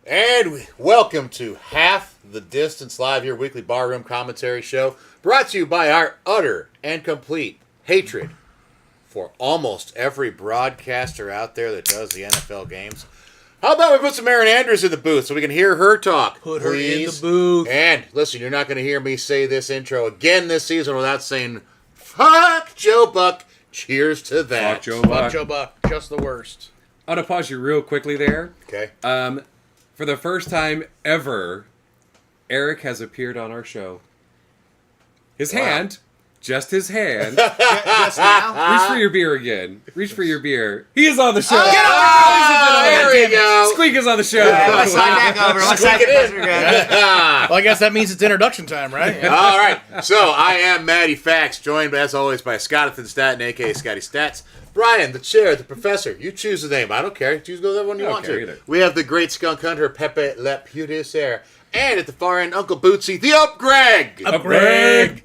Welcome to Half the Distance Live, your weekly barroom commentary show, brought to you by our utter and complete hatred for almost every broadcaster out there that does the NFL games. How about we put some Erin Andrews in the booth so we can hear her talk? Put her in the booth. And listen, you're not going to hear me say this intro again this season without saying, fuck Joe Buck. Cheers to that. Fuck Joe Buck. Fuck Joe Buck. Just the worst. I want to pause you real quickly there. Okay. For the first time ever, Eric has appeared on our show. His hand, just his hand. Just now? Reach for your beer again. Reach for your beer. He is on the show. Get over there we go. Squeak is on the show. Let's slide back over. Let's Squeak slide it in. Well, I guess that means it's introduction time, right? All right. So I am Matty Fax, joined as always by Scottathan Staten, a.k.a. Scotty Stats. Brian, the chair, the professor. You choose the name. I don't care. Choose go with everyone you want to. Either. We have the great skunk hunter, Pepe Le Pudicer. And at the far end, Uncle Bootsy, the Up Greg. Up Greg.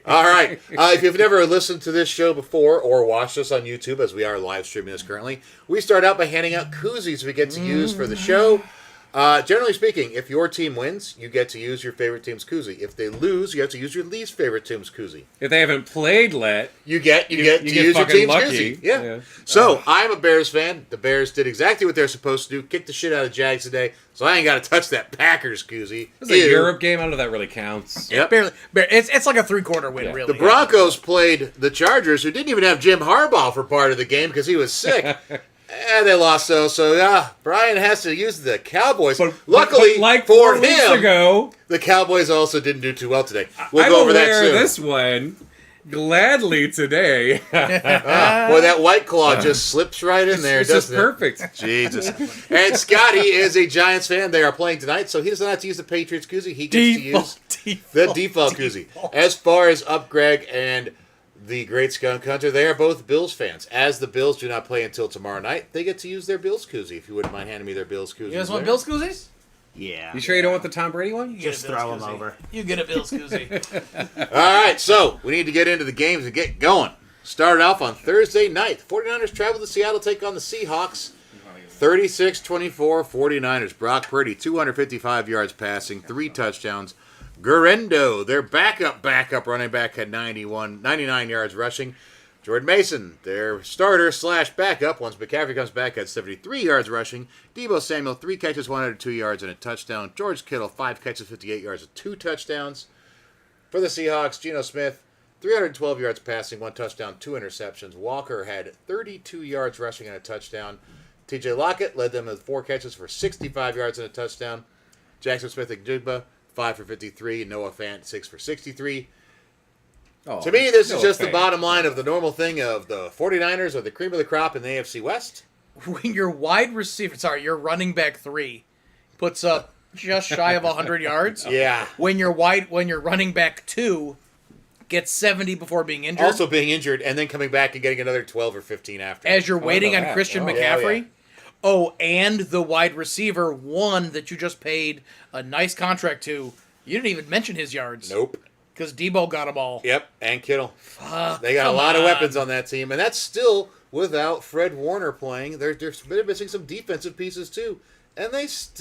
All right. If you've never listened to this show before or watched us on YouTube, as we are live streaming this currently, we start out by handing out koozies we get to use for the show. Generally speaking, if your team wins, you get to use your favorite team's koozie. If they lose, you have to use your least favorite team's koozie. If they haven't played Let, You get to get use your fucking team's lucky. koozie. Yeah. So I'm a Bears fan. The Bears did exactly what they're supposed to do. Kick the shit out of Jags today. So I ain't got to touch that Packers koozie. it's a Europe game. I don't know if that really counts. Yep. Barely. It's like a three-quarter win, Yeah. really. The Broncos played the Chargers, who didn't even have Jim Harbaugh for part of the game because he was sick. And they lost, so yeah, Brian has to use the Cowboys. Luckily but like for 4 weeks him, ago, the Cowboys also didn't do too well today. We'll I go will over that wear soon. this one gladly today. Boy, that White Claw just slips right in there, It's just doesn't it? perfect. Jesus. And Scotty is a Giants fan. They are playing tonight, so he doesn't have to use the Patriots koozie. He gets to use the default koozie. As far as Up Greg and the Great Skunk Hunter, they are both Bills fans. As the Bills do not play until tomorrow night, they get to use their Bills koozie. If you wouldn't mind handing me their Bills koozie. You guys want Bill's koozies? Yeah. You sure you don't want the Tom Brady one? You Just get a Bill's throw them koozie. over. You get a Bill's koozie. All right, so we need to get into the games and get going. Started off on Thursday night. 49ers travel to Seattle, take on the Seahawks. 36-24 49ers. Brock Purdy, 255 yards passing, 3 touchdowns. Guerrero, their backup running back, had 99 yards rushing. Jordan Mason, their starter / backup, once McCaffrey comes back, had 73 yards rushing. Deebo Samuel, 3 catches, 102 yards, and a touchdown. George Kittle, 5 catches, 58 yards, and 2 touchdowns. For the Seahawks, Geno Smith, 312 yards passing, 1 touchdown, 2 interceptions. Walker had 32 yards rushing and a touchdown. TJ Lockett led them with 4 catches for 65 yards and a touchdown. Jackson Smith and Jigba, 5 for 53. Noah Fant, 6 for 63. Oh, To me, this is no just the offense. bottom line of the normal thing of the 49ers are the cream of the crop in the AFC West. When your your running back 3 puts up just shy of 100 yards. Yeah. When your running back 2 gets 70 before being injured. Also being injured and then coming back and getting another 12 or 15 after. As you're waiting know on that. Christian Oh. McCaffrey. Yeah. Oh, and the wide receiver 1 that you just paid a nice contract to. You didn't even mention his yards. Nope. Because Debo got them all. Yep, and Kittle. Fuck, They got a come lot of on. weapons on that team, and that's still without Fred Warner playing. They're missing some defensive pieces too, and this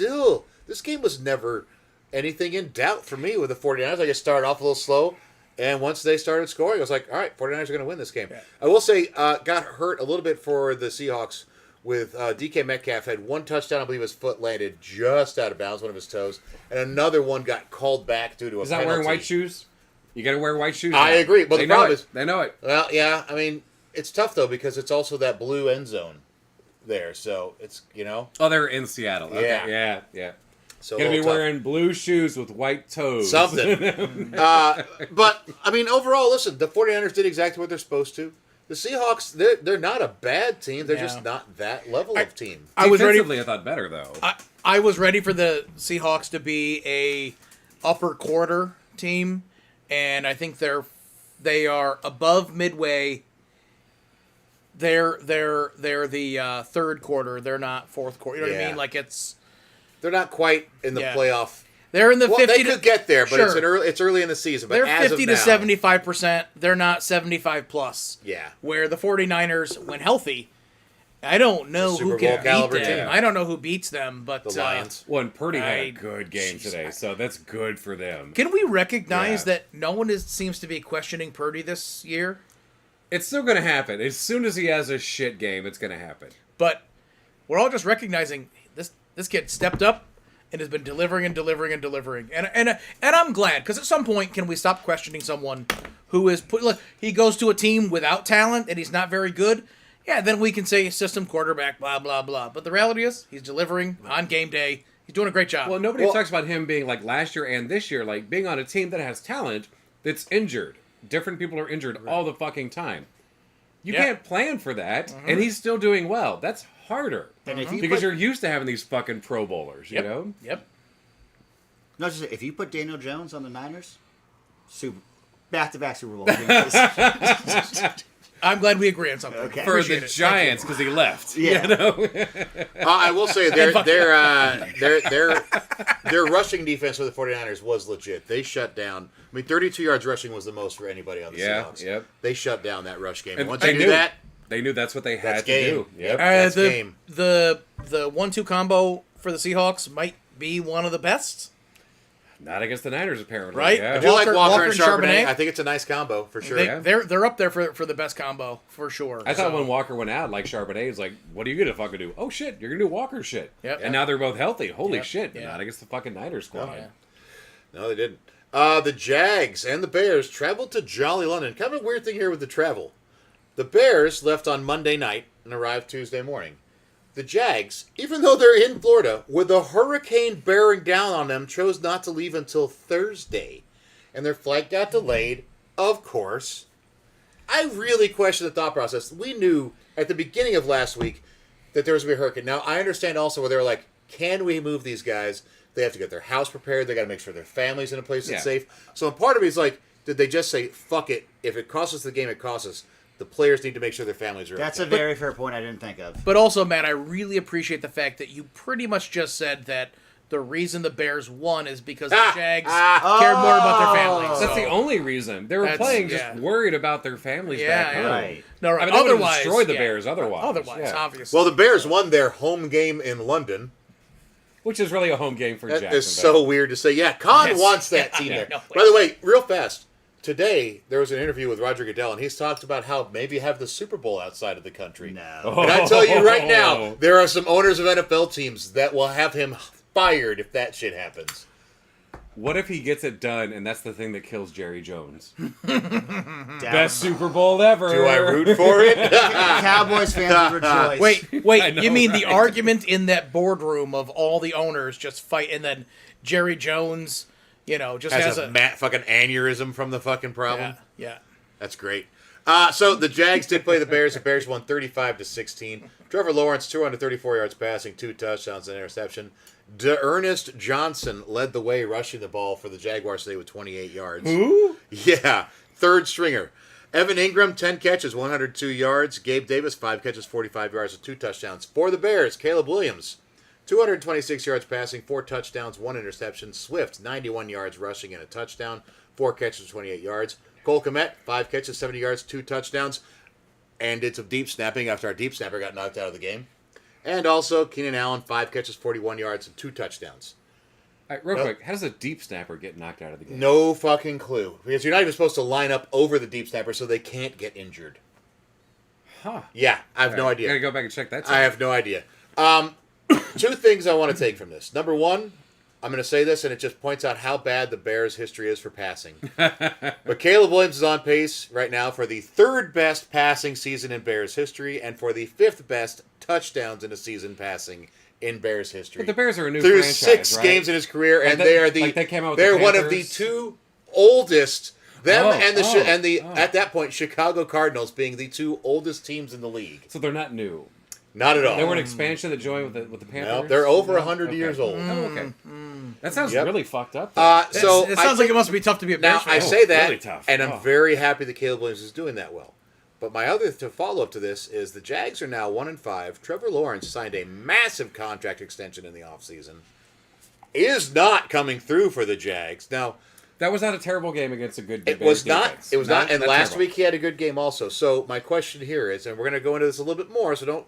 game was never anything in doubt for me with the 49ers. I just started off a little slow, and once they started scoring, I was like, all right, 49ers are going to win this game. Yeah. I will say, got hurt a little bit for the Seahawks with DK Metcalf had 1 touchdown. I believe his foot landed just out of bounds, one of his toes, and another one got called back due to a Is that penalty. wearing white shoes? You got to wear white shoes. I now. agree, but they the problem know is- it. They know it. Well, yeah, I mean, it's tough, though, because it's also that blue end zone there, so it's, Oh, they're in Seattle. Okay. Yeah. so a Gonna be little tough. wearing blue shoes with white toes. Something. But, I mean, overall, listen, the 49ers did exactly what they're supposed to. The Seahawks, they're not a bad team. They're Yeah. just not that level of team. I was ready. Defensively, I thought better though. I was ready for the Seahawks to be a upper quarter team, and I think they are above midway. They're the third quarter. They're not fourth quarter. You know what I Yeah. mean? Like They're not quite in the Yeah. playoff. they're in the Well, 50. they could get there, but Sure. it's early in the season. But They're as 50 of to now, 75%. They're not 75 plus. Yeah. Where the 49ers, when healthy, I don't know It's a who Super can Bowl beat caliber them. team. I don't know who beats them, but The Lions. Well, and Purdy had I- a good game today, so that's good for them. can we recognize Yeah. that no one seems to be questioning Purdy this year? It's still going to happen. As soon as he has a shit game, it's going to happen. But we're all just recognizing this kid stepped up and has been delivering and delivering and delivering. And I'm glad, because at some point, can we stop questioning someone who is look, he goes to a team without talent and he's not very good? Yeah, then we can say system quarterback, blah blah blah. But the reality is, he's delivering on game day. He's doing a great job. Well, nobody talks about him being like last year and this year, like being on a team that has talent that's injured. Different people are injured all the fucking time. You Yeah. can't plan for that, and he's still doing well. That's harder. And if you Because put, you're used to having these fucking Pro Bowlers, you know? Yep. no, just if you put Daniel Jones on the Niners, back-to-back Super Bowl rings. I'm glad we agree on something. Okay. For Appreciate the it. Giants, because he left. Yeah. You know? I will say their rushing defense for the 49ers was legit. They shut down. I mean, 32 yards rushing was the most for anybody on the Yeah, Seahawks. yep. They shut down that rush game. And And once they they do knew. that, They knew that's what they had that's to game. do. Yep, Yep. that's the game. the 1-2 combo for the Seahawks might be one of the best. Not against the Niners, apparently. Right? Yeah. I do like Walker Walker and and Charbonnet. Charbonnet. I think it's a nice combo for sure. They, Yeah. they're up there for the best combo for sure. I thought So, when Walker went out, like Charbonnet was like, "What are you gonna fucking do?" Oh shit, you're gonna do Walker shit. Yep. And now they're both healthy. Holy Yep. shit! Yeah. Not against the fucking Niners squad. yeah. No, they didn't. The Jags and the Bears traveled to Jolly London. Kind of a weird thing here with the travel. The Bears left on Monday night and arrived Tuesday morning. The Jags, even though they're in Florida, with a hurricane bearing down on them, chose not to leave until Thursday. And their flight got delayed, of course. I really question the thought process. We knew at the beginning of last week that there was going to be a hurricane. Now, I understand also where they're like, can we move these guys? They have to get their house prepared. They got to make sure their family's in a place that's Yeah. safe. So part of me is like, did they just say, fuck it, if it costs us the game, it costs us. The players need to make sure their families are That's okay. a very fair point I didn't think of. But also, Matt, I really appreciate the fact that you pretty much just said that the reason the Bears won is because the Jags cared more about their families. That's so- the only reason they were That's- playing, just yeah. worried about their families Yeah, back yeah. home. Right. No, right. I mean, they would've otherwise, destroyed the yeah. Bears otherwise. Otherwise, Yeah. obviously. Well, the Bears won their home game in London. Which is really a home game for That Jacksonville. is so weird to say. Yeah, Khan Yes. wants that Yeah, team yeah, there. no By the way, real fast, today there was an interview with Roger Goodell, and he's talked about how maybe have the Super Bowl outside of the country. No. And I tell you right now, there are some owners of NFL teams that will have him fired if that shit happens. What if he gets it done and that's the thing that kills Jerry Jones? Down. Best Super Bowl ever. Do I root for it? Cowboys fans would rejoice. Wait, I know, you mean the right? argument in that boardroom of all the owners just fight, and then Jerry Jones, just Has a fucking aneurysm from the fucking problem. yeah. That's great. So the Jags did play the Bears. The Bears won 35-16. Trevor Lawrence, 234 yards passing, 2 touchdowns, and an interception. Ernest Johnson led the way rushing the ball for the Jaguars today with 28 yards. Who? Yeah, third stringer. Evan Ingram, 10 catches, 102 yards. Gabe Davis, 5 catches, 45 yards, and 2 touchdowns. For the Bears, Caleb Williams, 226 yards passing, 4 touchdowns, 1 interception. Swift, 91 yards rushing and a touchdown, 4 catches, 28 yards. Cole Kmet, 5 catches, 70 yards, 2 touchdowns, and did some deep snapping after our deep snapper got knocked out of the game. And also, Keenan Allen, 5 catches, 41 yards, and 2 touchdowns. All right, real Nope. quick, how does a deep snapper get knocked out of the game? No fucking clue. Because you're not even supposed to line up over the deep snapper so they can't get injured. Huh. Yeah, I have no Gotta idea. go back and check that. I have no idea. 2 things I want to take from this. Number 1, I'm going to say this, and it just points out how bad the Bears' history is for passing. But Caleb Williams is on pace right now for the 3rd best passing season in Bears history and for the 5th best touchdowns in a season passing in Bears history. But the Bears are a new Through franchise, 6 right? games in his career, and Like they that- are the like they came out with they're the one of the Panthers. 2 oldest. Them Oh, and the oh. at that point Chicago Cardinals being the 2 oldest teams in the league. So they're not new. Not at all. They were an expansion that joined with the Panthers. No, they're over No? 100 Okay. years old. Oh, okay. That sounds Yep. really fucked up. though. So it I sounds like think- it must be tough to be a now Bears I fan. say that, really tough. and I'm Oh. very happy that Caleb Williams is doing that well. But my other follow up to this is the Jags are now 1-5. Trevor Lawrence signed a massive contract extension in the offseason. Is not coming through for the Jags now. That was not a terrible game against a good It Bears was not. defense. It was not. And last terrible. week he had a good game also. So my question here is, and we're going to go into this a little bit more. So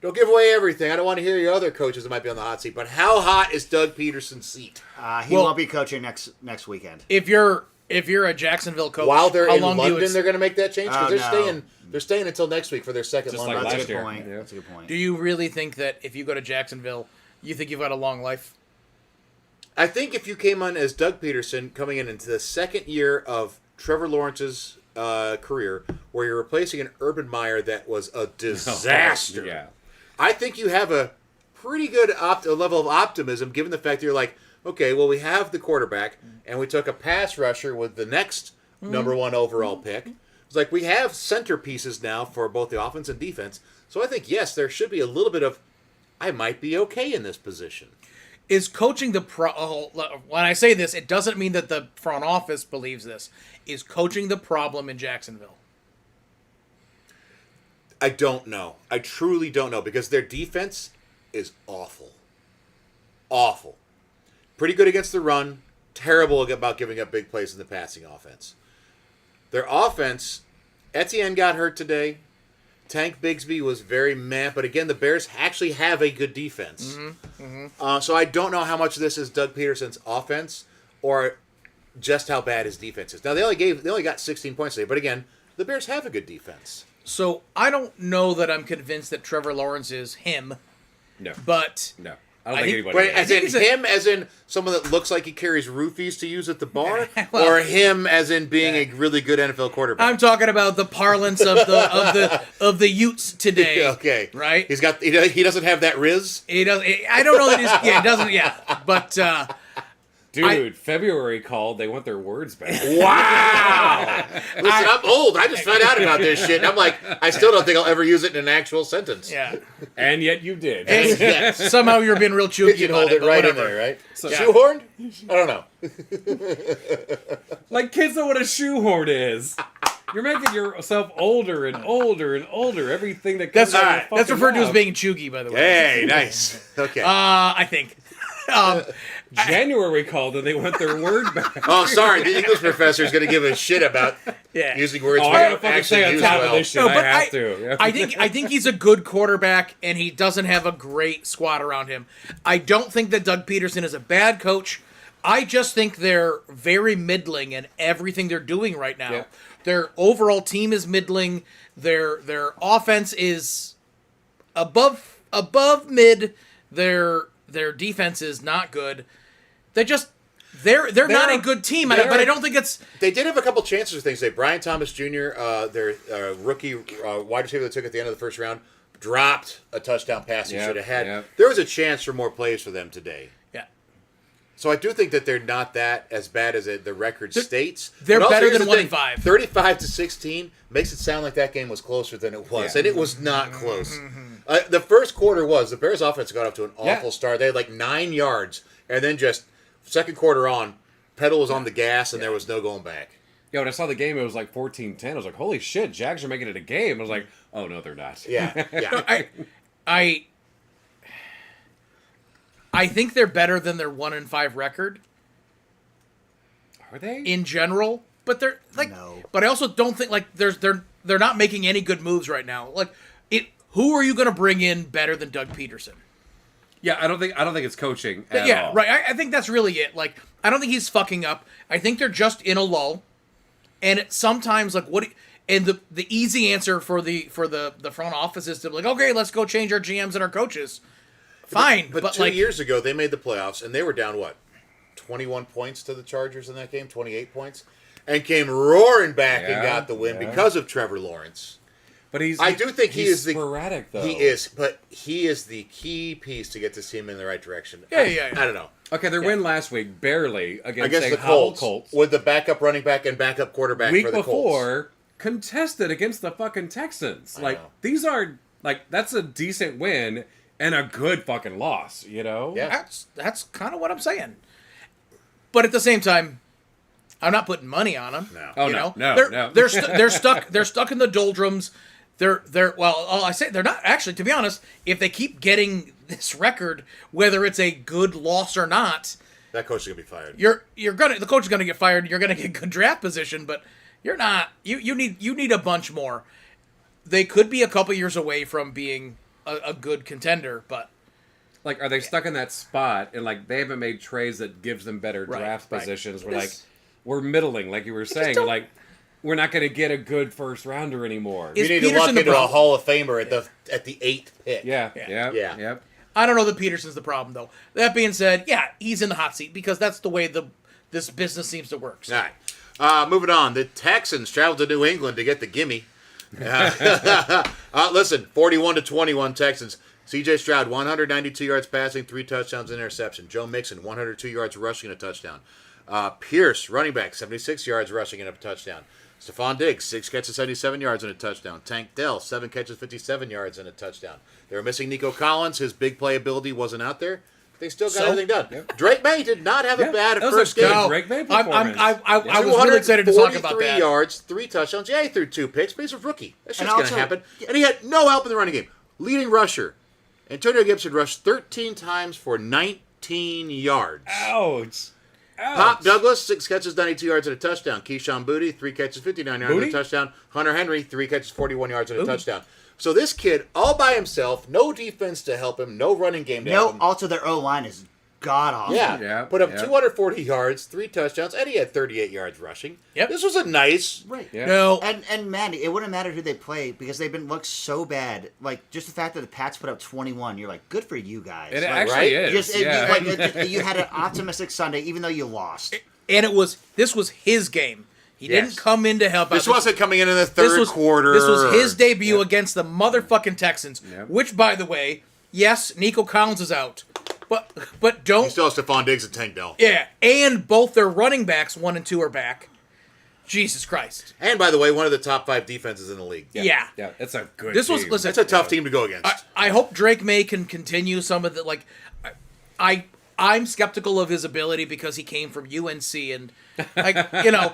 Don't give away everything. I don't want to hear your other coaches that might be on the hot seat. But how hot is Doug Peterson's seat? He Well- won't be coaching next weekend. If you're a Jacksonville coach, While they're how in long do you London, they're going to make that change because Oh, no. they're staying until next week for their second Just London. like That's a last good year. point. Yeah. That's a good point. Do you really think that if you go to Jacksonville, you think you've got a long life? I think if you came on as Doug Peterson, coming in into the second year of Trevor Lawrence's career, where you're replacing an Urban Meyer that was a disaster. Yeah. I think you have a pretty good level of optimism, given the fact that you're like, okay, well, we have the quarterback, and we took a pass rusher with the next number one overall pick. It's like we have centerpieces now for both the offense and defense. So I think, yes, there should be a little bit of, I might be okay in this position. Is coaching when I say this, it doesn't mean that the front office believes this. Is coaching the problem in Jacksonville? I don't know. I truly don't know because their defense is awful. Awful. Pretty good against the run. Terrible about giving up big plays in the passing offense. Their offense, Etienne got hurt today. Tank Bigsby was very meh, but again, the Bears actually have a good defense. So I don't know how much of this is Doug Peterson's offense or just how bad his defense is. Now they only got 16 points today, but again, the Bears have a good defense. So I don't know that I'm convinced that Trevor Lawrence is him, No. but No. I don't I think think- anybody Wait, is. as in he's a- him, as in someone that looks like he carries roofies to use at the bar, Well- or him as in being a really good NFL quarterback. I'm talking about the parlance of the Utes today. Okay, right? He doesn't have that Riz. He doesn't. I don't know that he's. Yeah, he doesn't. Yeah, but Dude, February called. They want their words back. Wow! Listen, I'm old. I just found out about this shit. And I'm like, I still don't think I'll ever use it in an actual sentence. yeah. And yet you did. And Yes. somehow you're being real cheeky Pigeonholed about it, it but right whatever. in there, right? So- Shoehorned? I don't know. Like kids know what a shoehorn is. You're making yourself older and older and older. Everything that comes That's out of your that's fucking referred to as mouth. being chuggy, by the way. Hey, nice. Okay. I think. January called and they want their word back. Oh, sorry. The English professor is going to give a shit about Yeah. using words Oh, we I gotta don't fucking actually stay on use top well. of this shit. No, I but have to. Yeah. I think he's a good quarterback, and he doesn't have a great squad around him. I don't think that Doug Peterson is a bad coach. I just think they're very middling in everything they're doing right now. Yeah. Their overall team is middling. Their offense is above mid. Their defense is not good. They're not a good team, but I don't think it's. They did have a couple chances of things. They Brian Thomas Jr., their rookie wide receiver that took at the end of the first round, dropped a touchdown pass he Yep, should have had. yep. There was a chance for more plays for them today. Yeah. So I do think that they're not that as bad as the record states. they're But also, better here's than the 1-5. 35-16 makes it sound like that game was closer than it was, Yeah. and it was not close. The first quarter was the Bears' offense got off to an awful start. They had like 9 yards, and then just second quarter on, pedal was on the gas, and there was no going back. Yeah, when I saw the game, it was like 14-10. I was like, holy shit, Jags are making it a game. I was like, oh, no, they're not. Yeah, yeah. I think they're better than their 1-5 record Are they? in general, but they're like. No. But I also don't think like they're not making any good moves right now. Like who are you going to bring in better than Doug Peterson? Yeah, I don't think it's coaching at Yeah, all. right. I think that's really it. Like, I don't think he's fucking up. I think they're just in a lull, and it's sometimes like and the easy answer for the front office is to be like, okay, let's go change our GMs and our coaches. Fine, But 2 like, years ago, they made the playoffs, and they were down, 21 points to the Chargers in that game, 28 points, and came roaring back and Yeah, got the win yeah. because of Trevor Lawrence. But I do think he he's is the sporadic though. He is, but he is the key piece to get this team in the right direction. Yeah. I don't know. Okay, their win last week barely against, Against the the Colts, Colts. with the backup running back and backup quarterback Week for the before contested against the fucking Texans. I Like know. these are like that's a decent win and a good fucking loss. You know? Yeah. that's kind of what I'm saying. But at the same time, I'm not putting money on them. No. Oh, you no, know? no, no. They're stuck. They're stuck in the doldrums. Well, I say they're not actually. To be honest, if they keep getting this record, whether it's a good loss or not, That coach is gonna be fired. the coach is gonna get fired. You're gonna get good draft position, but you're not. You need a bunch more. They could be a couple years away from being a good contender, but Like, are they stuck in that spot and like they haven't made trades that gives them better Right, draft right. positions? We're This- like, we're middling, like you were saying. don't- Like, we're not going to get a good first rounder anymore. Is You need to Peterson luck the into a problem? Hall of Famer at the 8th pick. Yeah, Yeah. yeah, Yeah. yeah. I don't know that Peterson's the problem though. That being said, yeah, he's in the hot seat because that's the way this business seems to work. So. All right. Moving on. The Texans traveled to New England to get the gimme. Listen, 41-21 Texans. C.J. Stroud, 192 yards passing, 3 touchdowns, and interception. Joe Mixon, 102 yards rushing and a touchdown. Pierce, running back, 76 yards rushing and a touchdown. Stephon Diggs, 6 catches, 77 yards and a touchdown. Tank Dell, 7 catches, 57 yards and a touchdown. They were missing Nico Collins. His big playability wasn't out there. They still got everything done. Yep. Drake May did not have a Yeah, bad that was a first good game. Drake May I performance. was really excited to talk about 243 that. yards, 3 touchdowns. Yeah, he threw 2 picks, but he's a rookie. That's And just going to also- happen. And he had no help in the running game. Leading rusher, Antonio Gibson rushed 13 times for 19 yards. Ouch. Ouch. Pop Douglas, 6 catches, 92 yards and a touchdown. Keyshawn Booty, 3 catches, 59 yards and a Booty? touchdown. Hunter Henry, 3 catches, 41 yards and a Ooh. touchdown. So this kid, all by himself, no defense to help him, no running game to help No, him. also their O line is god awful. Yeah. Yeah, Put up yeah. 240 yards, 3 touchdowns, and he had 38 yards rushing. Yep. This was a nice. Right. Yeah. No, And man, it wouldn't matter who they play because they've been looked so bad. Like just the fact that the Pats put up 21, you're like, good for you guys. It Like, actually right? is. just, yeah. you had an optimistic Sunday even though you lost. and this was his game. He Yes. didn't come in to help out. This wasn't coming in the third quarter. This was his debut against the motherfucking Texans. Yep. Which, by the way, yes, Nico Collins is out, but don't. He still has Stephon Diggs and Tank Dell. Yeah, and both their running backs, 1 and 2, are back. Jesus Christ. And by the way, one of the top 5 defenses in the league. Yeah. Yeah, it's a good This was team. listen. That's a tough team to go against. I hope Drake May can continue some of the like. I'm skeptical of his ability because he came from UNC and like No,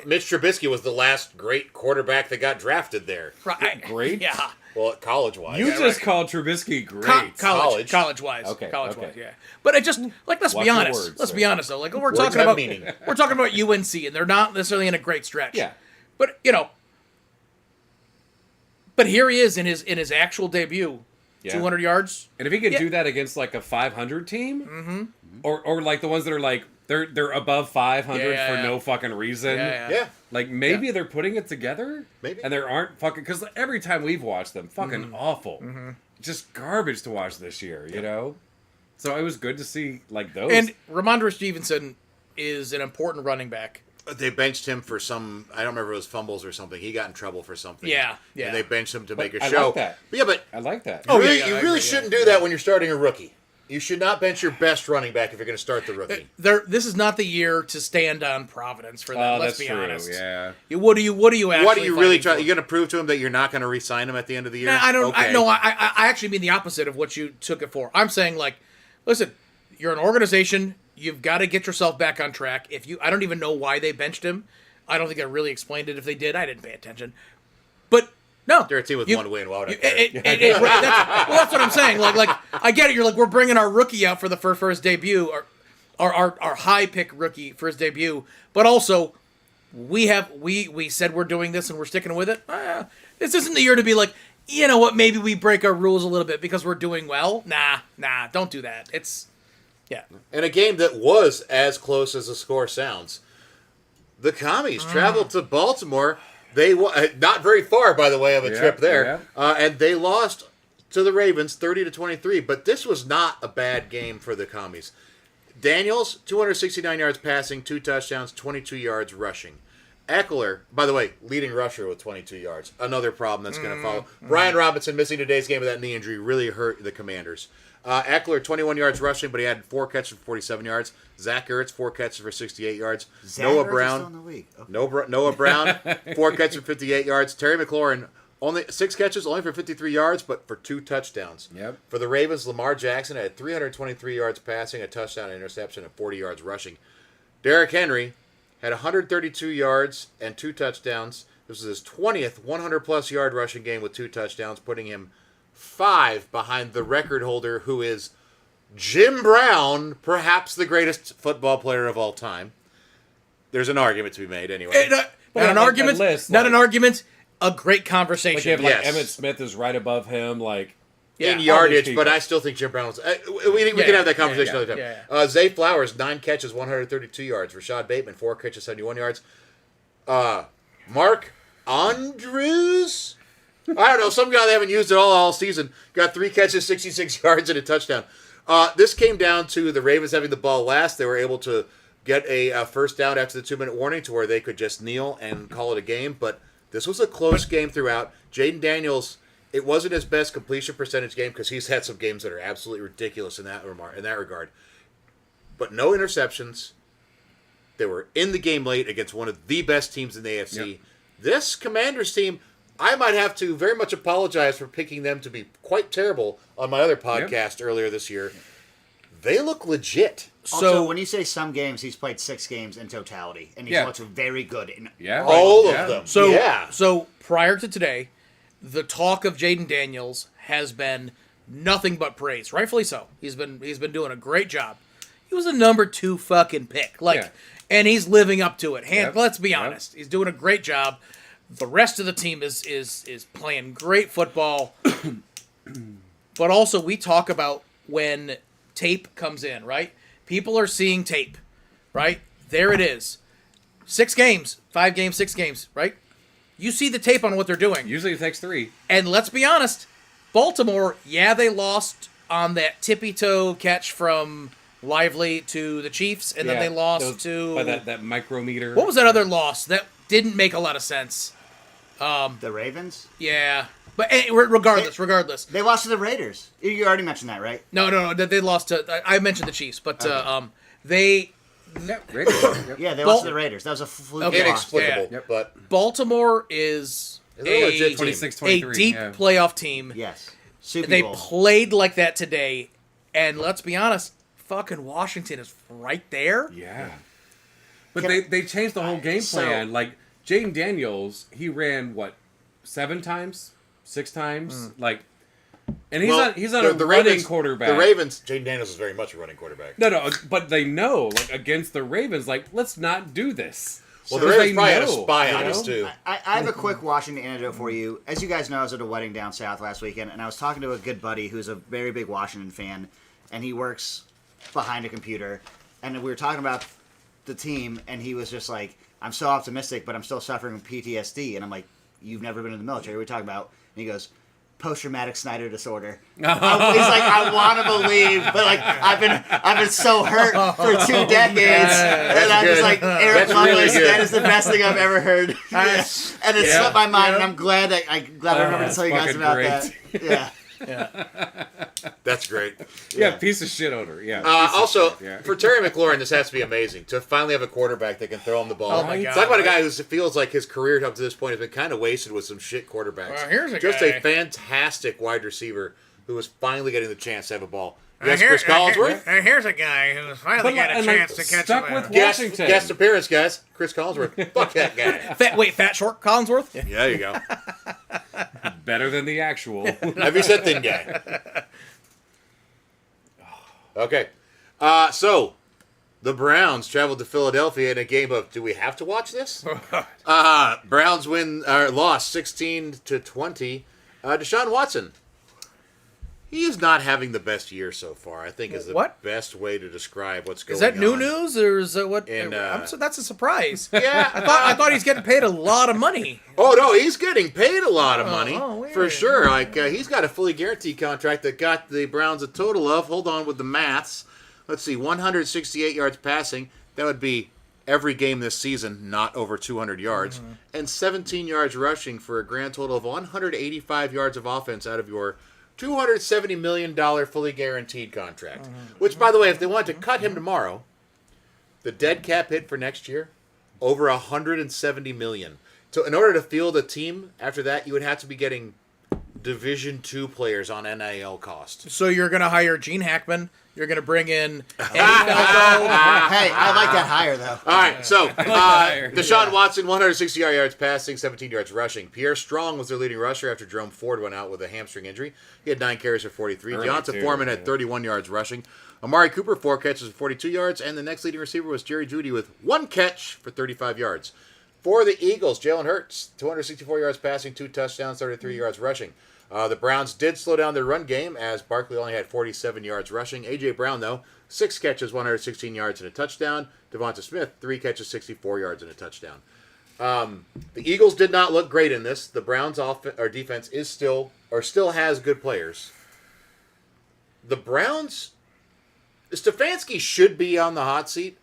Mitch Trubisky was the last great quarterback that got drafted there. right, Great? yeah. Well, college-wise. You Yeah, just right. called Trubisky great. College wise, Okay, college wise, okay. yeah. But it just like let's Watch be your honest. words, Let's sir. be honest though. Like we're Words talking have about meaning. we're talking about UNC and they're not necessarily in a great stretch. Yeah. But but here he is in his actual debut, Yeah. 200 yards. And if he could Yeah. do that against like a 500 team, or like the ones that are like they're above 500 Yeah, for yeah. no fucking reason, Yeah. like maybe they're putting it together, Maybe. and there aren't fucking because every time we've watched them, fucking Mm-hmm. awful, just garbage to watch this year, you know. So it was good to see like those. And Ramondre Stevenson is an important running back. They benched him for some, I don't remember if it was fumbles or something. He got in trouble for something. Yeah, yeah. And they benched him to But make a I show. like that. But yeah, but I like that. Oh, you yeah, really, yeah, you I really agree, shouldn't yeah. do that when you're starting a rookie. You should not bench your best running back if you're going to start the rookie. This is not the year to stand on Providence for that. Oh, Let's that's be true. honest. Yeah. What do you actually? What are you really fighting trying? for? You going to prove to him that you're not going to re-sign him at the end of the year? Nah, I don't. Okay. I actually mean the opposite of what you took it for. I'm saying like, listen, you're an organization. You've got to get yourself back on track. I don't even know why they benched him. I don't think I really explained it. If they did, I didn't pay attention. But no, They're a team with you- one win. Why would I you- care? that's what I'm saying. Like I get it. You're like we're bringing our rookie out for the first debut, or our high pick rookie for his debut. But also, we said we're doing this and we're sticking with it. This isn't the year to be like, you know what? Maybe we break our rules a little bit because we're doing well. Nah, don't do that. Yeah. In a game that was as close as the score sounds, the Commies traveled to Baltimore. They not very far, by the way, of a Yeah, trip there, and they lost to the Ravens 30-23. But this was not a bad game for the Commies. Daniels 269 yards passing, 2 touchdowns, 22 yards rushing. Eckler, by the way, leading rusher with 22 yards. Another problem that's going to follow. Brian Robinson missing today's game with that knee injury really hurt the Commanders. Eckler, 21 yards rushing, but he had 4 catches for 47 yards. Zach Ertz, 4 catches for 68 yards. Zach Noah Ertz is Brown, still in the league. Okay. Noah Brown, 4 catches for 58 yards. Terry McLaurin, only 6 catches, only for 53 yards, but for 2 touchdowns. Yep. For the Ravens, Lamar Jackson had 323 yards passing, a touchdown, an interception, and 40 yards rushing. Derrick Henry had 132 yards and 2 touchdowns. This was his 20th 100-plus yard rushing game with 2 touchdowns, putting him 5 behind the record holder, who is Jim Brown, perhaps the greatest football player of all time. There's an argument to be made anyway. Not Well, an like argument. that list, Not like- an argument. a great Like, conversation. you have, like, Yes. Emmitt Smith is right above him. Like, Yeah, in all these yardage, people. but I still think Jim Brown was. We Yeah, can have that yeah, conversation yeah, another time. yeah, Zay Flowers, 9 catches, 132 yards. Rashad Bateman, 4 catches, 71 yards. Mark Andrews, I don't know, some guy they haven't used it all season, got 3 catches, 66 yards, and a touchdown. This came down to the Ravens having the ball last. They were able to get a first down after the 2-minute warning to where they could just kneel and call it a game. But this was a close game throughout. Jaden Daniels, it wasn't his best completion percentage game because he's had some games that are absolutely ridiculous in that regard. But no interceptions. They were in the game late against one of the best teams in the AFC. Yep. This Commanders team, I might have to very much apologize for picking them to be quite terrible on my other podcast earlier this year. They look legit. Also, So when you say some games, he's played 6 games in totality, and he's Yeah. looked very good in Yeah. All Yeah. of them. So, yeah. so prior to today, the talk of Jaden Daniels has been nothing but praise. Rightfully so. He's been doing a great job. He was a number 2 fucking pick, Yeah. and he's living up to it. Yep. Let's be Yep. honest. He's doing a great job. The rest of the team is playing great football. But also, we talk about when tape comes in, right? People are seeing tape, right? There it is. 6 games, 5 games, 6 games, right? You see the tape on what they're doing. Usually it takes 3. And let's be honest, Baltimore, yeah, they lost on that tippy-toe catch from Lively to the Chiefs, and then they lost to... by that micrometer. What was that other loss? That didn't make a lot of sense. The Ravens. Yeah. But regardless. They lost to the Raiders. You already mentioned that, right? No, they lost to... I mentioned the Chiefs, but they... Yeah, Raiders. Yep. Yeah, they lost to the Raiders. That was a fluke Okay. loss. Inexplicable. Yeah. Yep. But Baltimore is They're a legit team. 26-23. a deep yeah. playoff team. Yes. Super They Bowl. played like that today, and let's be honest, fucking Washington is right there. Yeah. But Can they changed the whole game so- plan. Like, Jaden Daniels, he ran, 7 times? 6 times? Like, and he's well, he's not a running quarterback. The Ravens, Jaden Daniels is very much a running quarterback. No, but they know, like, against the Ravens, like, let's not do this. Well, the Because Ravens they probably had a know, spy you on know? us, too. I have a quick Washington anecdote for you. As you guys know, I was at a wedding down south last weekend, and I was talking to a good buddy who's a very big Washington fan, and he works behind a computer, and we were talking about the team, and he was just like, I'm so optimistic, but I'm still suffering from PTSD. And I'm like, you've never been in the military. What are we talking about? And he goes, post-traumatic Snyder disorder. He's like, I want to believe, but like I've been so hurt for 2 decades, and I'm good. just like, Eric That's Mumless, really good. that is the best thing I've ever heard. And it slipped my mind, and I'm glad I remember to tell you guys fucking about great. that. Yeah. That's great. Yeah, piece of shit owner. Yeah. piece of Also, shit, yeah. for Terry McLaurin, this has to be amazing to finally have a quarterback that can throw him the ball. Oh my God, Talk about a right? guy who feels like his career up to this point has been kind of wasted with some shit quarterbacks. Well, here's a Just guy. a fantastic wide receiver who is finally getting the chance to have a ball. Yes, Chris Collinsworth. Here's a guy who's finally But, like, and, like, stuck with Washington. Guest appearance, guys. Chris Collinsworth. Fuck that guy. Fat short Collinsworth. Yeah. Yeah, there you go. Better than the actual. Have you said thin guy? Okay. So, the Browns traveled to Philadelphia in a game of, do we have to watch this? Browns lost 16-20. Deshaun Watson. He is not having the best year so far, I think is the What? best way to describe what's going Is that new on. news or is that what? And, that's a surprise. Yeah. I thought he's getting paid a lot of money. Oh, no, he's getting paid a lot of money, weird. for sure. Like he's got a fully guaranteed contract that got the Browns a total of, hold on with the maths, let's see, 168 yards passing. That would be every game this season, not over 200 yards. And 17 yards rushing for a grand total of 185 yards of offense out of your $270 million fully guaranteed contract. Which, by the way, if they wanted to cut him tomorrow, the dead cap hit for next year, over $170 million. So in order to field a team after that, you would have to be getting Division II players on NIL cost. So you're gonna hire Gene Hackman. You're gonna bring in Eddie Falco. Hey, I like that higher though. All right, so hire. Deshaun Watson, 160 yards passing, 17 yards rushing. Pierre Strong was their leading rusher after Jerome Ford went out with a hamstring injury. He had 9 carries for 43. Early, Deonta too, Foreman yeah. had 31 yards rushing. Amari Cooper, 4 catches for 42 yards. And the next leading receiver was Jerry Jeudy with 1 catch for 35 yards. For the Eagles, Jalen Hurts, 264 yards passing, 2 touchdowns, 33 yards rushing. The Browns did slow down their run game as Barkley only had 47 yards rushing. A.J. Brown, though, 6 catches, 116 yards, and a touchdown. Devonta Smith, 3 catches, 64 yards, and a touchdown. The Eagles did not look great in this. The Browns' defense is still has good players. The Browns, Stefanski should be on the hot seat.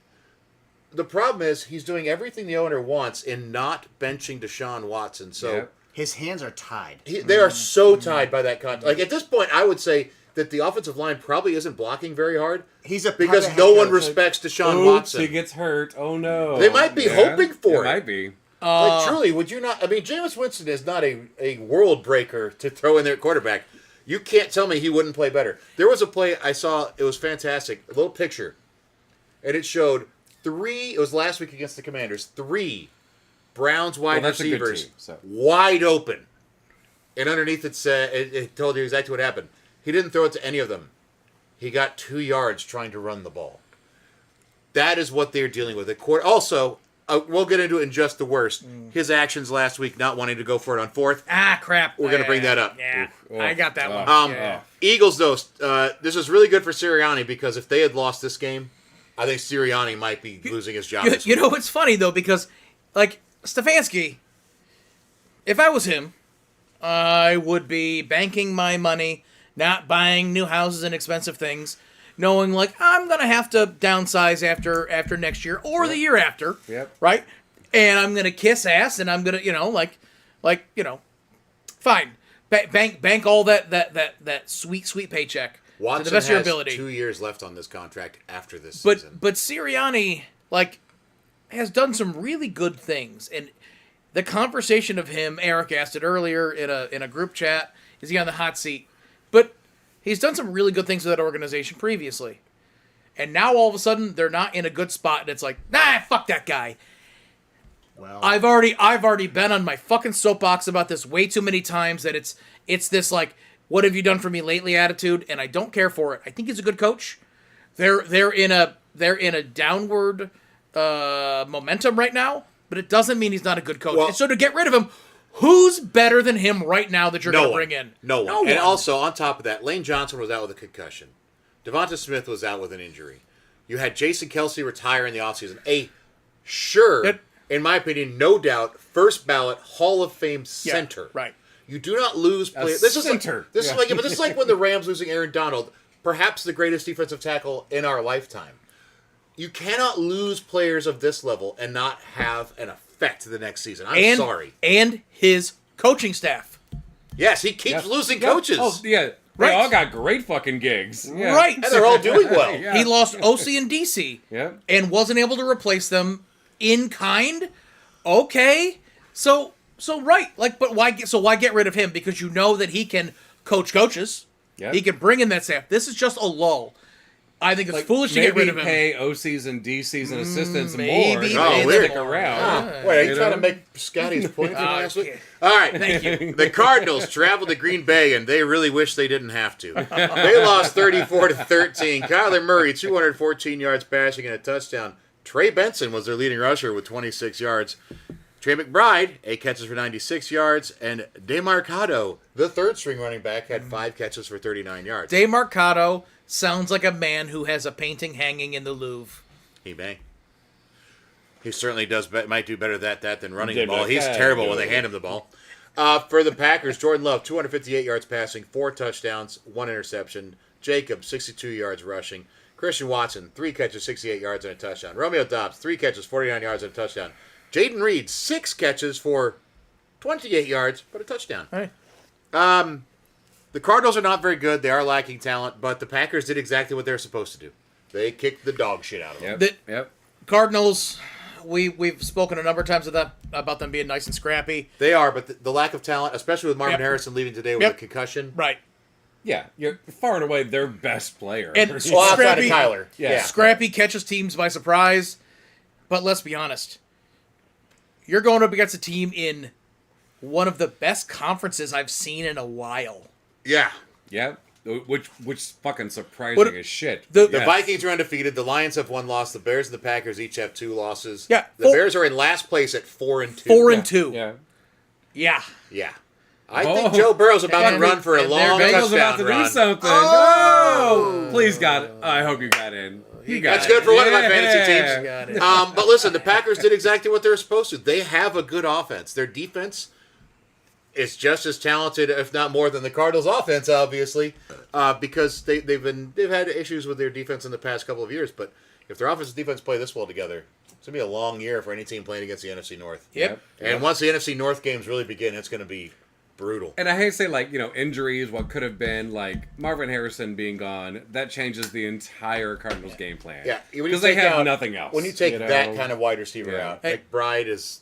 The problem is he's doing everything the owner wants in not benching Deshaun Watson. So Yep. His hands are tied. they are so tied by that contract. Like at this point, I would say that the offensive line probably isn't blocking very hard He's a because puppet no head one coach. respects Deshaun Oops, Watson. he gets hurt. Oh no. They might be hoping for it. Might be. Like truly, would you not? I mean, Jameis Winston is not a world breaker to throw in their quarterback. You can't tell me he wouldn't play better. There was a play I saw. It was fantastic. A little picture, and it showed 3. It was last week against the Commanders. 3 Browns wide Well, that's a good receivers team, so. wide open, and underneath it said it told you exactly what happened. He didn't throw it to any of them. He got 2 yards trying to run the ball. That is what they're dealing with. Also, we'll get into it in just the worst. His actions last week, not wanting to go for it on 4th. Ah, crap. We're gonna bring that up. Yeah, Oof, I got that oof. one. Yeah. Eagles, though, this is really good for Sirianni because if they had lost this game, I think Sirianni might be losing his job. this You week. know, it's funny, though, because, like, Stefanski, if I was him, I would be banking my money, not buying new houses and expensive things, knowing, like, I'm going to have to downsize after next year or the year after. Yep. Right? And I'm going to kiss ass, and I'm going to, fine. Bank all that sweet paycheck Watson to the best of your has ability. 2 years left on this contract after this But season. but Sirianni has done some really good things, and the conversation of him, Eric asked it earlier in a group chat, is he on the hot seat? But he's done some really good things with that organization previously, and now all of a sudden they're not in a good spot, and it's like, nah, fuck that guy. Well, I've already been on my fucking soapbox about this way too many times that it's this like, what have you done for me lately attitude, and I don't care for it. I think he's a good coach. They're in a downward momentum right now, but it doesn't mean he's not a good coach. Well- And so to get rid of him, who's better than him right now that you're no going to one. bring in? No one. And also, on top of that, Lane Johnson was out with a concussion. Devonta Smith was out with an injury. You had Jason Kelsey retire in the offseason. In my opinion, no doubt, first ballot Hall of Fame center. right. You do not lose players. This is center. like this is like when the Rams losing Aaron Donald, perhaps the greatest defensive tackle in our lifetime. You cannot lose players of this level and not have an effect the next season. I'm sorry. And his coaching staff. Yes, he keeps losing coaches. Oh, yeah. They Right. all got great fucking gigs. Yeah. Right. And they're all doing well. Yeah. He lost OC and DC. Yep. And wasn't able to replace them in kind. Okay. So right. But why get rid of him? Because you know that he can coach coaches. Yep. He can bring in that staff. This is just a lull. I think it's foolish to get rid of him. Maybe pay OCs and DCs and assistants maybe more. pay to them stick more. around. Wait, are you You trying know? to make Scotty's point from last week? Okay. All right. Thank you. The Cardinals traveled to Green Bay, and they really wish they didn't have to. They lost 34-13. Kyler Murray, 214 yards passing and a touchdown. Trey Benson was their leading rusher with 26 yards. Trey McBride, 8 catches for 96 yards. And DeMarcado, the third-string running back, had 5 catches for 39 yards. DeMarcado sounds like a man who has a painting hanging in the Louvre. He may. He certainly might do better at that than running the ball. DeMarcado. He's terrible when they hand him the ball. For the Packers, Jordan Love, 258 yards passing, 4 touchdowns, 1 interception. Jacobs, 62 yards rushing. Christian Watson, 3 catches, 68 yards and a touchdown. Romeo Dobbs, 3 catches, 49 yards and a touchdown. Jaden Reed, 6 catches for 28 yards, but a touchdown. Hey. The Cardinals are not very good. They are lacking talent, but the Packers did exactly what they're supposed to do. They kicked the dog shit out of them. Yep. Cardinals, we've spoken a number of times about them being nice and scrappy. They are, but the lack of talent, especially with Marvin Yep. Harrison leaving today with Yep. a concussion. Right. Yeah, you're far and away their best player. And Well, outside of Scrappy- Kyler. Yeah. Scrappy catches teams by surprise. But let's be honest. You're going up against a team in one of the best conferences I've seen in a while. Yeah. Yep. which fucking surprising What- as shit. the- The Yes. Vikings are undefeated. The Lions have 1 loss. The Bears and the Packers each have 2 losses. Yeah, The 4 Bears are in last place at 4-2. 4-2. Yeah. Yeah. Yeah. I think Oh. Joe Burrow's about to And- run for a and long they're Bengals about touchdown to do run. something. Oh! Please, God. I hope you got in. You got That's it. good for one of my Yeah. fantasy teams. Got it. But listen, the Packers did exactly what they were supposed to. They have a good offense. Their defense is just as talented, if not more, than the Cardinals' offense, obviously, because they've had issues with their defense in the past couple of years. But if their offense and defense play this well together, it's gonna be a long year for any team playing against the NFC North. Yep. And once the NFC North games really begin, it's gonna be brutal. And I hate to say, like, injuries, what could have been, like, Marvin Harrison being gone, that changes the entire Cardinals game plan. Yeah, when you Because they take have out- nothing else. When you take know? that kind of wide receiver Yeah. out, Hey. McBride is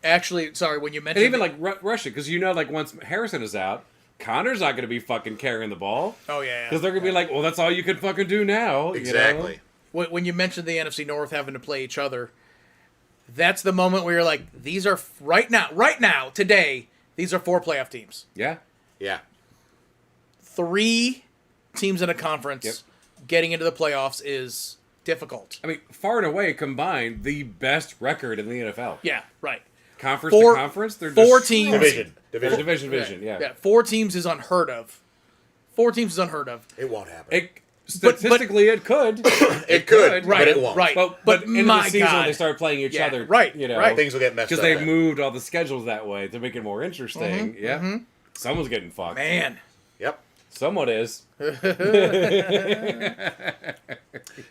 Actually, sorry, when you mentioned And even, like, rush it, because like, once Harrison is out, Connor's not going to be fucking carrying the ball. Oh yeah. Because they're going to be like, well, that's all you can fucking do now. exactly. When you mentioned the NFC North having to play each other, that's the moment where you're like, these are right now, today, these are 4 playoff teams. Yeah. Yeah. 3 teams in a conference Yep. getting into the playoffs is difficult. I mean, far and away combined, the best record in the NFL. Yeah, right. Conference Four- to conference, they're 4 just- teams. Division. yeah. Yeah, 4 teams is unheard of. 4 teams is unheard of. It won't happen. It, statistically, it could. It could, Right, but it won't. right. But in my the season, God. they started playing each Yeah, other. right, right. Things will get messed up. Because they've then. moved all the schedules that way to make it more interesting. Mm-hmm, Yeah. Someone's getting fucked. Man. Yep. Someone is. Do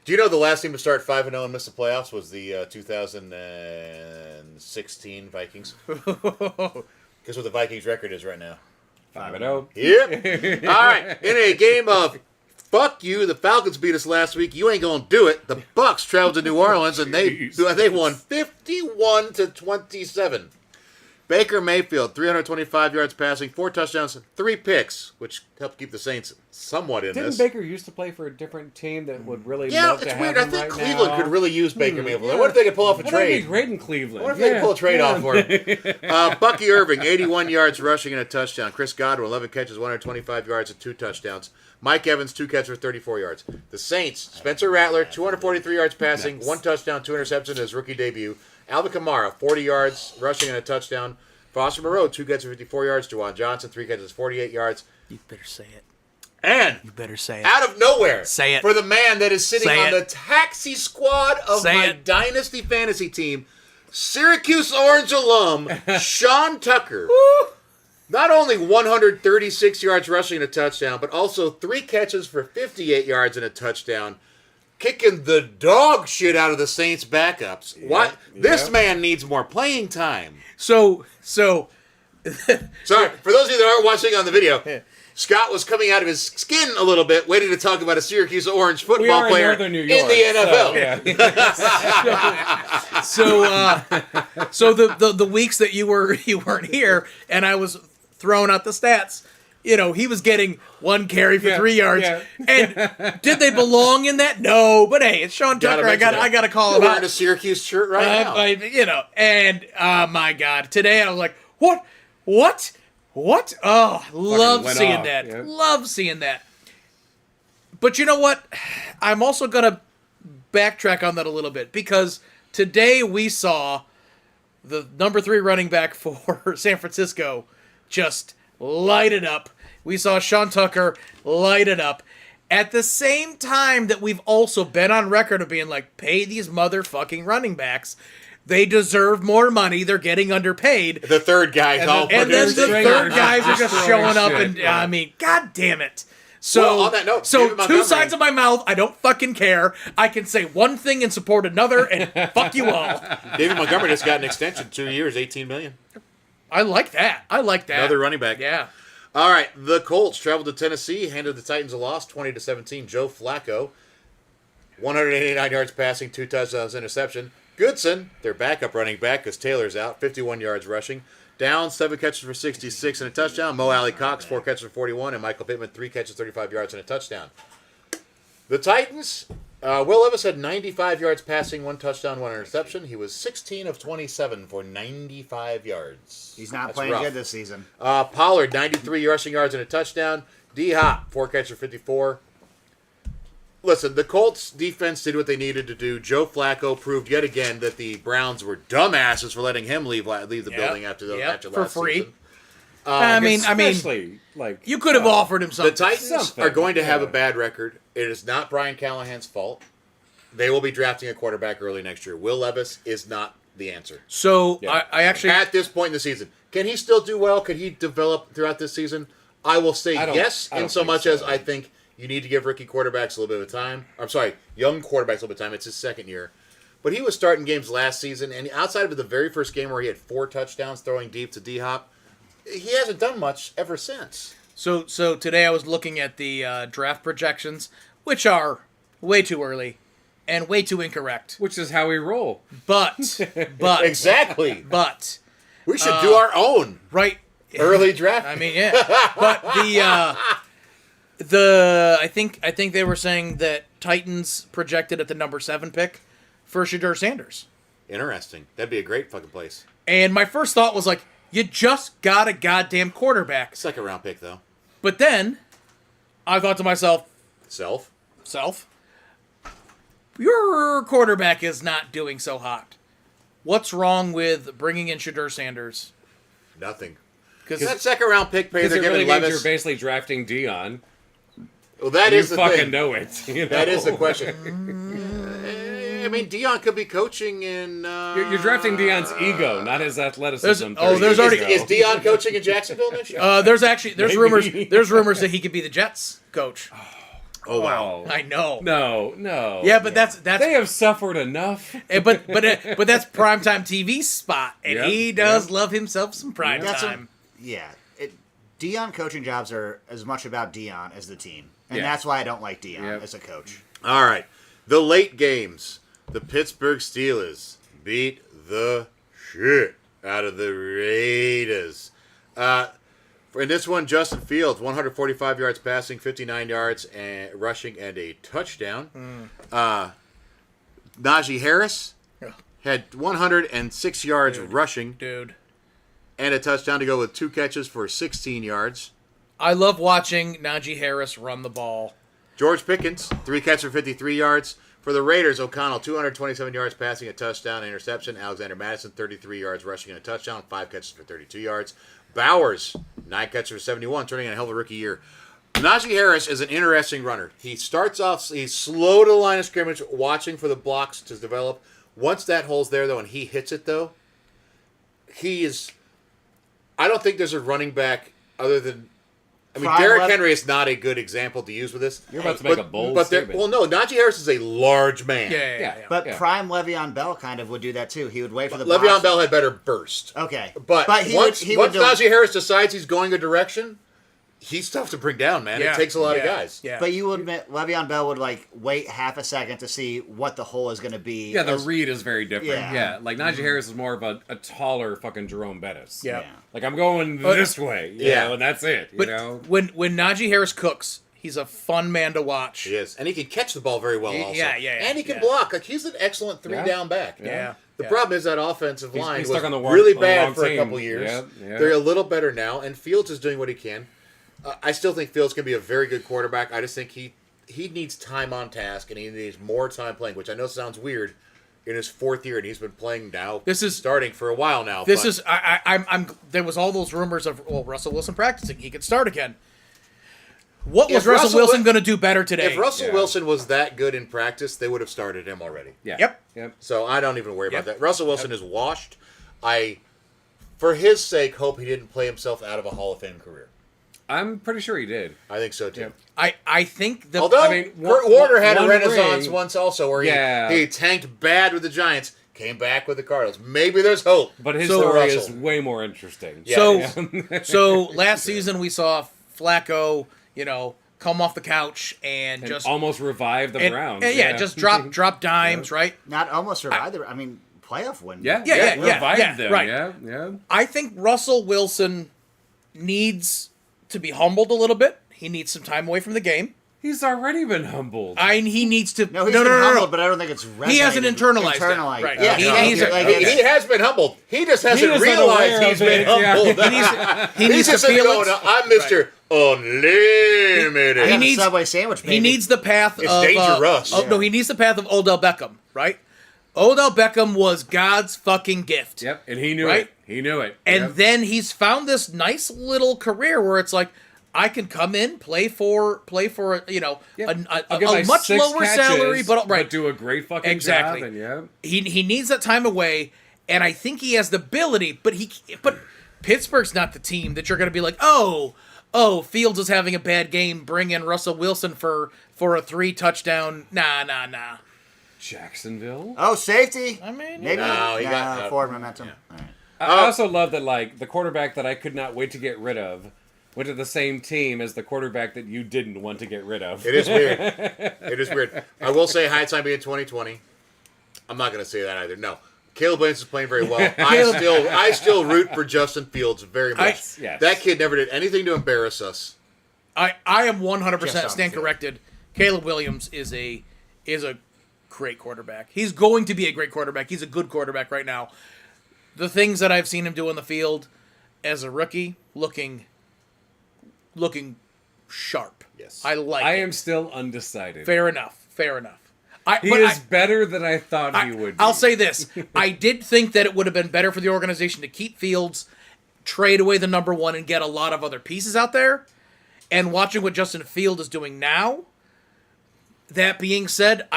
you know the last team to start 5-0 and miss the playoffs was the 2016 Vikings? Guess what the Vikings' record is right now? 5-0. Yep. All right. In a game of fuck you, the Falcons beat us last week. You ain't gonna do it. The Bucks traveled to New Orleans and they won 51-27. Baker Mayfield, 325 yards passing, 4 touchdowns, 3 picks, which helped keep the Saints somewhat in Didn't this. Baker used to play for a different team that would really Yeah, love to it's have weird. I him think right Cleveland now? could really use Baker Mayfield. I yeah. wonder if they could pull off a Well, that'd be trade. great in Cleveland. I wonder if they could pull a trade off for him. him. Bucky Irving, 81 yards rushing and a touchdown. Chris Godwin, 11 catches, 125 yards and 2 touchdowns. Mike Evans, 2 catches for 34 yards. The Saints, Spencer Rattler, 243 yards passing, 1 touchdown, 2 interceptions in his rookie debut. Alvin Kamara, 40 yards rushing and a touchdown. Foster Moreau, 2 catches, 54 yards. Juwan Johnson, 3 catches, 48 yards. You better say it. And You better say it. out of nowhere, Say it. for the man that is sitting Say on it. the taxi squad of Say my it. dynasty fantasy team, Syracuse Orange alum Sean Tucker. Not only 136 yards rushing and a touchdown, but also 3 catches for 58 yards and a touchdown, kicking the dog shit out of the Saints backups. What? This man needs more playing time. So Sorry, for those of you that aren't watching on the video, Scott was coming out of his skin a little bit, waiting to talk about a Syracuse Orange We football are in player Northern New in York. the NFL. so the weeks that you weren't here and I was throwing out the stats, he was getting 1 carry for Yeah, 3 yards. yeah. And did they belong in that? No, but hey, it's Sean Gotta Tucker. I mention got to call You're him wearing a out. Syracuse shirt right now. And my God, today I was like, what? Oh, love went seeing off, that. yeah. Love seeing that. But you know what? I'm also gonna backtrack on that a little bit because today we saw the number 3 running back for San Francisco just light it up. We saw Sean Tucker light it up. At the same time that we've also been on record of being like, pay these motherfucking running backs. They deserve more money. They're getting underpaid. The third guy's all And then the produced. third guys are just Destroying showing up, shit, and yeah. I mean, god damn it. So, Well, on that note, so David 2 Montgomery- sides of my mouth. I don't fucking care. I can say one thing and support another, and fuck you all. David Montgomery just got an extension, 2 years, $18 million. I like that. Another running back. Yeah. All right, the Colts traveled to Tennessee, handed the Titans a loss, 20-17. Joe Flacco, 189 yards passing, 2 touchdowns, interception. Goodson, their backup running back, because Taylor's out, 51 yards rushing. Down, 7 catches for 66 and a touchdown. Mo Alley Cox, 4 catches for 41, and Michael Pittman, 3 catches, 35 yards and a touchdown. The Titans, Will Levis had 95 yards passing, 1 touchdown, 1 interception. He was 16 of 27 for 95 yards. He's not That's playing rough. good this season. Pollard, 93 rushing yards and a touchdown. D-Hop, 4 catches for 54. Listen, the Colts defense did what they needed to do. Joe Flacco proved yet again that the Browns were dumbasses for letting him leave the building after for last free. season. I mean, Especially, like you could have offered him The something. Titans Something, are going to have a yeah. bad record. It is not Brian Callahan's fault. They will be drafting a quarterback early next year. Will Levis is not the answer. So Yeah. I actually At this point in the season, can he still do well? Could he develop throughout this season? I will say I don't- yes, I don't in so think much so. as I think you need to give rookie quarterbacks a little bit of time. I'm sorry, young quarterbacks a little bit of time. It's his second year. But he was starting games last season, and outside of the very first game where he had 4 touchdowns throwing deep to D-Hop, he hasn't done much ever since. So today I was looking at the draft projections, which are way too early and way too incorrect. which is how we roll. But Exactly. but We should do our own right. early draft. I mean, yeah. But the I think they were saying that Titans projected at the number 7 pick for Shadur Sanders. Interesting. That'd be a great fucking place. And my first thought was like, you just got a goddamn quarterback. Second round pick, though. But then I thought to myself, Self. your quarterback is not doing so hot. What's wrong with bringing in Shadur Sanders? Nothing. Because That second round pick pay Because they're it really giving means you're Levis. basically drafting Dion. Well, that You is the fucking thing. know it. You know? That is the question. I mean, Dion could be coaching in. You're drafting Dion's ego, not his athleticism. There's already- Is Dion coaching in Jacksonville next year? there's Maybe. rumors that he could be the Jets coach. Oh wow. I know. No. Yeah, but that's They have suffered enough. but that's primetime TV spot, and Yep, he does yep. love himself some prime That's time. Dion coaching jobs are as much about Dion as the team, and Yeah. that's why I don't like Dion Yep. as a coach. All right. The late games. The Pittsburgh Steelers beat the shit out of the Raiders. In this one, Justin Fields, 145 yards passing, 59 yards and rushing, and a touchdown. Najee Harris had 106 yards rushing Dude, and a touchdown to go with 2 catches for 16 yards. I love watching Najee Harris run the ball. George Pickens, 3 catches for 53 yards. For the Raiders, O'Connell, 227 yards passing, a touchdown, an interception. Alexander Madison, 33 yards rushing and a touchdown, 5 catches for 32 yards. Bowers, 9 catches for 71, turning in a hell of a rookie year. Najee Harris is an interesting runner. He starts off, he's slow to the line of scrimmage, watching for the blocks to develop. Once that hole's there, though, and he hits it, though, he is... I don't think there's a running back other than... I mean, Prime Derrick left- Henry is not a good example to use with this. You're about to make a bold there- statement. Well, no, Najee Harris is a large man. Yeah. But Yeah. prime Le'Veon Bell kind of would do that too. He would wait for the Le'Veon box. Bell had better burst. Okay, But once would do- Najee Harris decides he's going a direction, he's tough to bring down, man. Yeah. It takes a lot of Yeah. guys. Yeah. But you would admit Le'Veon Bell would like wait half a second to see what the hole is going to be. Yeah, the as- read is very different. Yeah. Yeah, like Najee Harris is more of a taller fucking Jerome Bettis. Yeah. Like I'm going this way. You Yeah. know, and that's it. You But know. when Najee Harris cooks, he's a fun man to watch. He is. And he can catch the ball very well also. Yeah. And he can yeah. block. Like, he's an excellent 3-down back. Yeah. The yeah. problem is that offensive line he's was stuck on the wrong- really on the bad wrong for a team. couple years. Yeah. They're a little better now, and Fields is doing what he can. I still think Fields can be a very good quarterback. I just think he needs time on task, and he needs more time playing, which I know sounds weird in his 4th year, and he's been playing now. This is- starting for a while now. This but is I'm there was all those rumors of Russell Wilson practicing. He could start again. What was If Russell Russell Wilson Wil- going to do better today? if Russell Yeah. Wilson was that good in practice, they would have started him already. Yeah. Yep. So I don't even worry Yep. about that. Russell Wilson is washed. I, for his sake, hope he didn't play himself out of a Hall of Fame career. I'm pretty sure he did. I think so too. Yeah. I think the Although I mean, Kurt Warner had a one renaissance ring- once also, where Yeah. he tanked bad with the Giants, came back with the Cardinals. Maybe there's hope. But his So story is Russell. way more interesting. Yeah. so last season we saw Flacco, come off the couch and And just almost revive the and- Browns. and just drop dimes, right? not almost survived. I mean, playoff win. Yeah. Yeah, Revived them. right. Yeah. I think Russell Wilson needs to be humbled a little bit. He needs some time away from the game. He's already been humbled. He needs to. No, he's been humbled, but I don't think it's He hasn't resonated. internalized it. Right. Yeah, He's He has been humbled. He just hasn't isn't realized aware he's of been it, yeah. humbled. he needs He's to just feel going, it. I'm Mr. unlimited. I got needs- a Subway sandwich, baby. He needs the path It's of dangerous. No, he needs the path of Odell Beckham, right? Odell Beckham was God's fucking gift. Yep, and he knew Right? it. He knew it. And Yep. then he's found this nice little career where it's like I can come in, play for you know Yep. a I'll get my much 6 lower catches, salary, but right. do a great fucking Exactly. job. And yeah, He needs that time away, and I think he has the ability. But Pittsburgh's not the team that you're going to be like, oh, Fields is having a bad game. Bring in Russell Wilson for a 3 touchdown. Nah. Jacksonville. Oh, safety. I mean, Maybe. No, he got forward momentum. yeah. All right. I also love that like the quarterback that I could not wait to get rid of went to the same team as the quarterback that you didn't want to get rid of. It is weird. It is weird. I will say hindsight being 2020. I'm not going to say that either. No. Caleb Williams is playing very well. I still root for Justin Fields very much. Yes. That kid never did anything to embarrass us. I am 100% Just stand on the corrected. Caleb Williams is a great quarterback. He's going to be a great quarterback. He's a good quarterback right now. The things that I've seen him do in the field as a rookie, looking sharp. Yes. I like I it. am still undecided. Fair enough. He is better than I thought he would be. I'll say this. I did think that it would have been better for the organization to keep Fields, trade away the number 1, and get a lot of other pieces out there. And watching what Justin Field is doing now, that being said,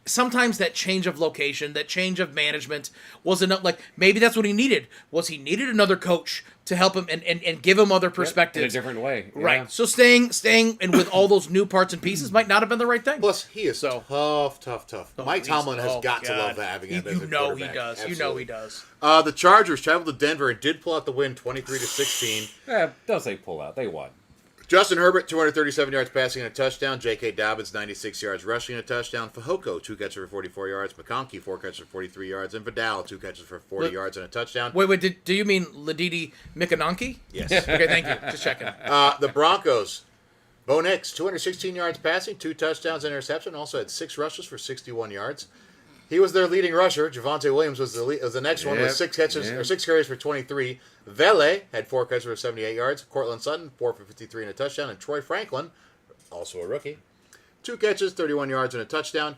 sometimes that change of location, that change of management wasn't like maybe that's what he needed. He needed another coach to help him and give him other in a perspectives. different way. Yeah. Right. So staying and with all those new parts and pieces might not have been the right thing. Plus, he is So- tough. Mike Tomlin has got to God. love having him as a You know he quarterback. does. You know he Absolutely. does. The Chargers traveled to Denver and did pull out the win 23-16. Don't say pull out. They won. Justin Herbert, 237 yards passing and a touchdown. J.K. Dobbins, 96 yards rushing and a touchdown. Fehoko, 2 catches for 44 yards. McConkey, 4 catches for 43 yards. And Vidal, 2 catches for 40 yards and a touchdown. Wait, do you mean Ladidi Mikanonki? Yes. Okay, thank you. Just checking. The Broncos, Bo Nix, 216 yards passing, 2 touchdowns and interception. Also had 6 rushes for 61 yards. He was their leading rusher. Javonte Williams was the next one with Yep. 6 catches Yep. or 6 carries for 23. Vele had 4 catches for 78 yards. Cortland Sutton, 4 for 53 and a touchdown. And Troy Franklin, also a rookie, 2 catches, 31 yards and a touchdown.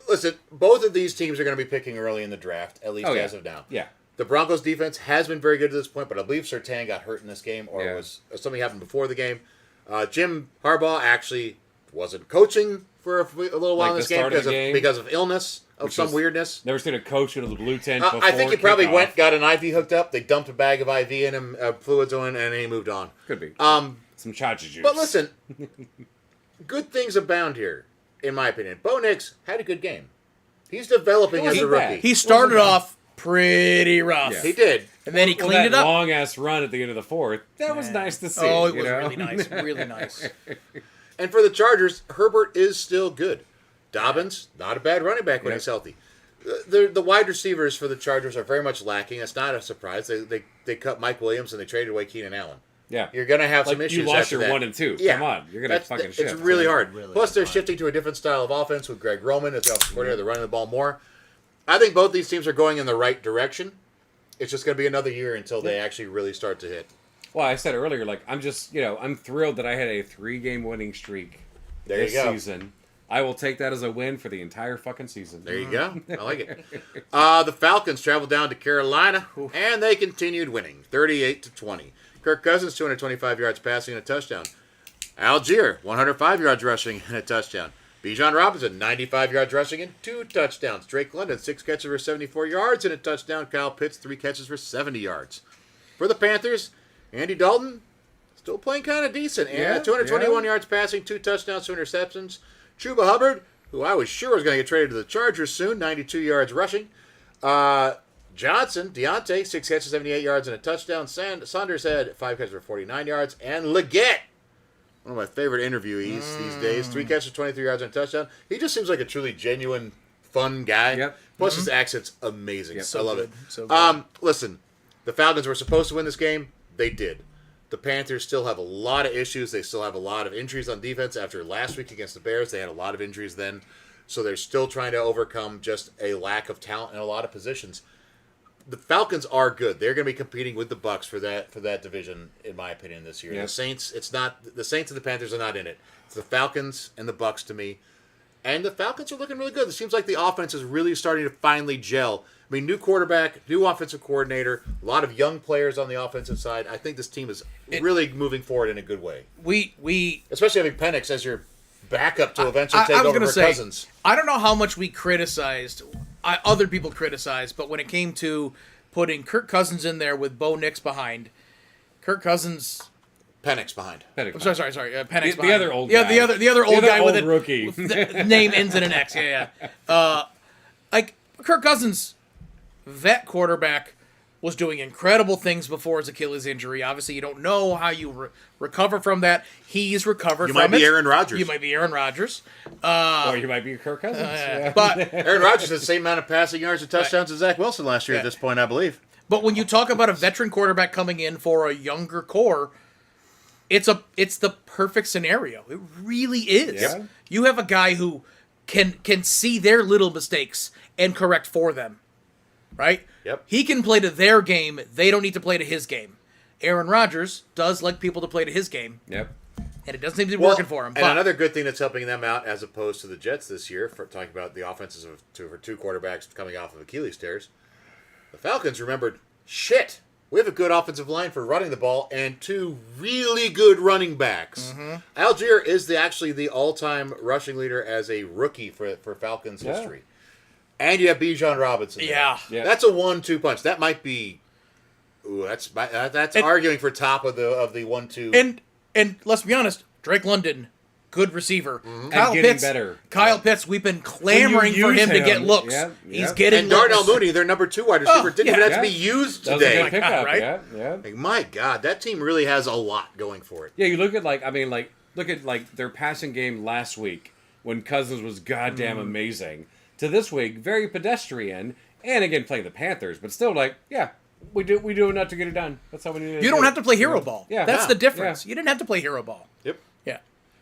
Listen, both of these teams are going to be picking early in the draft, at least Oh, yeah. as of now. Yeah. The Broncos defense has been very good to this point, but I believe Surtain got hurt in this game, or Yeah. or something happened before the game. Jim Harbaugh actually wasn't coaching for a little while Like in this the game start of the game? because of illness of Which some was- weirdness. Never seen a coach in a blue tent before I think he probably kickoff. got an IV hooked up. They dumped a bag of IV in him, fluids on, and then he moved on. Could be. Um, Some chacha juice. but listen, good things abound here, in my opinion. Bo Nix had a good game. He's developing as a wasn't rookie. bad. He started off pretty rough. Yeah. He did. And then he Well, cleaned that it up. long ass run at the end of the 4th. That was nice to see. Oh, it you was know? really nice. Really nice. And for the Chargers, Herbert is still good. Dobbins, not a bad running back when Yeah. he's healthy. The wide receivers for the Chargers are very much lacking. That's not a surprise. They cut Mike Williams and they traded away Keenan Allen. Yeah. You're going to have some Like, issues you lost after your that. 1 and 2. Yeah. Come on. You're going to fucking shift. It's really hard. Really Plus, they're hard. shifting to a different style of offense with Greg Roman as the offensive coordinator. They're running the ball more. I think both these teams are going in the right direction. It's just going to be another year until they actually really start to hit. Well, I said earlier, like, I'm just, I'm thrilled that I had a 3-game winning streak There this you go. season. I will take that as a win for the entire fucking season. There you go. I like it. The Falcons traveled down to Carolina, and they continued winning, 38-20. Kirk Cousins, 225 yards passing and a touchdown. Algier, 105 yards rushing and a touchdown. Bijan Robinson, 95 yards rushing and 2 touchdowns. Drake London, 6 catches for 74 yards and a touchdown. Kyle Pitts, 3 catches for 70 yards. For the Panthers, Andy Dalton, still playing kind of decent. Yeah, 221 yeah. yards passing, 2 touchdowns, 2 interceptions. Chuba Hubbard, who I was sure was going to get traded to the Chargers soon, 92 yards rushing. Johnson, Deontay, 6 catches, 78 yards, and a touchdown. Saunders had 5 catches for 49 yards. And Leggett, one of my favorite interviewees these days, 3 catches, 23 yards, and a touchdown. He just seems like a truly genuine, fun guy. Yep. Plus, his accent's amazing. Yep. I love good. it. So good. Listen, the Falcons were supposed to win this game. They did. The Panthers still have a lot of issues. They still have a lot of injuries on defense. After last week against the Bears, they had a lot of injuries then. So they're still trying to overcome just a lack of talent in a lot of positions. the Falcons are good. They're going to be competing with the Bucks for that division, in my opinion, this year. Yep. The Saints, it's not the Saints and the Panthers are not in it. It's the Falcons and the Bucks to me. And the Falcons are looking really good. It seems like the offense is really starting to finally gel. I mean, new quarterback, new offensive coordinator, a lot of young players on the offensive side. I think this team is really moving forward in a good way. We Especially having Penix as your backup to eventually I take was over gonna for say, Cousins. I don't know how much we criticized, other people criticized, but when it came to putting Kirk Cousins in there with Bo Nix behind, Kirk Cousins. Penix behind. I'm sorry. Penix The other old yeah, guy. the other old guy with old a rookie. with the name ends in an X. Yeah. Like Kirk Cousins, vet quarterback, was doing incredible things before his Achilles injury. Obviously, you don't know how you recover from that. He's recovered. You from might be it. Aaron Rodgers. You might be Aaron Rodgers. Or you might be Kirk Cousins. Yeah. But Aaron Rodgers has the same amount of passing yards and touchdowns as Zach Wilson last year at this point, I believe. But when you talk about a veteran quarterback coming in for a younger core, it's the perfect scenario. It really is. Yeah. You have a guy who can see their little mistakes and correct for them. Right? Yep. He can play to their game. They don't need to play to his game. Aaron Rodgers does like people to play to his game, Yep. and it doesn't seem to be working for him. And But another good thing that's helping them out, as opposed to the Jets this year, for talking about the offenses of two quarterbacks coming off of Achilles tears, the Falcons remembered, shit, we have a good offensive line for running the ball and two really good running backs. Algier is actually the all-time rushing leader as a rookie for Falcons Yeah. history. And you have Bijan Robinson. there. Yeah. Yeah. That's a 1-2 punch. That might be. Ooh, that's arguing for top of the 1-2. and let's be honest, Drake London, good receiver. Kyle And getting Pitts, better. Kyle Pitts, we've been clamoring for use him to get him, looks. yeah, He's yeah. getting And Darnell looks. Mooney, their number 2 wide receiver, didn't even have to be Yeah. used That was a today. good pickup. right? Yeah. Yeah. Like, my God, that team really has a lot going for it. Yeah, you look at look at their passing game last week when Cousins was goddamn amazing. To this week, very pedestrian, and again playing the Panthers, but still we do enough to get it done. That's how we need to You don't have to play hero ball. Yeah. That's Yeah. the difference. You didn't have to play hero ball. Yep. Yeah.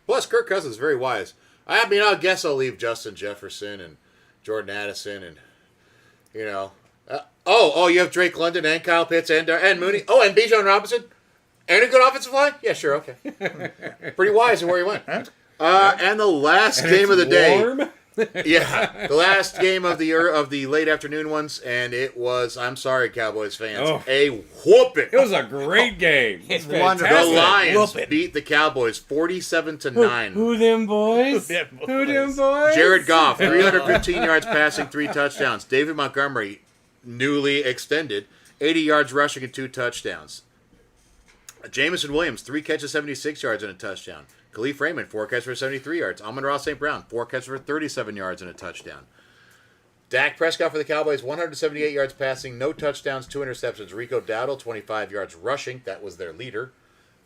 Plus, Kirk Cousins is very wise. I mean, I guess I'll leave Justin Jefferson and Jordan Addison and, you know. You have Drake London and Kyle Pitts and Mooney. Oh, and Bijan Robinson. And a good offensive line? Yeah, sure, okay. Pretty wise in where he went. And the last game of the day. Warm. Yeah, the last game of the late afternoon ones, and it was, I'm sorry, Cowboys fans, Oh. a whooping. It was a great game. It's The wonderful. Lions Whooping. beat the Cowboys 47-9. Who them boys? Them Who them boys. boys? Jared Goff, 315 yards passing, 3 touchdowns. David Montgomery, newly extended, 80 yards rushing and 2 touchdowns. Jamison Williams, 3 catches, 76 yards and a touchdown. Khalif Raymond, 4 catches for 73 yards. Amon-Ra St. Brown, 4 catches for 37 yards and a touchdown. Dak Prescott for the Cowboys, 178 yards passing, no touchdowns, 2 interceptions. Rico Dowdle, 25 yards rushing. That was their leader.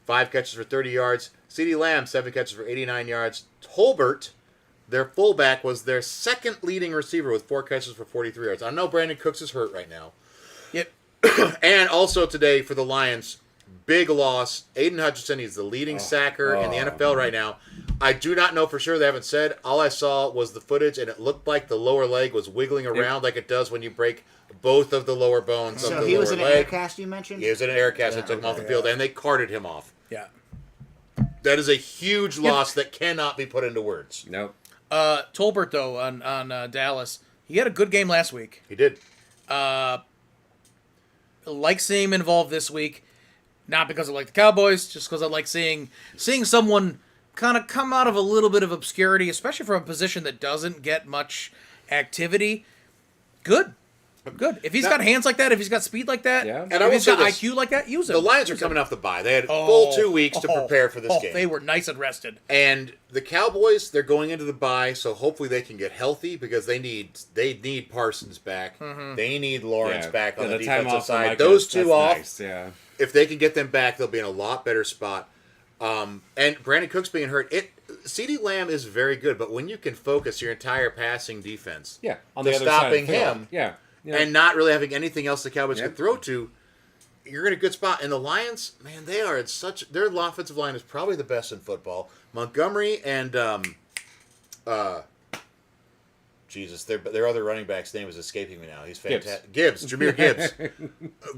5 catches for 30 yards. CeeDee Lamb, 7 catches for 89 yards. Tolbert, their fullback, was their second leading receiver with 4 catches for 43 yards. I know Brandon Cooks is hurt right now. Yep. And also today for the Lions, big loss. Aiden Hutchinson, he's the leading sacker in the NFL right now. I do not know for sure. They haven't said. All I saw was the footage, and it looked like the lower leg was wiggling around like it does when you break both of the lower bones of So the he lower was in an leg. aircast you mentioned? He was in an air cast and took him off the field, and they carted him off. Yeah. That is a huge loss that cannot be put into words. Nope. Tolbert though on Dallas, he had a good game last week. He did. Like seeing him involved this week, not because I like the Cowboys, just because I like seeing someone kind of come out of a little bit of obscurity, especially from a position that doesn't get much activity. Good. If he's got hands like that, if he's got speed like that, Yeah. And I if will he's say got this. IQ like that, use him. The Lions are Use him. coming off the bye. They had a full 2 weeks to prepare for this game. They were nice and rested. And the Cowboys, they're going into the bye, so hopefully they can get healthy because they need Parsons back. They need Lawrence back on the time defensive off for side. Micah, Those two that's off. nice, yeah. If they can get them back, they'll be in a lot better spot. And Brandon Cooks being hurt, CeeDee Lamb is very good, but when you can focus your entire passing defense, Yeah. On to the other side of stopping the field. him, Yeah. and not really having anything else the Cowboys Yep. can throw to, you're in a good spot. And the Lions, man, they are at their offensive line is probably the best in football. Montgomery and Jesus, their other running back's name is escaping me now. He's fantastic. Jameer Gibbs.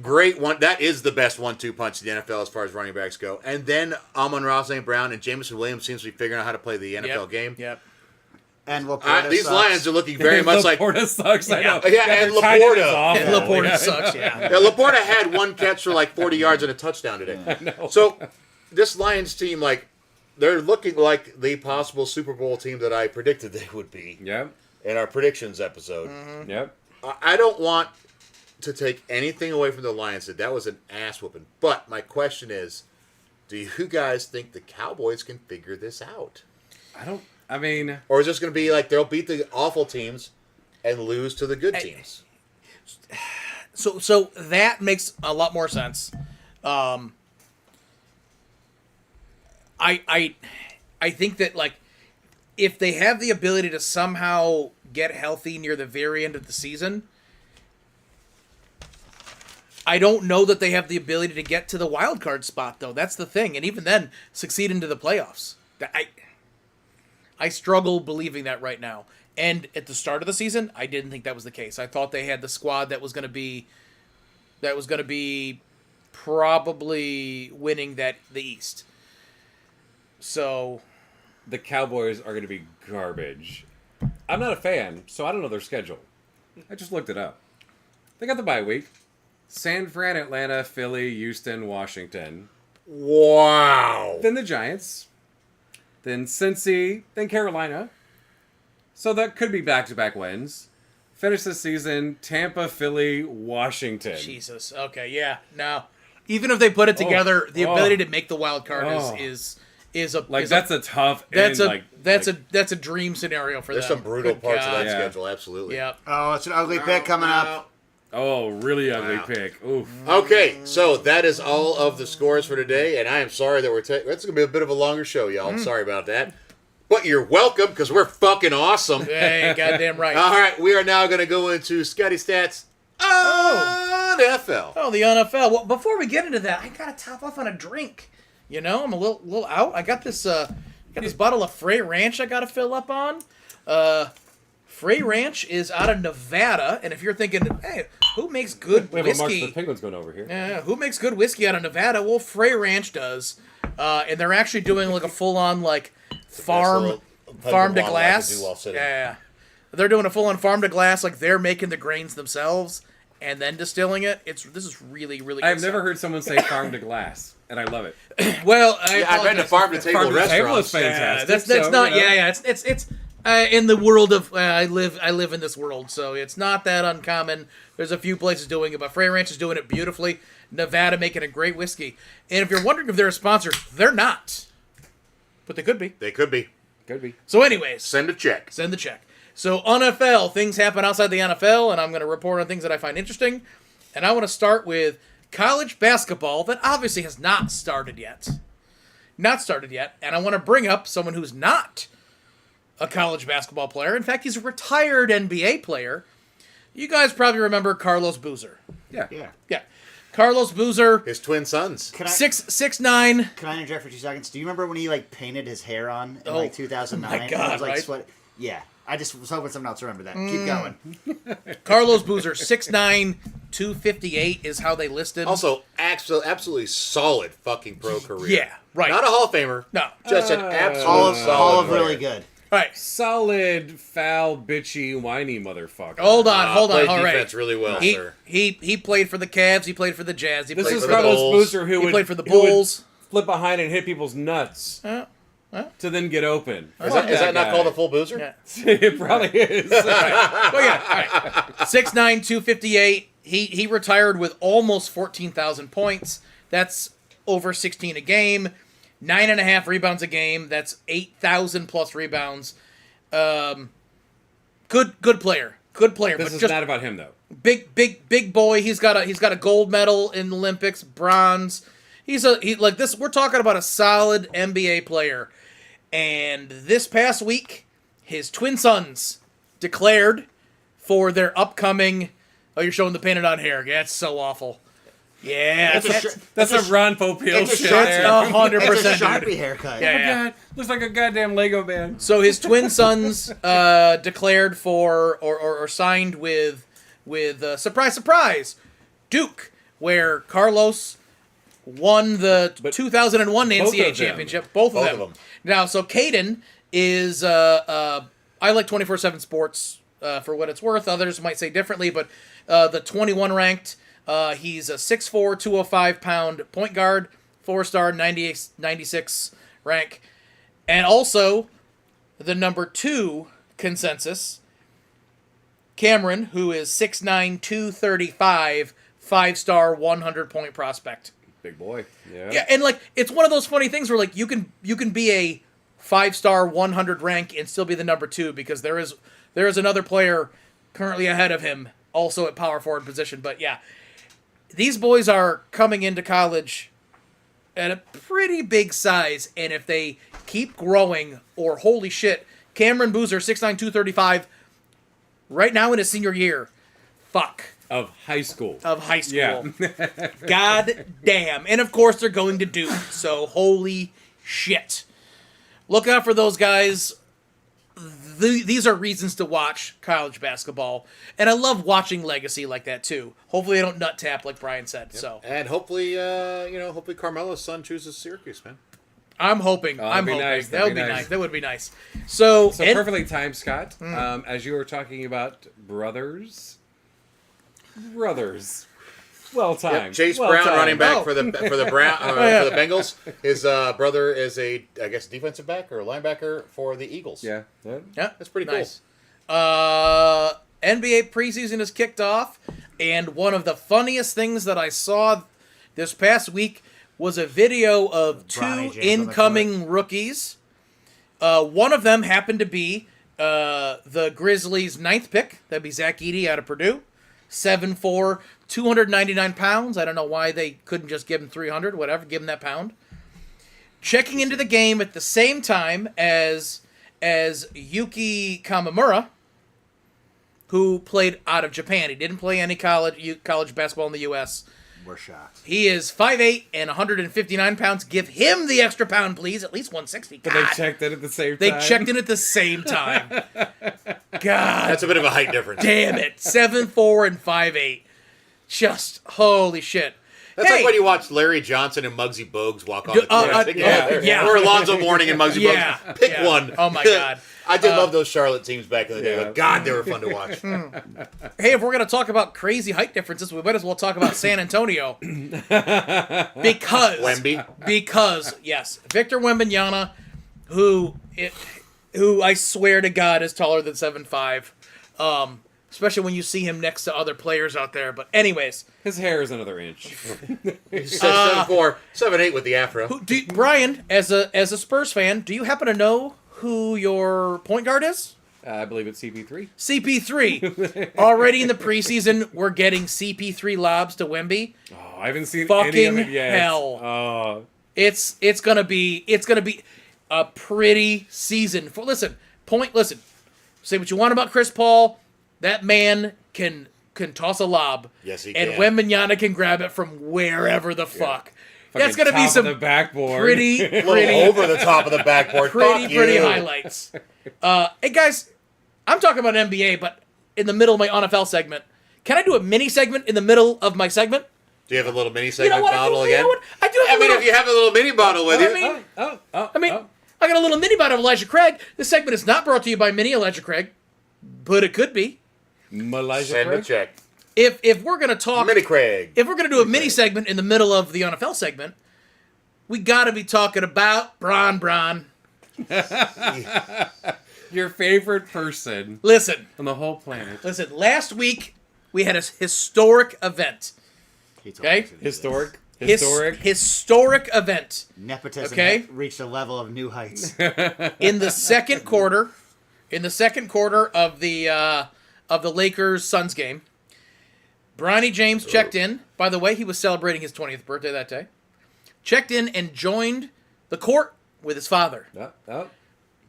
Great one. That is the best 1-2 punch in the NFL as far as running backs go. And then Amon-Ra St. Brown and Jameson Williams seems to be figuring out how to play the NFL game. Yep. And Laporta These sucks. Lions are looking very much like... Laporta sucks. I know. Yeah, and their tight end is Laporta. awful. And Laporta Yeah. sucks, yeah. Yeah, Laporta had one catch for like 40 yards and a touchdown today. So this Lions team, like, they're looking like the possible Super Bowl team that I predicted they would be Yep. in our predictions episode. Yep. I don't want to take anything away from the Lions. That was an ass whooping. But my question is, do you guys think the Cowboys can figure this out? I mean, Or is this going to be like they'll beat the awful teams and lose to the good teams? So that makes a lot more sense. I think that, like, if they have the ability to somehow get healthy near the very end of the season, I don't know that they have the ability to get to the wild card spot, though. That's the thing. And even then, succeed into the playoffs. I struggle believing that right now. And at the start of the season, I didn't think that was the case. I thought they had the squad that was going to be probably winning the East. So the Cowboys are going to be garbage. I'm not a fan, so I don't know their schedule. I just looked it up. They got the bye week. San Fran, Atlanta, Philly, Houston, Washington. Wow. Then the Giants. Then Cincy. Then Carolina. So that could be back-to-back wins. Finish the season, Tampa, Philly, Washington. Jesus. Okay, yeah. Now, even if they put it together, the ability to make the wild card is a Like, is that's a tough... that's end, a like, that's a dream scenario for There's them. some brutal Good parts of that God. schedule, absolutely. Yeah. Oh, it's an ugly pick coming up. Oh, really ugly Wow. pick. Oof. Okay, so that is all of the scores for today, and I am sorry that that's going to be a bit of a longer show, y'all. Sorry about that. But you're welcome, because we're fucking awesome. Hey, goddamn right. All right, we are now going to go into Scotty Stats on NFL. Oh, the NFL. Well, before we get into that, I gotta top off on a drink. You know, I'm a little out. I got this bottle of Frey Ranch I gotta fill up on. Frey Ranch is out of Nevada, and if you're thinking, hey, who makes good We have a March whiskey? the Penguins going over here. Who makes good whiskey out of Nevada? Well, Frey Ranch does, and they're actually doing like a full-on like farm little to bottle I glass. could do while sitting. Yeah, they're doing a full-on farm to glass. Like they're making the grains themselves and then distilling it. This is really really. Good I've never stuff. heard someone say farm to glass, and I love it. Well, Yeah, I've been to farm to table Farm to table restaurants. is fantastic. that's so, not. you know. Yeah. It's in the world of I live in this world, so it's not that uncommon. There's a few places doing it, but Frey Ranch is doing it beautifully. Nevada making a great whiskey, and if you're wondering if they're a sponsor, they're not, but they could be. They could be. Could be. So, anyways, Send a check. send the check. So, NFL, things happen outside the NFL, and I'm going to report on things that I find interesting. And I want to start with college basketball that obviously has not started yet. And I want to bring up someone who's not a college basketball player. In fact, he's a retired NBA player. You guys probably remember Carlos Boozer. Yeah. Yeah. Carlos Boozer, His twin sons. Can I 6'9". can I interject for 2 seconds? Do you remember when he like painted his hair on in Oh, like 2009? my God, It was, like, right? sweat. Yeah. I just was hoping someone else remembered that. Keep going. Carlos Boozer, 6'9", 258 is how they list him. Also, absolutely solid fucking pro career. Yeah, right. Not a Hall of Famer. No. Just an absolute All solid of really player. good. All right. Solid, foul, bitchy, whiny motherfucker. Hold on. Played All right. defense really well, sir. He played for the Cavs. He played for the Jazz. He This played is for the Carlos Bulls. Boozer who He would played for the who would Bulls. flip behind and hit people's nuts to then get open. Is that not called a full boozer? Yeah. It probably is. Well, yeah. All right. 6'9", 258. He retired with almost 14,000 points. That's over 16 a game. 9.5 rebounds a game. That's 8,000 plus rebounds. Good player. Good player. This but is just not about him though. big boy. He's got a gold medal in the Olympics, bronze. He's like this. We're talking about a solid NBA player. And this past week, his twin sons declared for their upcoming. Oh, you're showing the painted on hair. Yeah, it's so awful. Yeah, It's a sh- That's it's a Ron Popeil it's a shit sharp- there. That's 100%. It's a dude. Sharpie haircut. Yeah. Oh my God, looks like a goddamn Lego man. So his twin sons declared for or signed with surprise surprise Duke, where Carlos won the But 2001 both NCAA of them. championship. Both Both of of them. them. Now, so Caden is I like 24/7 Sports for what it's worth. Others might say differently, but the 21 ranked. He's a 6'4", 205-pound point guard, 4-star, 96 rank. And also, the number 2 consensus, Cameron, who is 6'9", 235, 5-star, 100-point prospect. Big boy. Yeah. Yeah, and like it's one of those funny things where like you can be a 5-star, 100 rank and still be the number 2 because there is another player currently ahead of him, also at power forward position. But yeah, these boys are coming into college at a pretty big size, and if they keep growing, or holy shit, Cameron Boozer, 6'9", 235, right now in his senior year, fuck. Of high school. Of high school. Yeah. God damn. And of course they're going to Duke, so holy shit. Look out for those guys. These are reasons to watch college basketball. And I love watching legacy like that too. Hopefully they don't nut tap like Brian said. So And hopefully, hopefully Carmelo's son chooses Syracuse, man. I'm hoping. that'd be nice, That would that'd be be nice. nice. That would be nice. So Perfectly timed, Scott. As you were talking about brothers. Well timed. Yep, Chase Well Brown, timed. running back Oh. for the Brown yeah. for the Bengals. His brother is a defensive back or linebacker for the Eagles. Yeah. Yeah. yeah, That's pretty nice. NBA preseason is kicked off, and one of the funniest things that I saw this past week was a video of Bronny 2 James on the incoming rookies. One of them happened to be the Grizzlies' 9th pick. That'd be Zach Edey out of Purdue. 7'4", 299 pounds. I don't know why they couldn't just give him 300, whatever, give him that pound. Checking into the game at the same time as Yuki Kamamura, who played out of Japan. He didn't play any college basketball in the U.S. We're shocked. He is 5'8" and 159 pounds. Give him the extra pound, please. At least 160. But God. they checked in at the same They time. checked in at the same time. God That's a bit of a height difference. damn it. 7'4" and 5'8". Just holy shit. That's Hey, like when you watch Larry Johnson and Muggsy Bogues walk on the court together. yeah. Or Alonzo Mourning and Muggsy Yeah, Bogues. Pick yeah. one. Oh my God. I did love those Charlotte teams back in the day. Yeah. Like, God, they were fun to watch. Hey, if we're going to talk about crazy height differences, we might as well talk about San Antonio. Because, yes, Victor Wembanyama, who I swear to God is taller than 7'5", especially when you see him next to other players out there. But anyways, His hair is another inch. He's 7'4", 7'8" with the afro. Brian, as a Spurs fan, do you happen to know who your point guard is? I believe it's CP3. CP3. Already in the preseason, we're getting CP3 lobs to Wemby. Oh, I haven't seen any Fucking of it yet. hell. Oh, It's gonna be a pretty season. Listen. Say what you want about Chris Paul. That man can toss a lob. Yes, he and can. Wembanyama can grab it from wherever the fuck. That's fucking gonna be top some of the backboard. pretty A little over the top of the backboard. Fuck pretty you. highlights. Hey guys, I'm talking about NBA, but in the middle of my NFL segment, can I do a mini segment in the middle of my segment? Do you have a little mini You segment know what? bottle You again? know what? I do have I a mean, little. if you have a little mini bottle with you. I mean, I got a little mini bottle of Elijah Craig. This segment is not brought to you by Mini Elijah Craig, but it could be. Malaysia Send a Craig? check. If we're gonna talk, Mini Craig. if we're gonna do a mini segment in the middle of the NFL segment, we got to be talking about Bron. Your favorite person Listen, on the whole planet. last week we had a historic event. Okay? Historic. Historic event. Nepotism Okay. had reached a level of new heights. In the second quarter of the Lakers Suns game, Bronny James checked in. By the way, he was celebrating his 20th birthday that day. Checked in and joined the court with his father.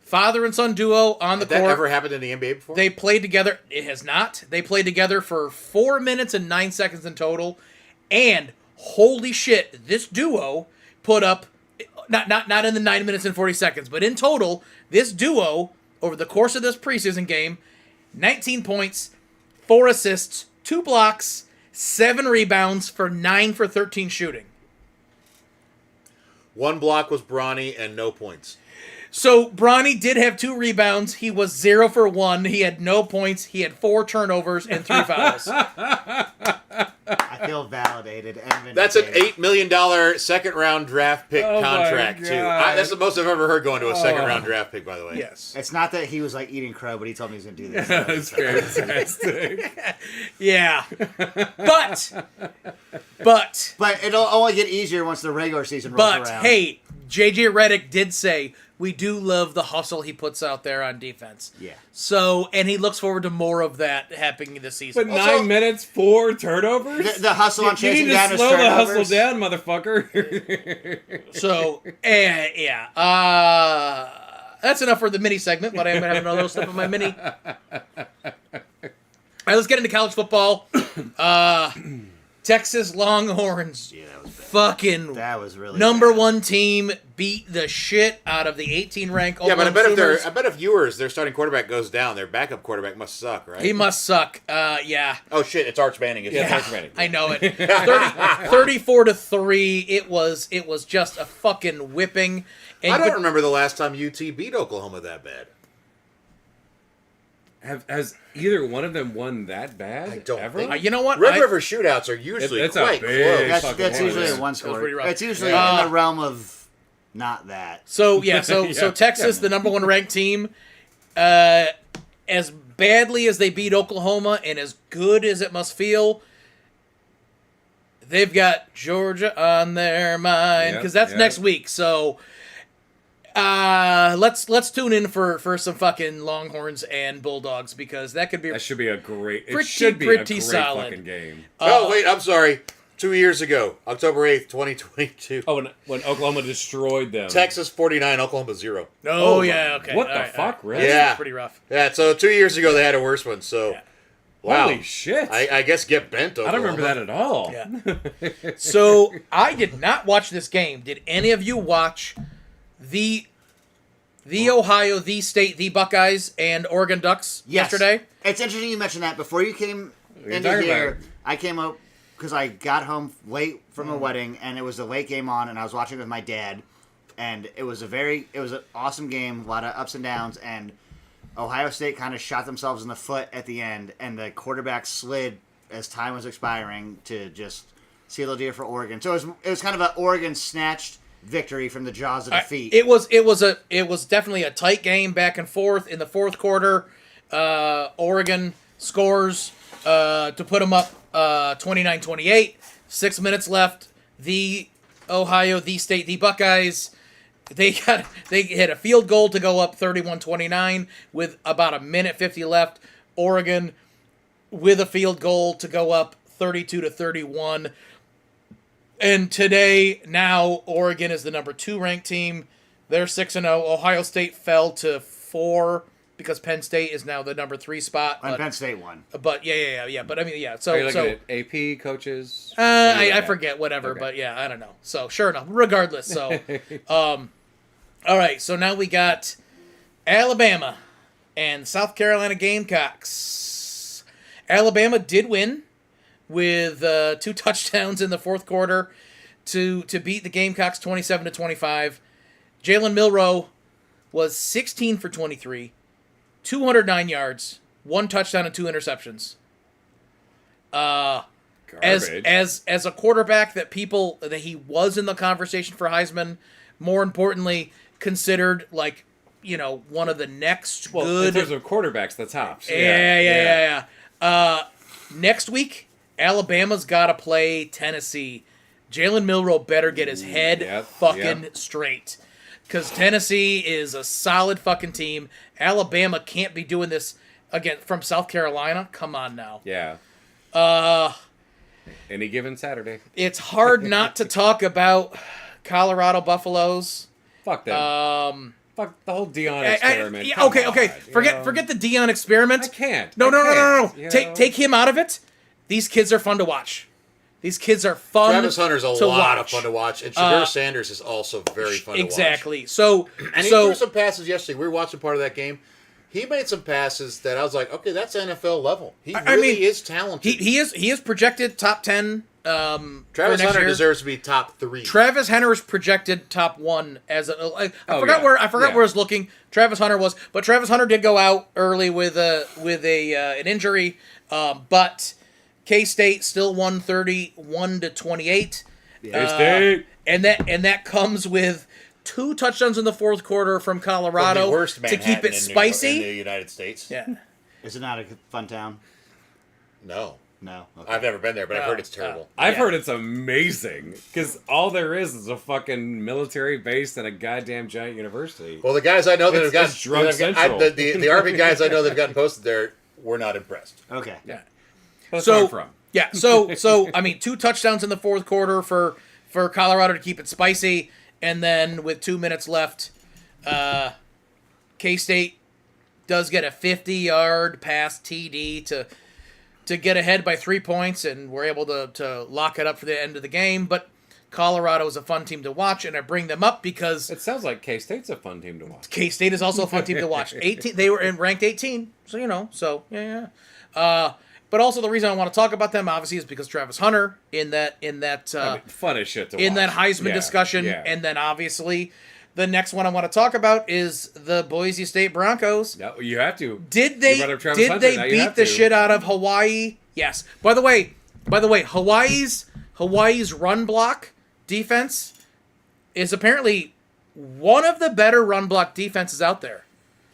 Father and son duo on the Did that court. ever happened in the NBA before? They played together. It has not. They played together for 4 minutes and 9 seconds in total. And holy shit, this duo put up, not in the 9 minutes and 40 seconds, but in total, this duo, over the course of this preseason game, 19 points, 4 assists, 2 blocks, 7 rebounds for 9 for 13 shooting. One block was Bronny and no points. So Bronny did have 2 rebounds. He was 0 for 1. He had no points. He had 4 turnovers and 3 fouls. I feel validated and That's an vindicated. $8 million second-round draft pick Oh my contract, too. God. That's the most I've ever heard going to a second-round draft pick, by the way. Yes. It's not that he was like eating crow, but he told me he was going to do this. That's fantastic. Yeah. But But it'll only get easier once the regular season rolls around. hey, JJ Redick did say we do love the hustle he puts out there on defense. Yeah. So, and he looks forward to more of that happening this season. But 9 minutes, 4 turnovers? The hustle on You need chasing to down his slow the turnovers. hustle down, motherfucker. So, yeah. That's enough for the mini segment, but I'm going to have another stuff in my mini. All right, let's get into college football. Texas Longhorns, Yeah, that was bad. fucking That was really number bad. 1 team, beat the shit out of the 18-ranked Yeah, but I Oklahoma bet Sooners. if yours, their starting quarterback goes down, their backup quarterback must suck, right? He must suck. Yeah. Oh shit, it's Arch Manning. Isn't Yeah, it? Arch Manning. I know it. 34-3. It was just a fucking whipping. And I don't remember the last time UT beat Oklahoma that bad. Has either one of them won that bad? I don't ever? think- You know what? Red River shootouts are usually It's a quite big close. fucking That's one, usually yeah. a one That score. was pretty rough. It's usually Yeah. in the realm of not that. So yeah, so Yeah. Texas, the number 1 ranked team, as badly as they beat Oklahoma and as good as it must feel, they've got Georgia on their mind because that's Yeah. next week. So let's tune in for some fucking Longhorns and Bulldogs because that could be That should be a great. It Pretty- should be pretty a great solid. fucking game. Oh wait, I'm sorry. 2 years ago, October 8th, 2022. Oh, when Oklahoma destroyed them. Texas 49, Oklahoma 0. Oh yeah, okay. What All the right, fuck, all right. really? Yeah. That's pretty rough. Yeah, so 2 years ago they had a worse one. So, Yeah. wow. Holy shit! I guess get bent. I don't remember that at all. Yeah. So I did not watch this game. Did any of you watch the Ohio, the State, the Buckeyes, and Oregon Ducks Yes. yesterday? It's interesting you mentioned that. Before you came You're into talking here, about- I came up because I got home late from a wedding, and it was a late game on, and I was watching with my dad, and it was an awesome game, a lot of ups and downs, and Ohio State kind of shot themselves in the foot at the end, and the quarterback slid as time was expiring to just seal the deal for Oregon. So it was kind of an Oregon snatched victory from the jaws of defeat. It was definitely a tight game back and forth in the fourth quarter. Oregon scores to put them up 29-28. 6 minutes left. The State, the Buckeyes, they hit a field goal to go up 31-29 with about a minute 50 left. Oregon with a field goal to go up 32-31. And today, now Oregon is the number 2 ranked team. They're 6-0. Ohio State fell to 4 because Penn State is now the number 3 spot. and Penn State won. But yeah. But I mean, yeah. So Are you looking at AP coaches? I forget whatever. Okay. But yeah, I don't know. So sure enough, regardless. So, all right. So now we got Alabama and South Carolina Gamecocks. Alabama did win with 2 touchdowns in the fourth quarter to beat the Gamecocks 27-25. Jalen Milroe was 16 for 23, 209 yards, 1 touchdown and 2 interceptions. Garbage. As a quarterback that he was in the conversation for Heisman, more importantly, considered like, one of the next well, good. in terms of quarterbacks, the tops. Yeah. Next week, Alabama's got to play Tennessee. Jalen Milroe better get his head Yep. straight. Because Tennessee is a solid fucking team. Alabama can't be doing this again from South Carolina. Come on now. Yeah. Any given Saturday. It's hard not to talk about Colorado Buffaloes. Fuck them. Fuck the whole Dion experiment. Yeah, Come okay. on, Forget the Dion experiment. I can't. No. I can't, you know? Take him out of it. These kids are fun to watch. These kids are fun. Travis Hunter's a to lot watch. of fun to watch, and Shadur Sanders is also very fun to watch. Exactly. So, And he threw some passes yesterday. We were watching part of that game. He made some passes that I was like, okay, that's NFL level. He really is talented. he is projected top 10. Travis for next Hunter year. deserves to be top 3. Travis Hunter is projected top 1 as a. I Oh, forgot yeah. where where I Yeah. was looking. Travis Hunter was, but Travis Hunter did go out early with an injury. But K-State still won 31-28. K-State. And that comes with 2 touchdowns in the fourth quarter from From Colorado the worst to Manhattan keep it in the spicy. United States. Yeah. Is it not a fun town? No. No. Okay. I've never been there, but I've heard it's terrible. I've Yeah. heard it's amazing because all there is a fucking military base and a goddamn giant university. Well, the guys I know that have It's gotten drunk central. the Army guys I know that have gotten posted there were not impressed. Okay. Yeah. That's So where I'm from. yeah, so I mean, 2 touchdowns in the fourth quarter for Colorado to keep it spicy, and then with 2 minutes left, K-State does get a 50-yard pass TD to get ahead by 3 points, and we're able to lock it up for the end of the game. But Colorado is a fun team to watch, and I bring them up because It sounds like K-State's a fun team to watch. K-State is also a fun team to watch. 18, they were ranked 18, so yeah. But also the reason I want to talk about them obviously is because Travis Hunter in that I mean, fun as shit to watch. in that Heisman Yeah, discussion, yeah. and then obviously the next one I want to talk about is the Boise State Broncos. No, you have to. Did they You brought up Travis Hunter, they now you beat have the to. shit out of Hawaii? Yes. By the way, Hawaii's run block defense is apparently one of the better run block defenses out there.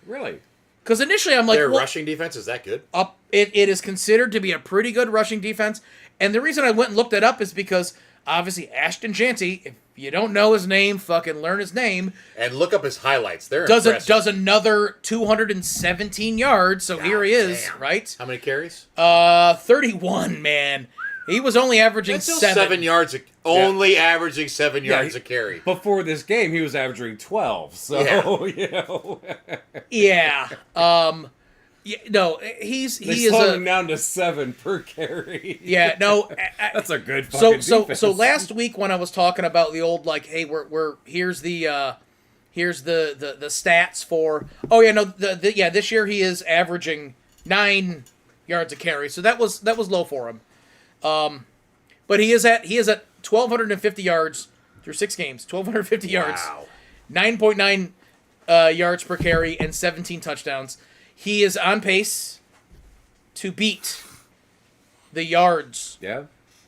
Really? Because initially I'm like, Their well, rushing defense is that good? it is considered to be a pretty good rushing defense. And the reason I went and looked it up is because obviously Ashton Janty, if you don't know his name, fucking learn his name, And look up his highlights. They're does impressive. another 217 yards. So here he is, damn. right? How many carries? 31, man. He was only averaging That's still 7 yards. Only averaging 7 yards a carry. Before this game, he was averaging 12. So, Yeah. you know. Yeah. Yeah, no, They he is slowed a him down to 7 per carry. yeah, no. That's a good fucking defense. So last week when I was talking about the old like, hey, we're here's the stats for this year he is averaging 9 yards a carry, so that was low for him. But he is at 1,250 yards through 6 games, 1,250 yards, Wow. 9.9 yards per carry, and 17 touchdowns. He is on pace to beat the yards Yeah.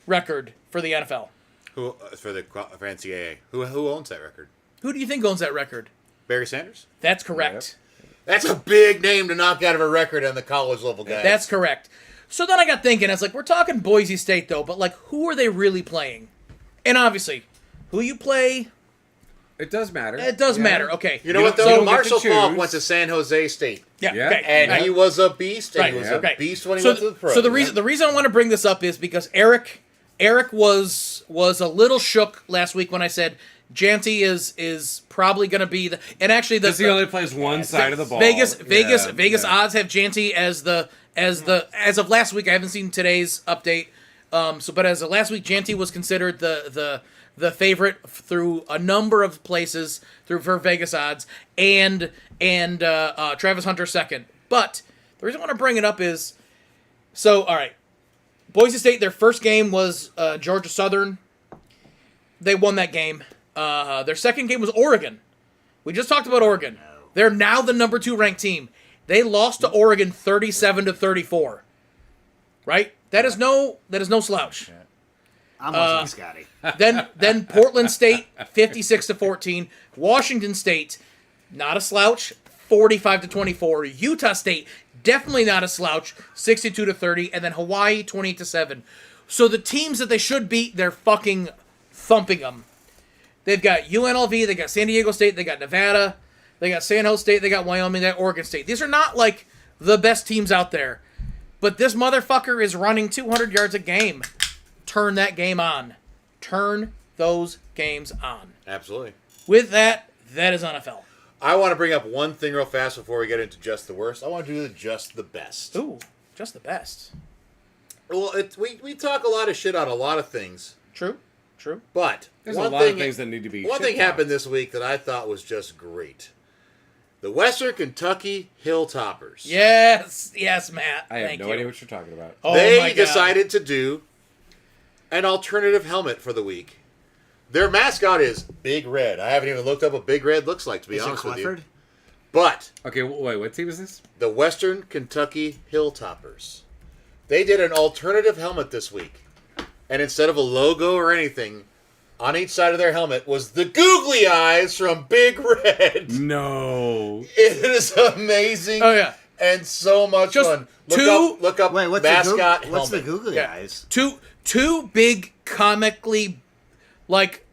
record for the NFL. Who for NCAA? Who owns that record? Who do you think owns that record? Barry Sanders. That's correct. That's a big name to knock out of a record on the college level guys. That's correct. So then I got thinking, I was like, we're talking Boise State though, but like, who are they really playing? And obviously, who you play, It does matter. it does Yeah. matter. Okay. You know what You though? don't get to Marshall Falk choose. went to San Jose State, Yeah. Yeah. Okay. and right. he was a beast. And Right, he was yeah. a beast when he So, went to the pro. so the reason I want to bring this up is because Eric was a little shook last week when I said Janty is probably going to be the, and actually Because he only plays one side of the ball. Vegas Yeah. odds have Janty as of last week. I haven't seen today's update. But as of last week, Janty was considered the favorite through a number of places for Vegas odds, and Travis Hunter second. But the reason I want to bring it up is, so all right, Boise State, their first game was Georgia Southern. They won that game. Their second game was Oregon. We just talked about Oregon. They're now the number 2 ranked team. They lost to Oregon 37-34. Right? That is no slouch. I'm listening, Scotty. Then Portland State 56-14. Washington State, not a slouch, 45-24. Utah State, definitely not a slouch, 62-30. And then Hawaii 28-7. So the teams that they should beat, they're fucking thumping them. They've got UNLV, they got San Diego State, they got Nevada, they got San Jose State, they got Wyoming, they got Oregon State. These are not like the best teams out there. But this motherfucker is running 200 yards a game. Turn that game on. Turn those games on. Absolutely. With that is NFL. I want to bring up one thing real fast before we get into just the worst. I want to do just the best. Ooh, just the best. Well, we talk a lot of shit on a lot of things, True. but There's one a lot thing, of things that need to be. One shit thing talked. happened this week that I thought was just great. The Western Kentucky Hilltoppers. Yes, Matt. I have Thank no you. idea what you're talking about. Oh my They God. decided to do an alternative helmet for the week. Their mascot is Big Red. I haven't even looked up what Big Red looks like, to be Is it honest with you. Clifford? But Okay, wait, what team is this? the Western Kentucky Hilltoppers. They did an alternative helmet this week. And instead of a logo or anything, on each side of their helmet was the googly eyes from Big Red. No. It is amazing. Oh, yeah. And so much Just fun. two- Look up Wait, what's mascot the what's the helmet. googly Yeah. eyes? Two big comically like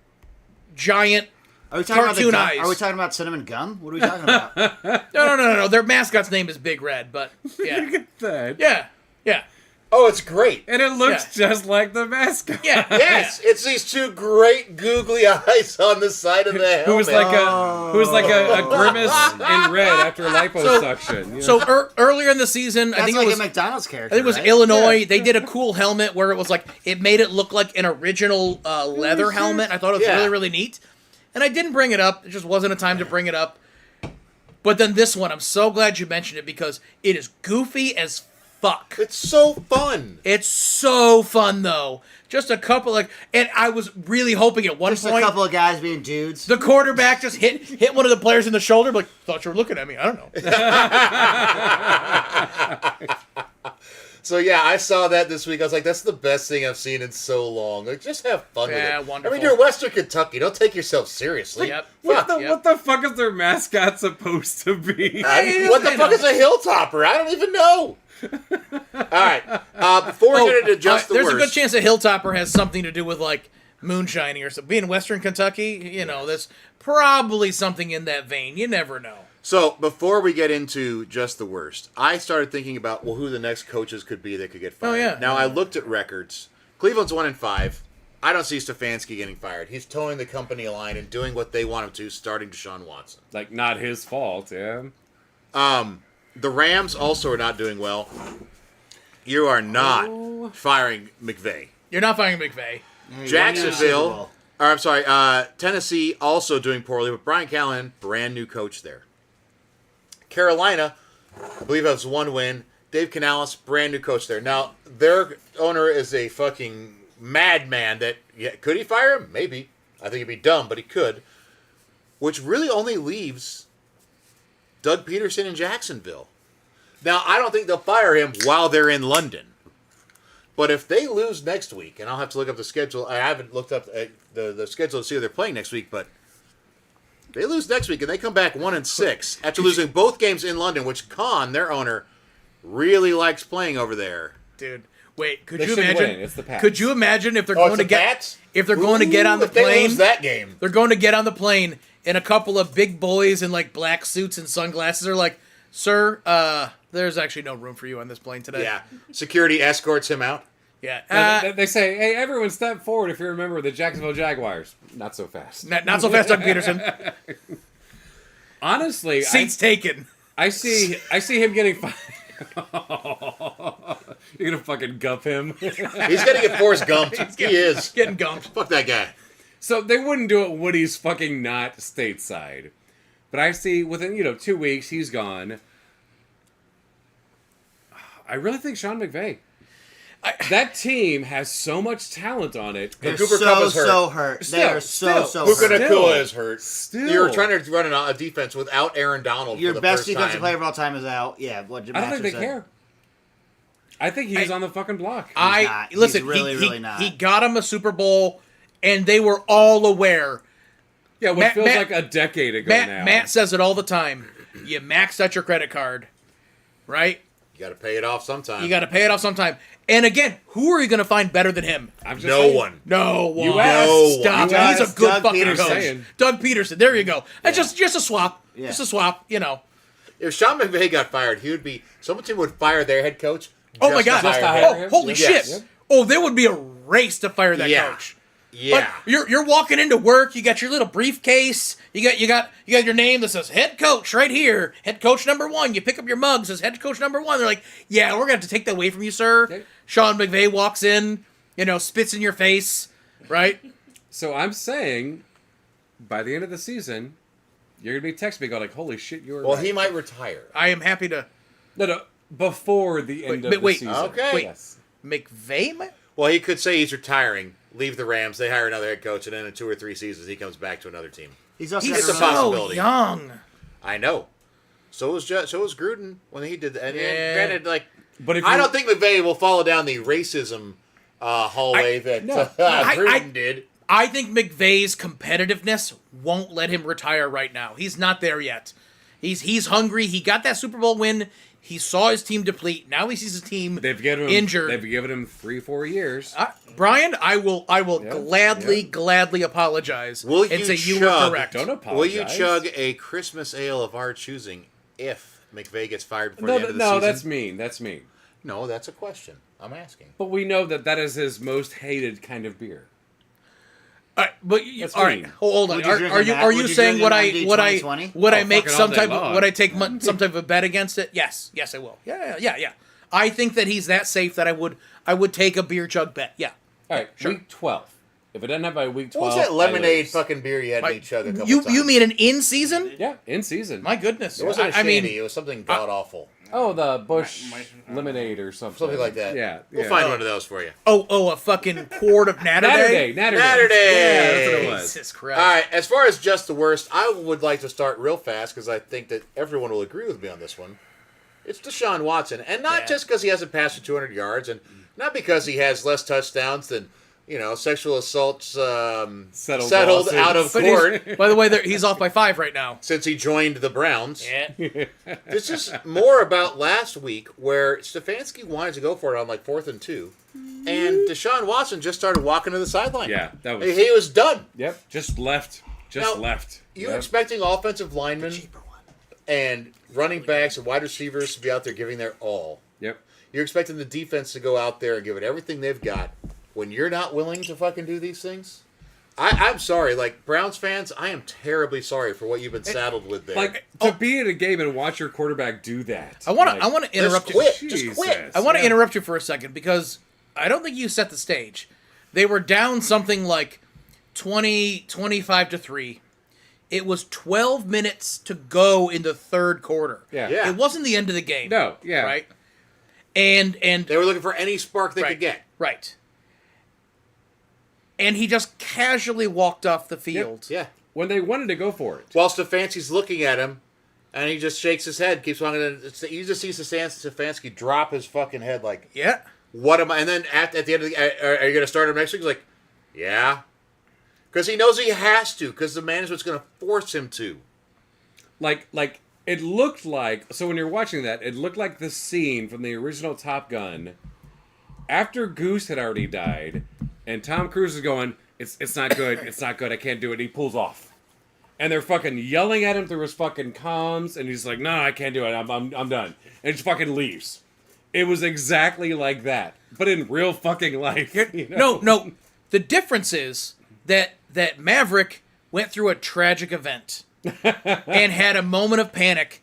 giant. Are we talking about Cartoon the gum? eyes. Are we talking about cinnamon gum? What are we talking about? No. Their mascot's name is Big Red, but Look yeah, at that. yeah. Oh, it's great. And it looks just like the mascot. Yeah. Yes, it's these two great googly eyes on the side of the helmet. Who was like a grimace in red after liposuction. you know? So earlier in the season, That's I think like it was a McDonald's character. I think it was right? Illinois. They did a cool helmet where it was like it made it look like an original leather helmet. I thought it was Yeah. really, really neat. And I didn't bring it up. It just wasn't a time to bring it up. But then this one, I'm so glad you mentioned it because it is goofy as fuck. It's so fun. It's so fun though. Just a couple and I was really hoping at one Just a point couple of guys being dudes. the quarterback just hit one of the players in the shoulder. Like, thought you were looking at me. I don't know. So yeah, I saw that this week. I was like, that's the best thing I've seen in so long. Like, just have fun Yeah, with it. wonderful. I mean, you're Western Kentucky. Don't take yourself seriously. Yep. Fuck. Yep. What the fuck is their mascot supposed to be? What the fuck is a hilltopper? I don't even know. All right. Before we get into just the there's worst, a good chance that Hilltopper has something to do with like moonshining or something. Being Western Kentucky, there's probably something in that vein. You never know. So before we get into just the worst, I started thinking about who the next coaches could be that could get fired. Oh, yeah. Now I looked at records. Cleveland's 1-5. I don't see Stefanski getting fired. He's towing the company line and doing what they want him to, starting Deshaun Watson. Like, not his fault, yeah. The Rams also are not doing well. You are not firing McVay. You're not firing McVay. Hey, Jacksonville, Tennessee also doing poorly, but Brian Callahan, brand new coach there. Carolina, I believe has one win. Dave Canales, brand new coach there. Now, their owner is a fucking madman could he fire him? Maybe. I think he'd be dumb, but he could. Which really only leaves Doug Peterson in Jacksonville. Now, I don't think they'll fire him while they're in London. But if they lose next week, and I'll have to look up the schedule. I haven't looked up the schedule to see who they're playing next week, but they lose next week and they come back 1-6 after losing both games in London, which Khan, their owner, really likes playing over there. Dude, wait, could They you should imagine? win. It's the Pats. Could you imagine if they're Oh, going it's to the get Pats? if they're going to get on the If they plane? lose that game. They're going to get on the plane and a couple of big boys in like black suits and sunglasses are like, "Sir, there's actually no room for you on this plane today." Yeah. Security escorts him out. Yeah. They say, hey, everyone step forward if you remember the Jacksonville Jaguars. Not so fast. Not so fast, Doug Peterson. Honestly, Seats taken. I see him getting fired. You're gonna fucking gup him. He's going to get Forrest Gump. He is. Getting gumped. Fuck that guy. So they wouldn't do it when he's fucking not stateside. But I see within 2 weeks he's gone. I really think Sean McVay. That team has so much talent on it. They're Cooper Kupp is hurt. so hurt. They are Still. so Puka hurt. Nacua is hurt. Still. You're trying to run a defense without Aaron Donald Your for the best first defensive time. player of all time is out. Yeah, what I don't Master think they said. care. I think he's on the fucking block. not. He's Listen. really, he, really he, not. he got him a Super Bowl, and they were all aware. Yeah, what Matt- feels Matt- like a decade ago now. Matt says it all the time. You maxed out your credit card, right? You got to pay it off sometime. You got to pay it off sometime. And again, who are you going to find better than him? I'm just no saying. one. No one. You asked. No one. Stop. You He's a asked good Doug fucking Peterson. coach. Saying. Doug Peterson. There you go. It's just a swap. Yeah. Just a swap. If Sean McVay got fired, he would be. Someone team would fire their head coach. Oh my just God. to hire hire him. him. Holy Yes. shit. Oh, there would be a race to fire that Yeah. coach. Yeah. But you're walking into work. You got your little briefcase. You got your name that says head coach right here. Head coach number 1. You pick up your mug, says head coach number 1. They're like, yeah, we're gonna have to take that away from you, sir. Sean McVay walks in, spits in your face, right? So I'm saying, by the end of the season, you're gonna be texting me going like, "Holy shit, you were Well, right." he might retire. I am happy to. No, before the end of wait, the season. okay. Wait. Yes. McVay might? Well, he could say he's retiring, leave the Rams, they hire another head coach, and then in 2 or 3 seasons he comes back to another team. He's also He's It's a got to remember- so possibility. young. I know. So was Gruden when he did that. And Yeah. granted, like, But if I you- don't think McVay will follow down the racism hallway that no. Gruden did. I think McVay's competitiveness won't let him retire right now. He's not there yet. He's hungry. He got that Super Bowl win. He saw his team deplete. Now he sees his team They've given him injured. They've given him 3-4 years. Brian, I will Yeah, gladly apologize Will and you say you chug? were correct. Don't apologize. Will you chug a Christmas ale of our choosing if McVay gets fired before the end of the No, season? that's mean. That's mean. No, that's a question. I'm asking. But we know that is his most hated kind of beer. All right, but That's all right, mean. hold on. Would you drink Are a you Mac- are would you you saying drink would an I MD would 2020? I would I Oh, make fucking some all day type of long. would I take some type of bet against it? Yes, I will. Yeah. I think that he's that safe that I would take a beer jug bet. Yeah. All right, Sure. week 12. If it doesn't have by week 12, What was that I lemonade lose. fucking beer you had me Right. chug a couple You times? mean an in season? Yeah, in season. My goodness. It wasn't a I shandy. mean, It was something god awful. Oh, the Bush My- lemonade or something. Something like that. Yeah. We'll yeah. find one of those for you. a fucking quart of Natter Day. Natter Natter Day. Yeah, that's what it was. Jesus Christ. All right, as far as just the worst, I would like to start real fast because I think that everyone will agree with me on this one. It's Deshaun Watson, and not Yeah. just because he hasn't passed for 200 yards, and not because he has less touchdowns than sexual assaults Settled settled out of But he's- court by the way, he's off by 5 right now. since he joined the Browns. Yeah. This is more about last week where Stefanski wanted to go for it on like 4th and 2, and Deshaun Watson just started walking to the sideline. Yeah, that was. He was done. Yep, just left. Now, Left. You're Yep. expecting offensive linemen and running backs and wide receivers to be out there giving their all. Yep. You're expecting the defense to go out there and give it everything they've got. When you're not willing to fucking do these things, I'm sorry. Like, Browns fans, I am terribly sorry for what you've been saddled with there. Like to be at a game and watch your quarterback do that. I want to Like, interrupt you. quit. Jesus. Just quit. I want to Yeah. interrupt you for a second because I don't think you set the stage. They were down something like 25 to 3. It was 12 minutes to go in the third quarter. Yeah. Yeah. It wasn't the end of the game. No. Yeah. Right? And they were looking for any spark they right, could get. Right. And he just casually walked off the field. Yeah. When they wanted to go for it. While Stefanski's looking at him, and he just shakes his head, keeps walking. And you just see Stefanski drop his fucking head like, Yeah. what am I? And then at the end of the, are you going to start him next week? He's like, yeah. Because he knows he has to, because the management's going to force him to. Like it looked like, so when you're watching that, it looked like the scene from the original Top Gun after Goose had already died and Tom Cruise is going, it's not good, I can't do it, and he pulls off. And they're fucking yelling at him through his fucking comms, and he's like, no, I can't do it, I'm done. And he just fucking leaves. It was exactly like that, but in real fucking life. You know? No. The difference is that Maverick went through a tragic event and had a moment of panic.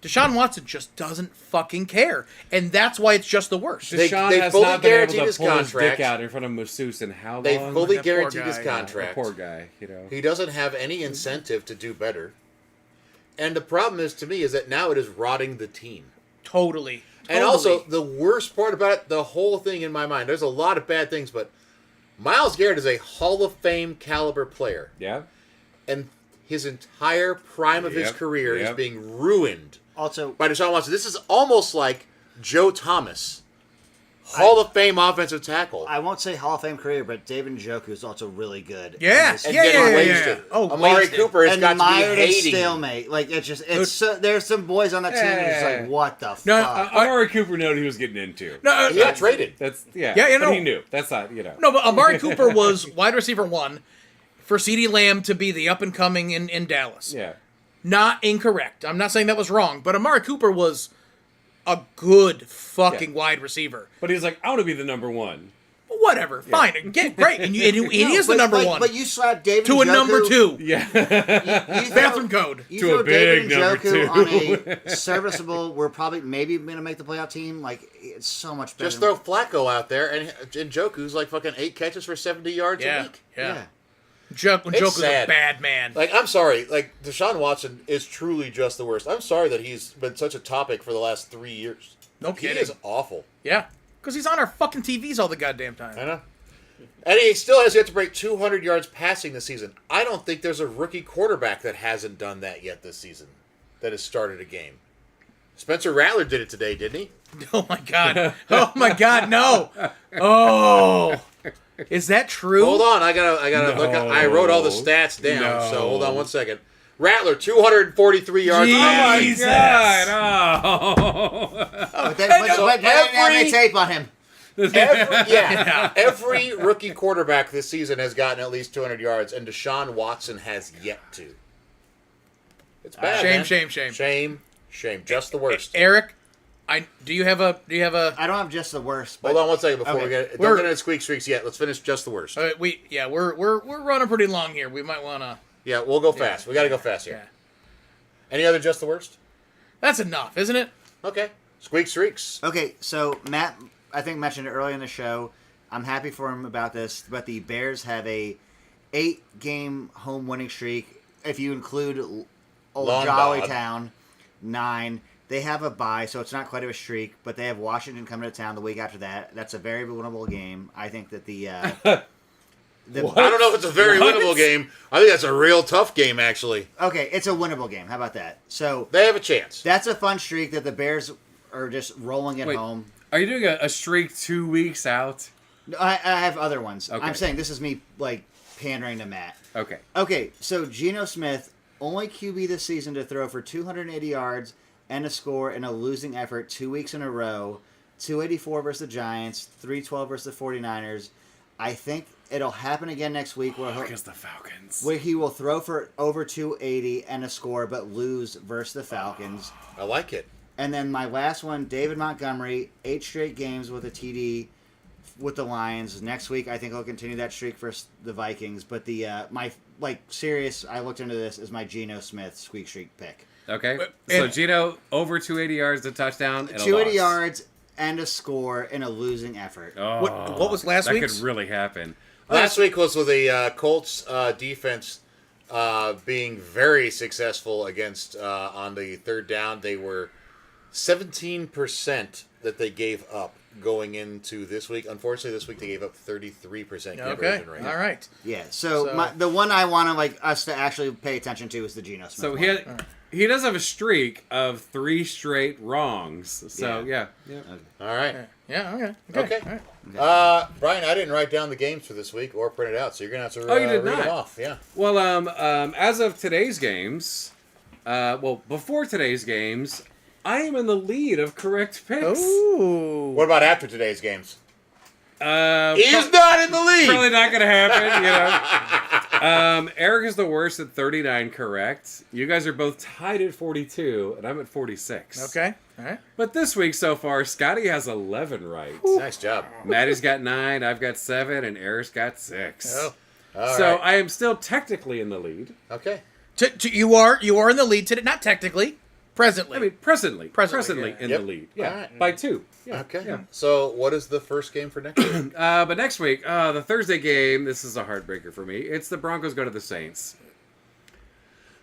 Deshaun Watson just doesn't fucking care, and that's why it's just the worst. They Deshaun has fully not been able guaranteed to his pull his dick contract. out in front of masseuse in how long? They fully That poor guaranteed his guy, contract. Poor guy, you know. He doesn't have any incentive to do better. And the problem is, to me, is that now it is rotting the team. Totally. And also, the worst part about it, the whole thing in my mind, there's a lot of bad things, but Myles Garrett is a Hall of Fame caliber player. Yeah? And his entire prime of his Yep, career is yep. being ruined Also, by Deshaun Watson. This is almost like Joe Thomas, Hall of Fame offensive tackle. I won't say Hall of Fame career, but David Njoku is also really good. Yeah. And this- and Yeah, getting yeah, yeah, wasted. yeah. Oh, Amari wasted. Cooper has and got to be mired in hating him. stalemate. Like it's so, there's some boys on that team who's just Yeah. like, what the No, fuck? Amari Cooper knew what he was getting into. No, He got traded. That's, yeah. Yeah, you but know- he knew. That's not, you know. no, but Amari Cooper was wide receiver 1 for CeeDee Lamb to be the up and coming in Dallas. Yeah. Not incorrect. I'm not saying that was wrong, but Amari Cooper was a good fucking Yeah. wide receiver. But he's like, I want to be the number one. Whatever, fine, get great, and he is the number one But you slap David to a Njoku, number two. Yeah. You Bathroom code. You To throw a big David number Njoku two. on a serviceable. We're probably maybe going to make the playoff team. Like it's so much better. Just throw Flacco out there, and Njoku's like fucking 8 catches for 70 yards a Yeah, week. yeah. Njoku's a sad. bad man. Like, I'm sorry. Like, Deshaun Watson is truly just the worst. I'm sorry that he's been such a topic for the last 3 years. No He kidding. is awful. Yeah, because he's on our fucking TVs all the goddamn I time. know. And he still has yet to break 200 yards passing this season. I don't think there's a rookie quarterback that hasn't done that yet this season, that has started a game. Spencer Rattler did it today, didn't he? Oh my god. Oh my god. No. Oh. Is that true? Hold on, I gotta look. I wrote all the stats down. So hold on 1 second. Rattler, 243 yards. Jesus. Oh. But they didn't have any tape on him. Every rookie quarterback this season has gotten at least 200 yards, and Deshaun Watson has yet to. It's bad. Shame. Shame. Just the worst. Eric, do you have a I don't have just the worst. But Hold on 1 second before we Okay. get. Don't get into squeak streaks yet. Let's finish just the worst. we're running pretty long here. We might want to. Yeah, we'll go fast. We got to go fast here. Yeah. Any other just the worst? That's enough, isn't it? Okay. Squeak streaks. Okay, so Matt, I think mentioned it early in the show. I'm happy for him about this, but the Bears have a 8-game home winning streak. If you include old Long Jolly dog. Town, 9. They have a bye, so it's not quite of a streak, but they have Washington coming to town the week after that. That's a very winnable game. I think that the I don't know if it's a very winnable game. I think that's a real tough game, actually. okay, it's a winnable game. How about that? So They have a chance. that's a fun streak that the Bears are just rolling at Wait. home. Are you doing a streak 2 weeks out? No, I have other ones. Okay. I'm saying this is me like pandering to Matt. Okay. Okay, so Geno Smith, only QB this season to throw for 280 yards and a score in a losing effort 2 weeks in a row. 284 versus the Giants, 312 versus the 49ers. I think it'll happen again next week where Against the Falcons. he will throw for over 280 and a score but lose versus the Falcons. I like it. And then my last one, David Montgomery, 8 straight games with a TD with the Lions. Next week, I think he'll continue that streak versus the Vikings. But the I looked into this, is my Geno Smith squeak streak pick. Okay. But- So and- Geno over 280 yards, a touchdown, and a 280 loss. yards and a score in a losing effort. Oh, What was last that week's? could really happen. Last week was with the Colts defense being very successful against on the third down. They were 17% that they gave up going into this week. Unfortunately, this week they gave up 33% Okay. conversion rate. All right. Yeah, so, So- the one I want us to actually pay attention to is the Geno Smith So one. he does have a streak of 3 straight wrongs. So yeah. All right. Yeah. Okay. Okay. All right. Brian, I didn't write down the games for this week or print it out, so you're going to have to Oh, you did read not? them off. Yeah. Well, as of today's games, before today's games, I am in the lead of correct picks. Ooh. What about after today's games? He's not in the lead. Probably not going to happen, you know. Eric is the worst at 39 correct. You guys are both tied at 42, and I'm at 46. Okay. All right. But this week so far, Scotty has 11 right. Nice job. Maddie's got 9, I've got 7, and Eric's got 6. Oh. All So right. I am still technically in the lead. Okay. You are in the lead today. Not technically. Presently. I mean, presently Presently, in Yep. the lead. Yeah, All right. by 2. Yeah. Okay. Yeah. So, what is the first game for next week? But next week, the Thursday game, this is a heartbreaker for me. It's the Broncos go to the Saints.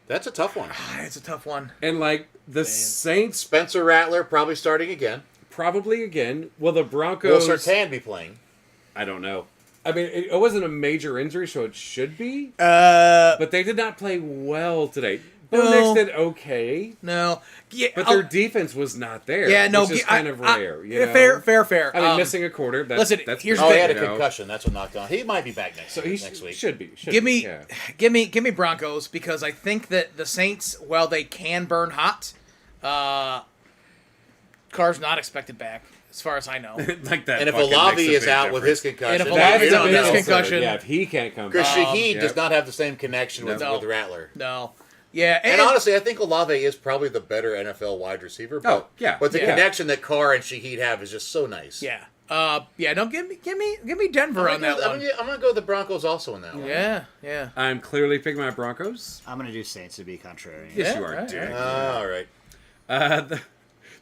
That's a tough one. It's a tough one. And, like, the Saints Spencer Rattler probably starting again. probably again. Will the Will Broncos... Surtain be playing? I don't know. I mean, it wasn't a major injury, so it should be. Uh, But they did not play well today. No. Bo Nix did okay, no. Yeah, but their defense was not there. yeah, no. which is kind of rare. You know? Fair. I mean, missing a quarter. That's, listen, that's here's Oh, the he thing, had a you know. concussion. That's what knocked on. He might be back next So he next week. should be. give me, Yeah. give me Broncos, because I think that the Saints, while they can burn hot, Carr's not expected back, as far as I know. like that. And if fucking Olavi makes a is big out with his difference. concussion, And if then Olavi's we out don't with his know. concussion- Yeah, if he can't come Because back. Shaheed Yep. does not have the same connection with, No. with Rattler. No. Yeah, And honestly, I think Olave is probably the better NFL wide receiver. But, Oh, yeah. But the Yeah. connection that Carr and Shaheed have is just so nice. yeah. Yeah, no, give me Denver on that one. I'm gonna go with the Broncos also in that one. Yeah. I'm clearly picking my Broncos. I'm going to do Saints to be contrarian. Yes, Yeah, you are, right, dick. All right.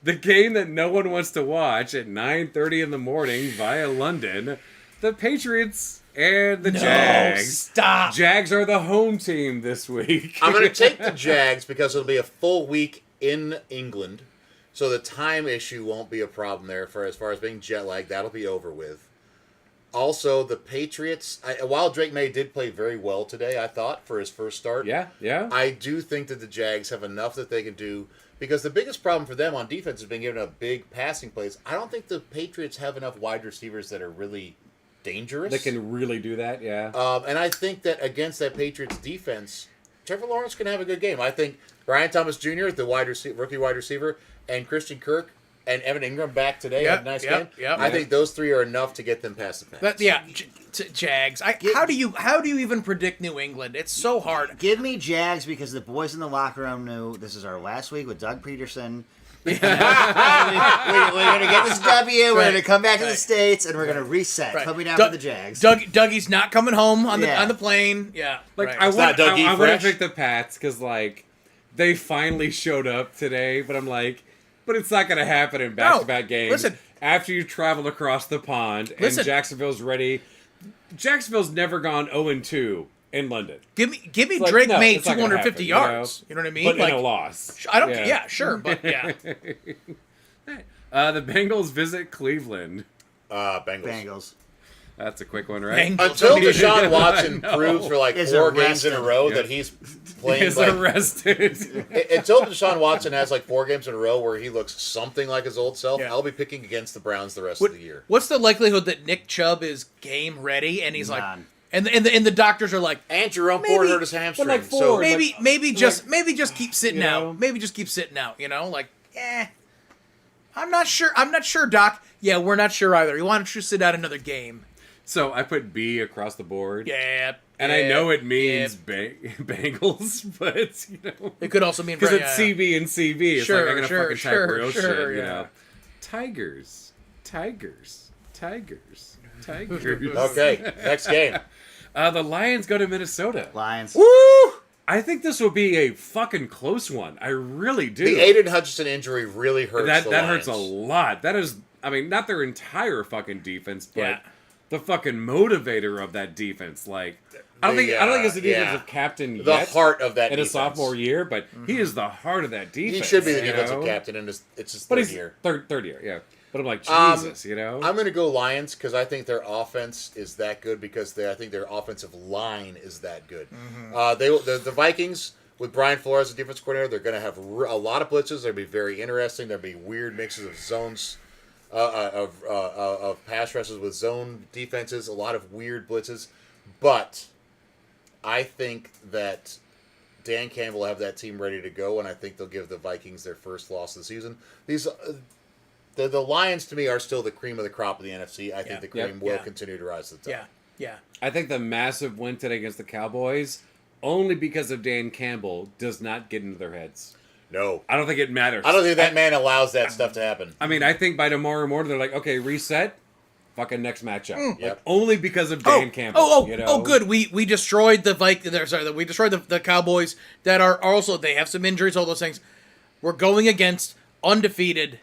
The game that no one wants to watch at 9:30 in the morning via London, the Patriots and the Jags. Stop. Jags are the home team this week. I'm going to take the Jags because it'll be a full week in England, so the time issue won't be a problem there for as far as being jet lagged. That'll be over with. Also, the Patriots, while Drake May did play very well today, I thought, for his first start, Yeah. I do think that the Jags have enough that they can do, because the biggest problem for them on defense is being given up big passing plays. I don't think the Patriots have enough wide receivers that are really dangerous. They can really do that, yeah. And I think that against that Patriots defense, Trevor Lawrence can have a good game. I think Brian Thomas Jr., the rookie wide receiver, and Christian Kirk and Evan Ingram back today had a nice game. I think those three are enough to get them past the pass. Jags. How do you even predict New England? It's so hard. Give me Jags because the boys in the locker room knew this is our last week with Doug Peterson. we're going to get this W. We're going to come back to the States, and we're going to reset. Right. Put me down for the Jags. Dougie's not coming home on the plane. Yeah. Like right. I want to Fresh. pick the Pats because like they finally showed up today, but I'm like, but it's not going to happen in back-to-back games. Listen. After you travel across the pond and Jacksonville's ready. Jacksonville's never gone 0-2 in London. Give me like, Drake no, May it's not gonna 250 happen, yards. You know what I mean? But like in a loss. I don't. Yeah, sure, but yeah. The Bengals visit Cleveland. Bengals. Bengals. That's a quick one, right? Bengals. Until Deshaun Watson No. proves for like Is 4 games in a arrested. row Yeah. that he's playing He's like arrested. until Deshaun Watson has like 4 games in a row where he looks something like his old self, Yeah. I'll be picking against the Browns the rest of the year. What's the likelihood that Nick Chubb is game ready and he's like, None. and the doctors are like, And Jerome Maybe- Ford hurt his hamstring. like so Ford, maybe just keep sitting you know? out. Maybe just keep sitting out. You know, like, I'm not sure. I'm not sure, Doc. Yeah, we're not sure either. Why don't you sit out another game? So I put B across the board. Yeah. And I know it means Bengals, but, you know. It could also mean Because yeah. it's CB and CB. It's Sure, like I'm going to sure, fucking type sure, real sure, shit, you yeah. know. Tigers. okay, next game. The Lions go to Minnesota. Lions. Woo! I think this will be a fucking close one. I really do. The Aiden Hutchinson injury really hurts that the that Lions. hurts a lot. That is, I mean, not their entire fucking defense, but Yeah. the fucking motivator of that defense. Like, I don't think it's the defensive captain The yet heart of that in his defense. sophomore year, but he is the heart of that defense. He should be the you defensive know? captain, and it's his But third he's year. third year, yeah. But I'm like, Jesus, you know. I'm going to go Lions because I think their offense is that good because I think their offensive line is that good. The Vikings, with Brian Flores as defense coordinator, they're going to have a lot of blitzes. They'll be very interesting. There'll be weird mixes of zones, of pass rushes with zone defenses, a lot of weird blitzes. But I think that Dan Campbell will have that team ready to go, and I think they'll give the Vikings their first loss of the season. The Lions, to me, are still the cream of the crop of the NFC. I think the cream will continue to rise to the top. Yeah. I think the massive win today against the Cowboys, only because of Dan Campbell, does not get into their heads. No. I don't think it matters. I don't think that man allows that stuff to happen. I mean, I think by tomorrow morning they're like, okay, reset, fucking next matchup. Yep. Only because of Dan Campbell. You know? Good. We destroyed the we destroyed the Cowboys that are also, they have some injuries, all those things. We're going against undefeated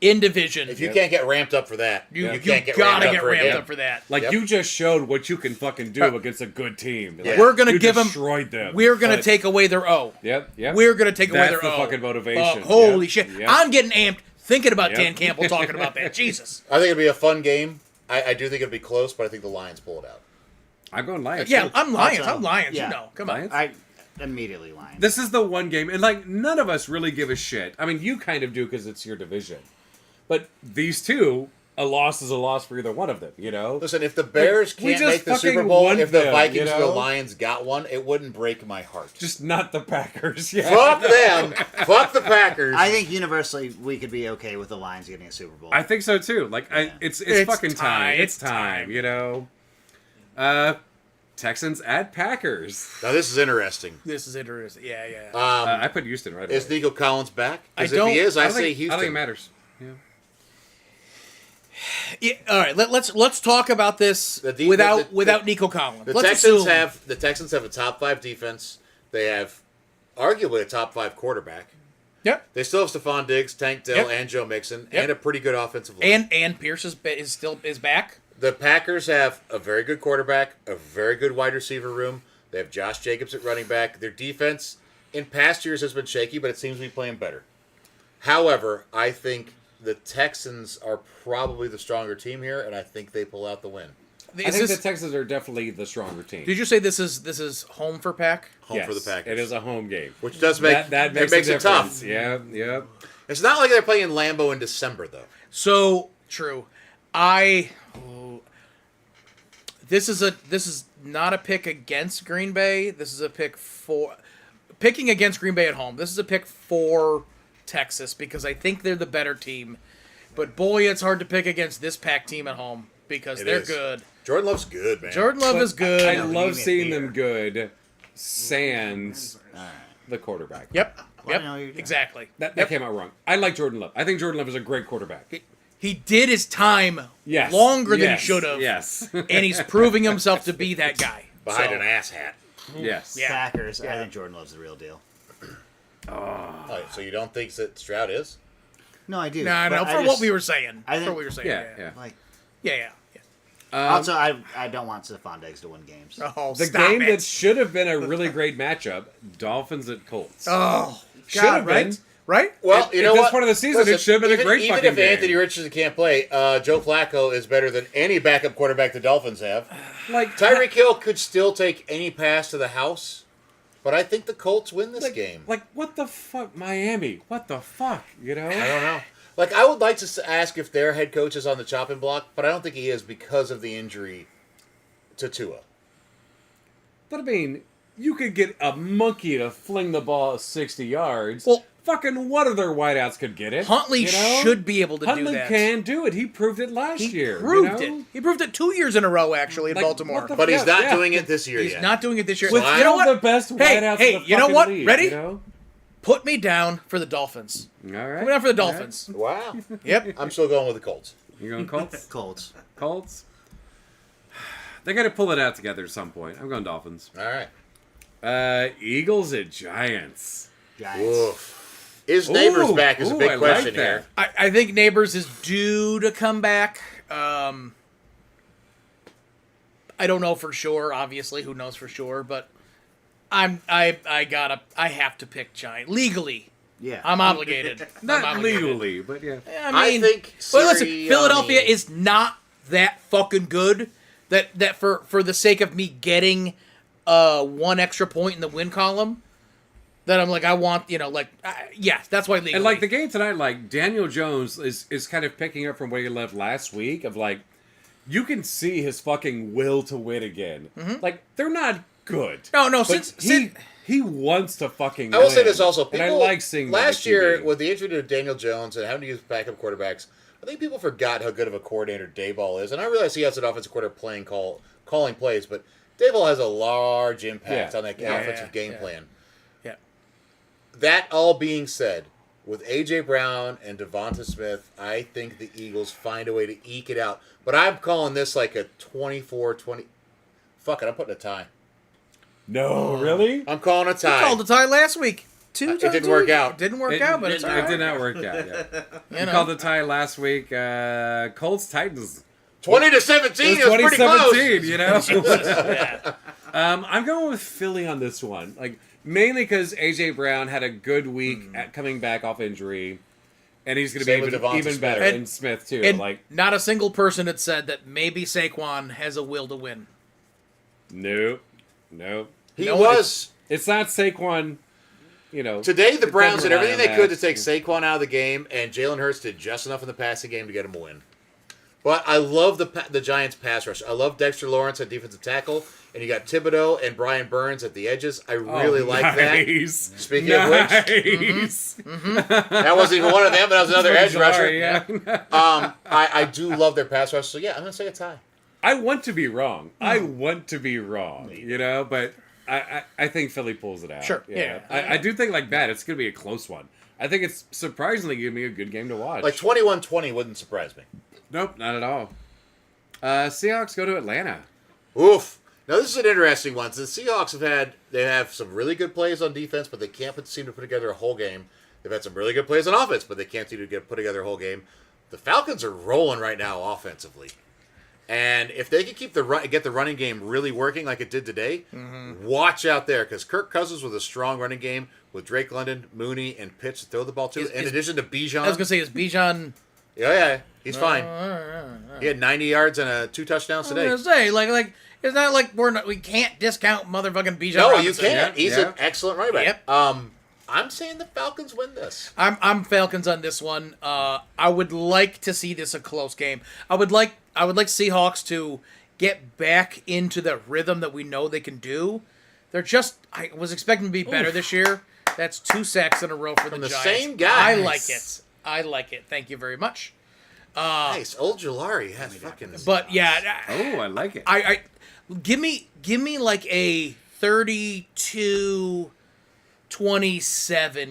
in division. If you can't get ramped up for that, you can't get gotta ramped get up for a ramped game. up for that. Like, Yep. you just showed what you can fucking do against a good team. Like, We're gonna you give them. destroyed them. We're gonna But- take away their O. Yep. We're gonna take away That's their the O. fucking motivation. Holy Yep, shit! yep. I'm getting amped thinking about Yep. Dan Campbell talking about that. Jesus. I think it'll be a fun game. I do think it'll be close, but I think the Lions pull it out. I'm going Lions. Yeah, too. I'm Lions. Also, I'm Lions. yeah. You know, come Lions? on. I immediately Lions. This is the one game, and like none of us really give a shit. I mean, you kind of do because it's your division, but these two, a loss is a loss for either one of them. You know. Listen, if the Bears we can't just make the Super fucking Bowl, won if the them, Vikings you or the know? Lions got one, it wouldn't break my heart. Just not the Packers. Yeah. Fuck them. Fuck the Packers. I think universally we could be okay with the Lions getting a Super Bowl. I think so too. Like, it's fucking time. It's time. You know. Texans at Packers. Now this is interesting. This is interesting. Yeah. I put Houston right. Is away. Nico Collins back? Because I if don't- he is, I don't say think, Houston. I don't think it matters. Yeah. Yeah, all right, let's talk about this The without Nico Collins. The Let's Texans assume, have a top 5 defense. They have arguably a top 5 quarterback. Yep. They still have Stephon Diggs, Tank Dell, Yep. and Joe Mixon, Yep. and a pretty good offensive line. And Pierce is back. The Packers have a very good quarterback, a very good wide receiver room. They have Josh Jacobs at running back. Their defense in past years has been shaky, but it seems to be playing better. However, I think the Texans are probably the stronger team here, and I think they pull out the win. I think the Texans are definitely the stronger team. Did you say this is home for Pack? Home for the Packers. It is a home game. Which does make that it makes, makes a it tough. difference. Yeah, yeah. It's not like they're playing in Lambeau in December, though. So true. This is not a pick against Green Bay. This is a pick for picking against Green Bay at home. This is a pick for Texas because I think they're the better team. But boy, it's hard to pick against this Pack team at home because they're good. Jordan Love's good, man. Jordan Love is good. I know, love give me a seeing beer. them good. Sans the quarterback. Yep. Well, Yep. I know you're- Exactly. That Yep. came out wrong. I like Jordan Love. I think Jordan Love is a great quarterback. He did his time Yes. longer than he Yes. should have. Yes. And he's proving himself to be that guy. Behind So, an ass hat. yes. Yeah. Packers. Yeah. I think Jordan Love's the real deal. Oh, so you don't think that Stroud is? No, I do. No, but for what we were saying. I think- For what we were saying. Yeah, Yeah. yeah. like. Yeah. Also, I don't want Stephon Diggs to win games. Oh, The stop game it. that should have been a really great matchup, Dolphins at Colts. Oh, Should God, have right? been. Right? Well, At- you at know this what? point of the season, it should have been a great even fucking if game. Anthony Richardson can't play, Joe Flacco is better than any backup quarterback the Dolphins have. Like Tyreek Hill could still take any pass to the house, but I think the Colts win this game. Like what the fuck, Miami? What the fuck? You know? I don't know. Like, I would like to ask if their head coach is on the chopping block, but I don't think he is because of the injury to Tua. But I mean, you could get a monkey to fling the ball 60 yards. Well, fucking what other wideouts could get it? Huntley you know? should be able to do Huntley that. can do it. He proved it last He year. proved you know? it. He proved it 2 years in a row, actually, in Like, Baltimore. what the But he's not Yeah. doing it this year He's yet. not doing it this year. With you know one what? of the best wideouts Hey, in the you know fucking what? league, Ready? You know? Put me down for the Dolphins. All right. Put me down for the All right. Dolphins. Wow. Yep. I'm still going with the Colts. You going Colts? Colts. Colts? They got to pull it out together at some point. I'm going Dolphins. All right. Eagles at Giants. Giants. Oof. Is Neighbors Ooh, back is a ooh, big I like question that. here. I think Neighbors is due to come back. I don't know for sure. Obviously, who knows for sure? But I have to pick Giant legally. Yeah. I'm obligated. Not I'm obligated. legally, but yeah. I think Well, listen, Sirianni- Philadelphia is not that fucking good. That for the sake of me getting one extra point in the win column, that I'm like I want yeah, that's why legally. And like the game tonight, like Daniel Jones is kind of picking up from where he left last week. Of like, you can see his fucking will to win again. Like they're not good. no But he wants to fucking. I will win. say this also. People, and I like seeing that last on year TV. with the injury to Daniel Jones and having to use backup quarterbacks, I think people forgot how good of a coordinator Dayball is. And I realize he has an offensive coordinator calling plays, but Dayball has a large impact on that offensive game plan. Yeah. That all being said, with A.J. Brown and Devonta Smith, I think the Eagles find a way to eke it out. But I'm calling this like a 24-20. Fuck it, I'm putting a tie. No, really? I'm calling a We tie. called the tie last week. It didn't work out. It didn't work out, but it's all it right. did not work out. Yeah. You We know. called the tie last week. Colts Titans. 20-17. It It was pretty close. 2017, you know. Yeah. I'm going with Philly on this one, like mainly because AJ Brown had a good week at coming back off injury, and he's going to Same be with even, Devonta even Smith. better. And- And Smith too. And like not a single person had said that maybe Saquon has a will to win. nope. He No, was. It's not Saquon. You know, Today, the it Browns doesn't did rely everything they on could to that. take Saquon out of the game, and Jalen Hurts did just enough in the passing game to get him a win. But I love the Giants' pass rush. I love Dexter Lawrence at defensive tackle, and you got Thibodeau and Brian Burns at the edges. I really like that. nice. Speaking of which, Nice. that wasn't even one of them, but that was another edge rusher. Sorry, yeah. I do love their pass rush, so yeah, I'm going to say a tie. I want to be wrong. I want to be wrong, you know, but I think Philly pulls it out. Sure, yeah. I do think like that. It's going to be a close one. I think it's surprisingly going to be a good game to watch. Like 21-20 wouldn't surprise me. Nope, not at all. Seahawks go to Atlanta. Oof. Now this is an interesting one. So the Seahawks have some really good plays on defense, but they can't seem to put together a whole game. They've had some really good plays on offense, but they can't seem to put together a whole game. The Falcons are rolling right now offensively, and if they can get the running game really working like it did today, watch out there because Kirk Cousins with a strong running game with Drake London, Mooney, and Pitts to throw the ball to. In addition to Bijan, I was gonna say, is Bijan? Yeah, he's fine. He had 90 yards and 2 touchdowns I today. was gonna say, like it's not like we can't discount motherfucking Bijan. No, Robinson. you can't. Yeah, He's yeah. an excellent running back. Yep. I'm saying the Falcons win this. I'm Falcons on this one. I would like to see this a close game. I would like Seahawks to get back into the rhythm that we know they can do. I was expecting to be better this year. That's 2 sacks in a row for the the Giants. same guy. I like it. Thank you very much. Nice. Old Jalari has fucking. But yeah, Oh, I like it. I give me like a 32-27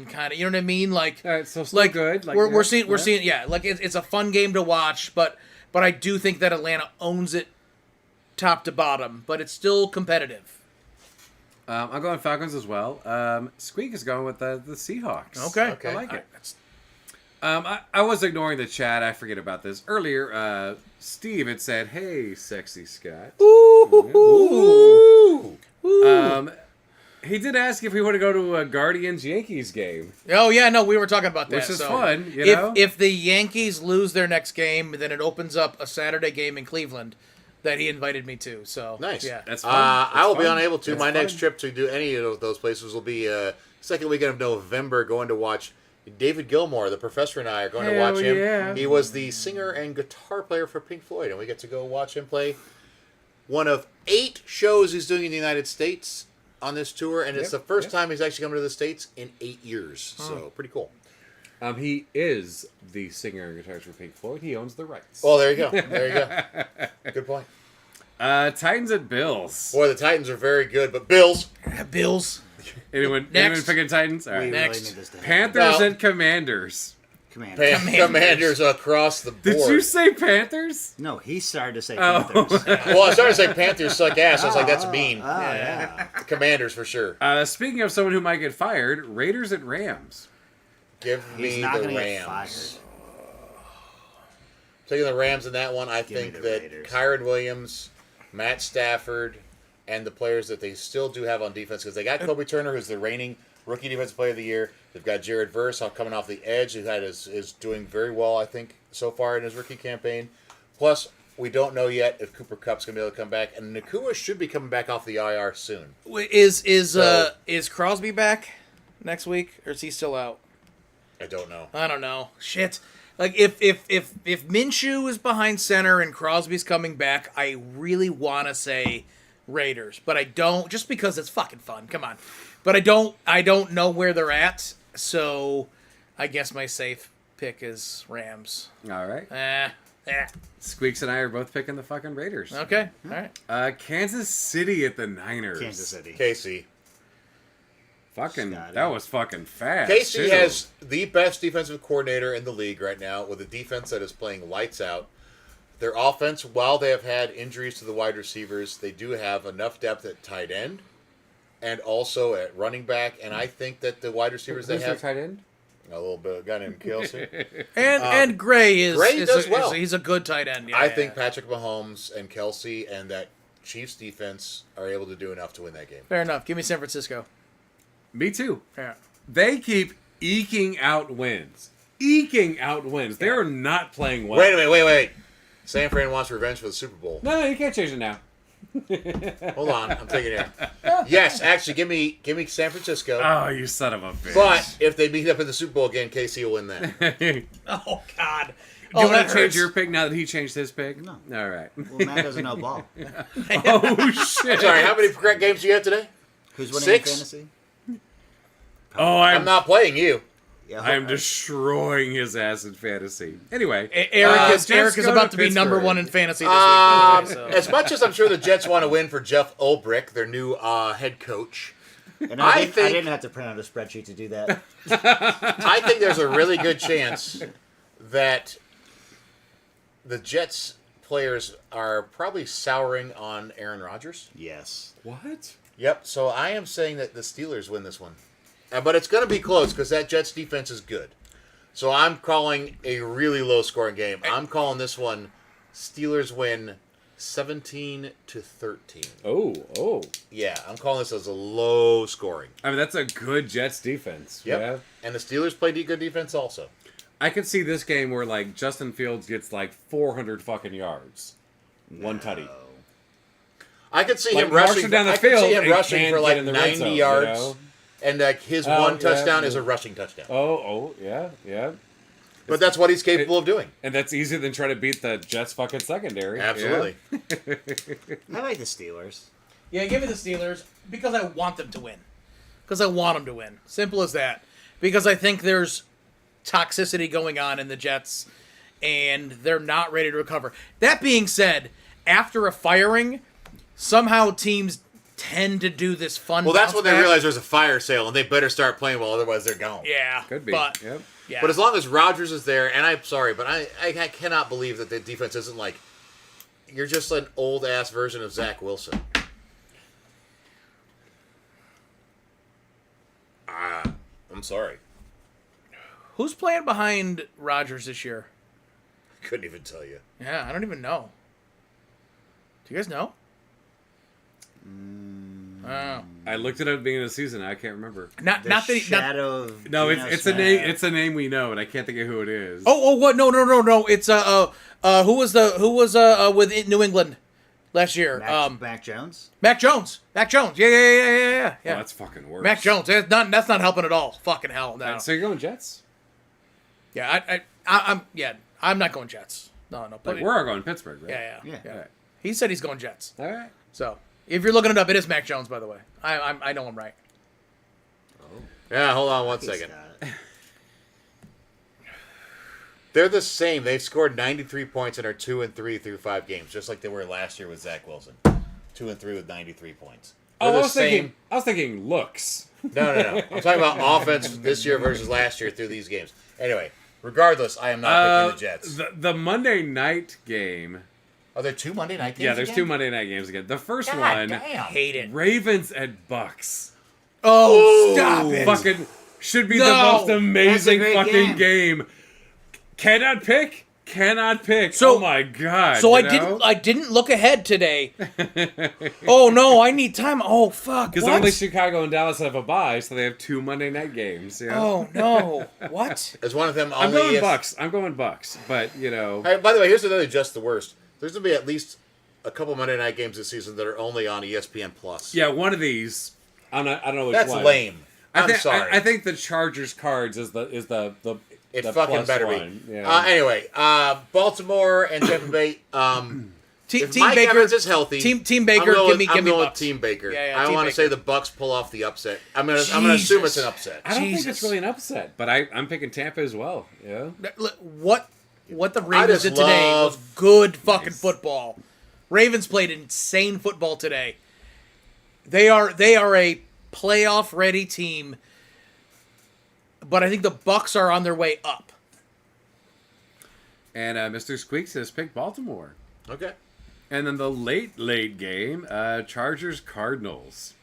kind of. You know what I mean? Like, All right, so still like good. Like, we're yeah, seeing like it's a fun game to watch, but I do think that Atlanta owns it top to bottom, but it's still competitive. I'm going Falcons as well. Squeak is going with the Seahawks. Okay. I like it. That's- I was ignoring the chat. I forget about this earlier. Steve had said, "Hey, sexy Scott." Ooh. He did ask if we want to go to a Guardians Yankees game. Oh yeah, no, we were talking about that. Which is so fun, you know? If the Yankees lose their next game, then it opens up a Saturday game in Cleveland that he invited me to. So Nice. yeah. That's fun. I will be fun. unable to. That's My next fun. trip to do any of those places will be second weekend of November. Going to watch David Gilmour. The professor and I are going to Hell watch him. yeah. He was the singer and guitar player for Pink Floyd, and we get to go watch him play one of 8 shows he's doing in the United States on this tour, and it's the first time he's actually coming to the States in 8 years. So pretty cool. He is the singer and guitarist for Pink Floyd. He owns the rights. Well, there you go. There you go. Good point. Titans at Bills. Boy, the Titans are very good, but Bills. Bills. Anyone Next. picking Titans? All We right. Next. really need this to happen. Panthers Now- and Commanders. Commanders. Commanders across the board. Did you say Panthers? No, he started to say Oh. Panthers. Well, I started to say Panthers suck ass. I was like, that's mean. Yeah. Commanders for sure. Speaking of someone who might get fired, Raiders at Rams. Give He's me not the going to get Rams. fired. Taking the Rams in that one, I Give me think the that Raiders. Kyron Williams, Matt Stafford, and the players that they still do have on defense, because they got Kobe Turner, who's the reigning rookie defensive player of the year. They've got Jared Verse coming off the edge, who is doing very well, I think, so far in his rookie campaign. Plus, we don't know yet if Cooper Kupp's going to be able to come back, and Nakua should be coming back off the IR soon. Is Crosby back next week, or is he still out? I don't know. I don't know. Shit. Like if Minshew is behind center and Crosby's coming back, I really want to say Raiders, but I don't, just because it's fucking fun. Come on. But I don't know where they're at, so I guess my safe pick is Rams. All right. Squeaks and I are both picking the fucking Raiders. Okay. All right. Kansas City at the Niners. Kansas City. Casey. Fucking, Scotty. that was fucking fast. Casey too. has the best defensive coordinator in the league right now, with a defense that is playing lights out. Their offense, while they have had injuries to the wide receivers, they do have enough depth at tight end and also at running back. And I think that the wide receivers Who's they their have tight end? a little bit of a guy named Kelsey. And Gray is Gray does well. he's a good tight end. Yeah, I yeah. think Patrick Mahomes and Kelsey and that Chiefs defense are able to do enough to win that game. Fair enough. Give me San Francisco. Me too. Yeah. They keep eking out wins. They are not playing well. Wait a minute, wait. San Fran wants revenge for the Super Bowl. No, you can't change it now. Hold on, I'm thinking here. Yes, actually, give me San Francisco. Oh, you son of a bitch. But if they meet up in the Super Bowl again, KC will win that. Do you Oh God. want that to change hurts. your pick now that he changed his pick? No. All right. Well, Matt doesn't know ball. Oh, shit. Sorry, how many correct games do you have today? Who's winning 6? in fantasy? Oh, I'm not playing you. Yeah, I am destroying his ass in fantasy. Anyway, Eric is Jets go about to be Pittsburgh. number one in fantasy this week. by the way, so. As much as I'm sure the Jets want to win for Jeff Ulbrich, their new head coach, And I I think- didn't have to print out a spreadsheet to do that. I think there's a really good chance that the Jets players are probably souring on Aaron Rodgers. Yes. What? Yep. So I am saying that the Steelers win this one, but it's going to be close because that Jets defense is good. So I'm calling a really low-scoring game. I'm calling this one Steelers win 17-13. Oh. Yeah, I'm calling this as a low scoring. I mean, that's a good Jets defense. Yep. Yeah. And the Steelers play good defense also. I could see this game where like Justin Fields gets like 400 fucking yards, one tutty. I could see Like, him rushing marching down the I could see field him and rushing can't for get like in the red 90 zone, you yards. know? And like his Oh, one yeah, touchdown is yeah. a rushing touchdown. Oh, yeah. But that's what he's capable of doing. And that's easier than trying to beat the Jets fucking secondary. Absolutely. I like the Steelers. Yeah, give me the Steelers because I want them to win. Because I want them to win. Simple as that. Because I think there's toxicity going on in the Jets, and they're not ready to recover. That being said, after a firing, somehow teams tend to do this fun. Well, that's bounce when they back. realize there's a fire sale and they better start playing well, otherwise they're gone. Yeah, Could be. But, Yep. yeah. But as long as Rodgers is there, and I'm sorry, but I cannot believe that the defense isn't like, you're just an old ass version of Zach Wilson. I'm sorry. Who's playing behind Rodgers this year? Couldn't even tell you. Yeah, I don't even know. Do you guys know? Oh. I looked it up at the beginning of the season. I can't remember. Not The that he, not, shadow of No, Geno it's a Smith. name. It's a name we know, and I can't think of who it is. Oh, what? No. It's who was with New England last year? Mac Jones. Mac Jones. Yeah. Well, that's fucking worse. Mac Jones. That's not helping at all. Fucking hell. No. So you're going Jets? Yeah, I'm not going Jets. No. Put Like it- we're all going Pittsburgh, right? yeah. Yeah. All right. He said he's going Jets. All right. So if you're looking it up, it is Mac Jones, by the way. I know I'm right. Yeah, hold on one He's second. got it. They're the same. They've scored 93 points and are 2-3 through 5 games, just like they were last year with Zach Wilson. 2-3 with 93 points. They're Oh, the I was thinking looks. No. I'm talking about offense this year versus last year through these games. Anyway, regardless, I am not picking the Jets. The Monday night game. Are there 2 Monday night games? Yeah, there's again? 2 Monday night games again. The first God one, damn. Hate it. Ravens at Bucks. Oh, stop it. Fucking should be No. the most amazing That's a great fucking game. Cannot pick. So- oh my god. So you know? I didn't look ahead today. Oh no, I need time. Oh fuck. Because What? only Chicago and Dallas have a bye, so they have 2 Monday night games. Yeah. Oh no. What? Is one of them I'm only going Bucks. I'm going Bucks. But you know, Hey, by the way, here's another just the worst. There's going to be at least a couple Monday night games this season that are only on ESPN Plus. yeah, one of these. I don't know which That's one. lame. I'm sorry. I think the Chargers cards is the it the fucking plus better one. be. Yeah. Anyway, Baltimore and Tampa Bay. If Team Mike Baker Evans is healthy, Team Baker, I'm give going me with Bucks. Team Baker. Yeah, I Team want to Baker. say the Bucks pull off the upset. I'm going to assume it's an Jesus. upset. I don't think Jesus. it's really an upset, but I'm picking Tampa as well. Yeah. What the Ravens just did today love- was good fucking football. Ravens played insane football today. They are a playoff ready team, but I think the Bucks are on their way up. And Mr. Squeaks has picked Baltimore. Okay. And then the late game, Chargers Cardinals.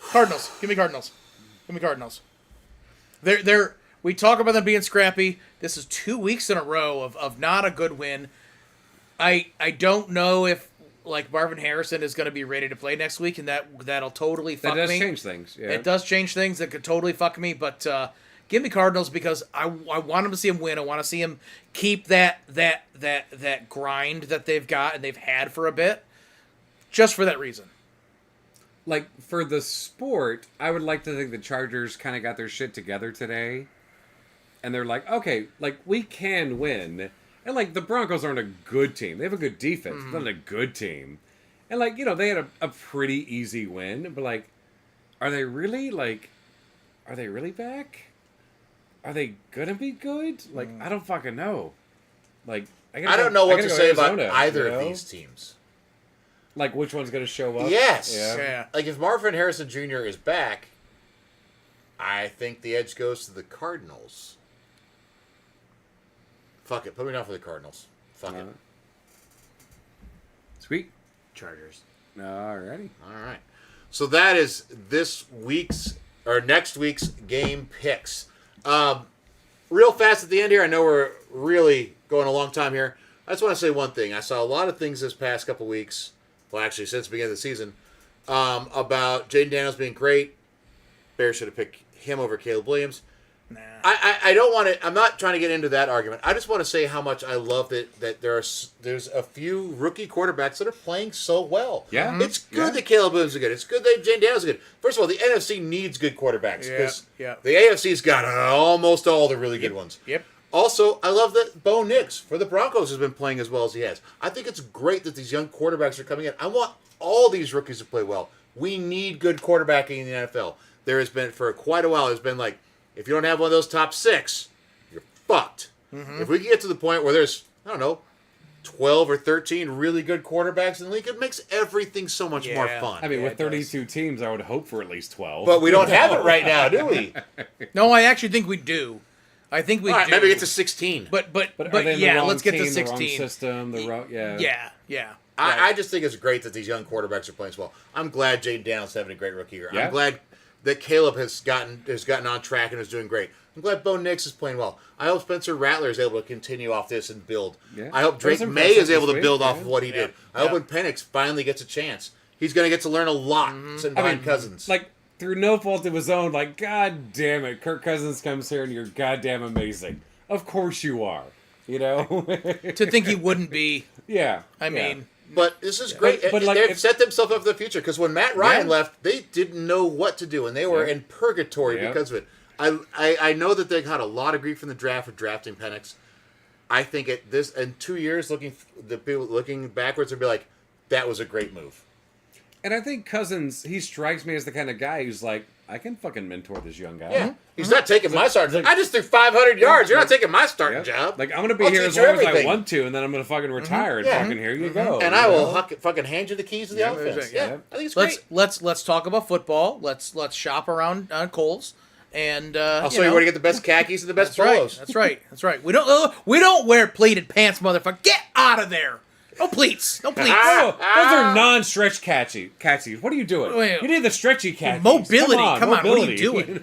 Cardinals. Give me Cardinals. Give me Cardinals. We talk about them being scrappy. This is 2 weeks in a row of not a good win. I don't know if like Marvin Harrison is going to be ready to play next week, and that'll totally fuck That does me. change things. Yeah. It does change things. That could totally fuck me. But give me Cardinals because I want him to see him win. I want to see him keep that grind that they've got and they've had for a bit, just for that reason. Like for the sport, I would like to think the Chargers kind of got their shit together today, and they're like, okay, like we can win, and like the Broncos aren't a good team. They have a good defense, but not a good team, and like they had a pretty easy win, but like, are they really back? are they gonna be good? Like, I don't fucking know. Like, I don't know what gotta to go say about Arizona, either you of know? these teams. Like, which one's gonna show up? Yes. Yeah. Like, if Marvin Harrison Jr. is back, I think the edge goes to the Cardinals. Fuck it. Put me down for the Cardinals. Fuck it. Sweet. Chargers. Alrighty. All right. So that is this week's or next week's game picks. Real fast at the end here. I know we're really going a long time here. I just want to say one thing. I saw a lot of things this past couple weeks. Well, actually, since the beginning of the season, about Jaden Daniels being great. Bears should have picked him over Caleb Williams. Nah. I don't want to. I'm not trying to get into that argument. I just want to say how much I love that there's a few rookie quarterbacks that are playing so well. Yeah. It's good Yeah. that Caleb Williams is good. It's good that Jaden Daniels is good. First of all, the NFC needs good quarterbacks because Yeah. the AFC's got almost all the really good ones. Yep. Also, I love that Bo Nix for the Broncos has been playing as well as he has. I think it's great that these young quarterbacks are coming in. I want all these rookies to play well. We need good quarterbacking in the NFL. There has been, for quite a while, there's been like, if you don't have one of those top 6, you're fucked. If we can get to the point where there's, I don't know, 12 or 13 really good quarterbacks in the league, it makes everything so much more Yeah. fun. I mean, Yeah, with it does. 32 teams, I would hope for at least 12. But we don't have it right now, do we? No, I actually think we do. I think we All right, do. maybe get to 16. But But are they in the yeah, wrong let's get team, to the wrong 16. system, the wrong, Yeah. Right. I just think it's great that these young quarterbacks are playing so well. I'm glad Jaden Daniels is having a great rookie year. Yeah. I'm glad that Caleb has gotten on track and is doing great. I'm glad Bo Nix is playing well. I hope Spencer Rattler is able to continue off this and build. Yeah. I hope That was Drake May impressive is able this to week, build yeah. off of what he did. I hope when Penix finally gets a chance, he's going to get to learn a lot sitting behind Cousins. Like, through no fault of his own, like, god damn it, Kirk Cousins comes here and you're goddamn amazing. Of course you are. You know? To think he wouldn't be. Yeah. I yeah. mean, But this is great. But, like, They've if- set themselves up for the future because when Matt Ryan Yeah. left, they didn't know what to do, and they were Yeah. in purgatory Yeah. because of it. I know that they got a lot of grief from the draft for drafting Penix. I think in 2 years, the people looking backwards would be like, that was a great move. And I think Cousins, he strikes me as the kind of guy who's like, I can fucking mentor this young guy. Yeah, he's not taking my starting. like- I just threw 500 yards. You're not taking my starting Yep. job. Like, I'm going to be I'll here teach as you long as I everything. want to, and then I'm going to fucking retire, and Yeah. fucking here you go. And you I will know? fucking hand you the keys to the offense. yeah. Yeah, I think it's great. let's talk about football. Let's shop around Kohl's and I'll show you where to get the best khakis and the best That's right. polos. That's right. That's right. We don't wear pleated pants, motherfucker. Get out of there. No pleats. No pleats. Oh, those are non-stretch catchies. What are you doing? Wait. You need the stretchy catchies. Mobility. Come on. What are you mobility. doing?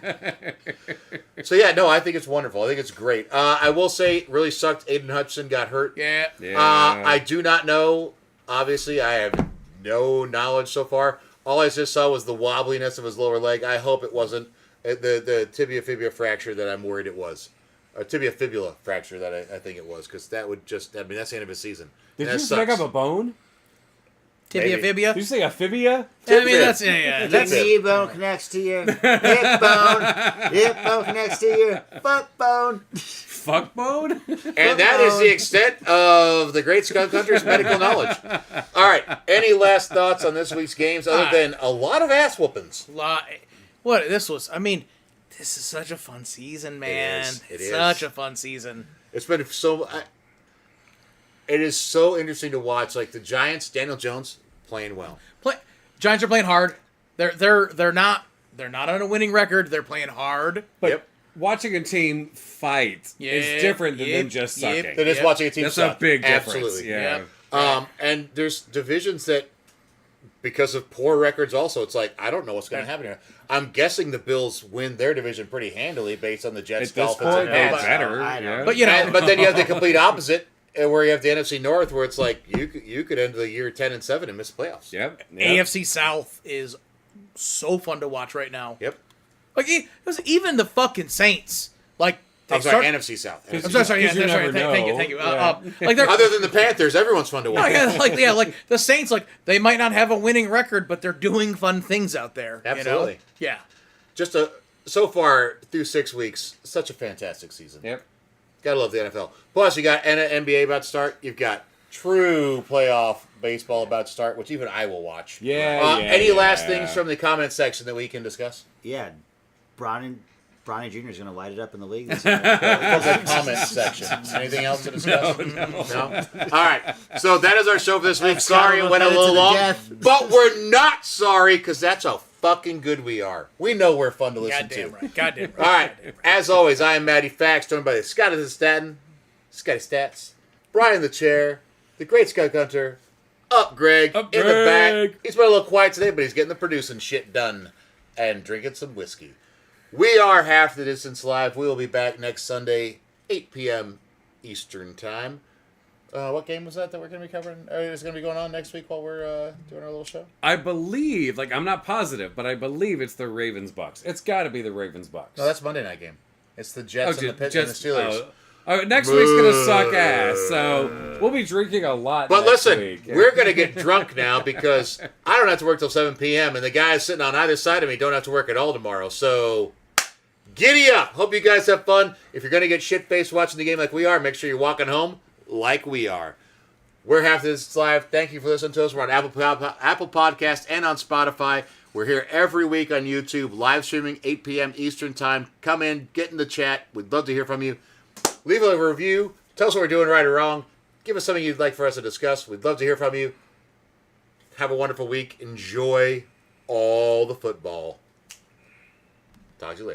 So yeah, no, I think it's wonderful. I think it's great. I will say, it really sucked. Aiden Hutchinson got hurt. Yeah. Yeah. I do not know. Obviously, I have no knowledge so far. All I just saw was the wobbliness of his lower leg. I hope it wasn't the tibia-fibula fracture that I'm worried it was. Or tibia-fibula fracture that I think it was. Because that would just, that's the end of his season. Did And you that just make up sucks. a bone? Tibia, Maybe. fibia. Did you say a fibia? I mean, that's yeah. The That's knee bone connects to your hip bone. Hip bone connects to your fuck bone. Fuck bone? And that is the extent of the Great Skunk Hunter's medical knowledge. All right. Any last thoughts on this week's games other than a lot of ass whoopings? what this was. I mean, this is such a fun season, man. It is. Such a fun season. It's been so. It is so interesting to watch. Like the Giants, Daniel Jones playing well. Giants are playing hard. They're not on a winning record. They're playing hard. But Yep. watching a team fight is different than just sucking. Than just watching a team That's suck. a big difference. Absolutely. Yeah. Yep. And there's divisions that, because of poor records, also it's like I don't know what's going to happen here. I'm guessing the Bills win their division pretty handily based on the Jets, At this Dolphins, point, and they Pats. better. I know. Yeah. But you know, But then you have the complete opposite, where you have the NFC North, where it's like you could end the year 10-7 and miss playoffs. Yep. AFC South is so fun to watch right now. Yep. Like it was even the fucking Saints. Like I'm sorry, NFC South. I'm sorry. Yeah, Because you that's right. never Thank you. know. Thank you. Yeah. Like they're Other than the Panthers, everyone's fun to watch. like the Saints. Like they might not have a winning record, but they're doing fun things out there. Absolutely. You know? Yeah. Just so far through 6 weeks, such a fantastic season. Yep. Gotta love the NFL. Plus, you got NBA about to start. You've got true playoff baseball about to start, which even I will watch. Yeah, Any last yeah. things from the comment section that we can discuss? Yeah, Bron and Bronny Jr. is going to light it up in the league this year. The comment section. Anything else to discuss? No. All right. So that is our show for this week. Sorry it went a little long, but we're not sorry because that's how fucking good we are. We know we're fun to listen Goddamn to. right. Goddamn right. All right. As always, I am Matty Fax, joined by the Scotty the Staten, Scotty Stats, Brian the Chair, the Great Skunk Hunter, Up Greg, Up in the Greg. back. He's been a little quiet today, but he's getting the producing shit done and drinking some whiskey. We are Half the Distance Live. We will be back next Sunday, 8 p.m. Eastern Time. What game was that we're going to be covering? Is going to be going on next week while we're doing our little show? I believe, like, I'm not positive, but I believe it's the Ravens Bucks. It's got to be the Ravens Bucks. No, that's Monday night game. It's the Jets and the Steelers. Next week's gonna suck ass, so we'll be drinking a lot. But next listen, week. we're going to get drunk now because I don't have to work till 7 p.m. and the guys sitting on either side of me don't have to work at all tomorrow. So giddy up. Hope you guys have fun. If you're going to get shit-faced watching the game like we are, make sure you're walking home like we are. We're Half This Live. Thank you for listening to us. We're on Apple Podcast and on Spotify. We're here every week on YouTube, live streaming 8 p.m. Eastern Time. Come in, get in the chat. We'd love to hear from you. Leave a review. Tell us what we're doing right or wrong. Give us something you'd like for us to discuss. We'd love to hear from you. Have a wonderful week. Enjoy all the football. Talk to you later.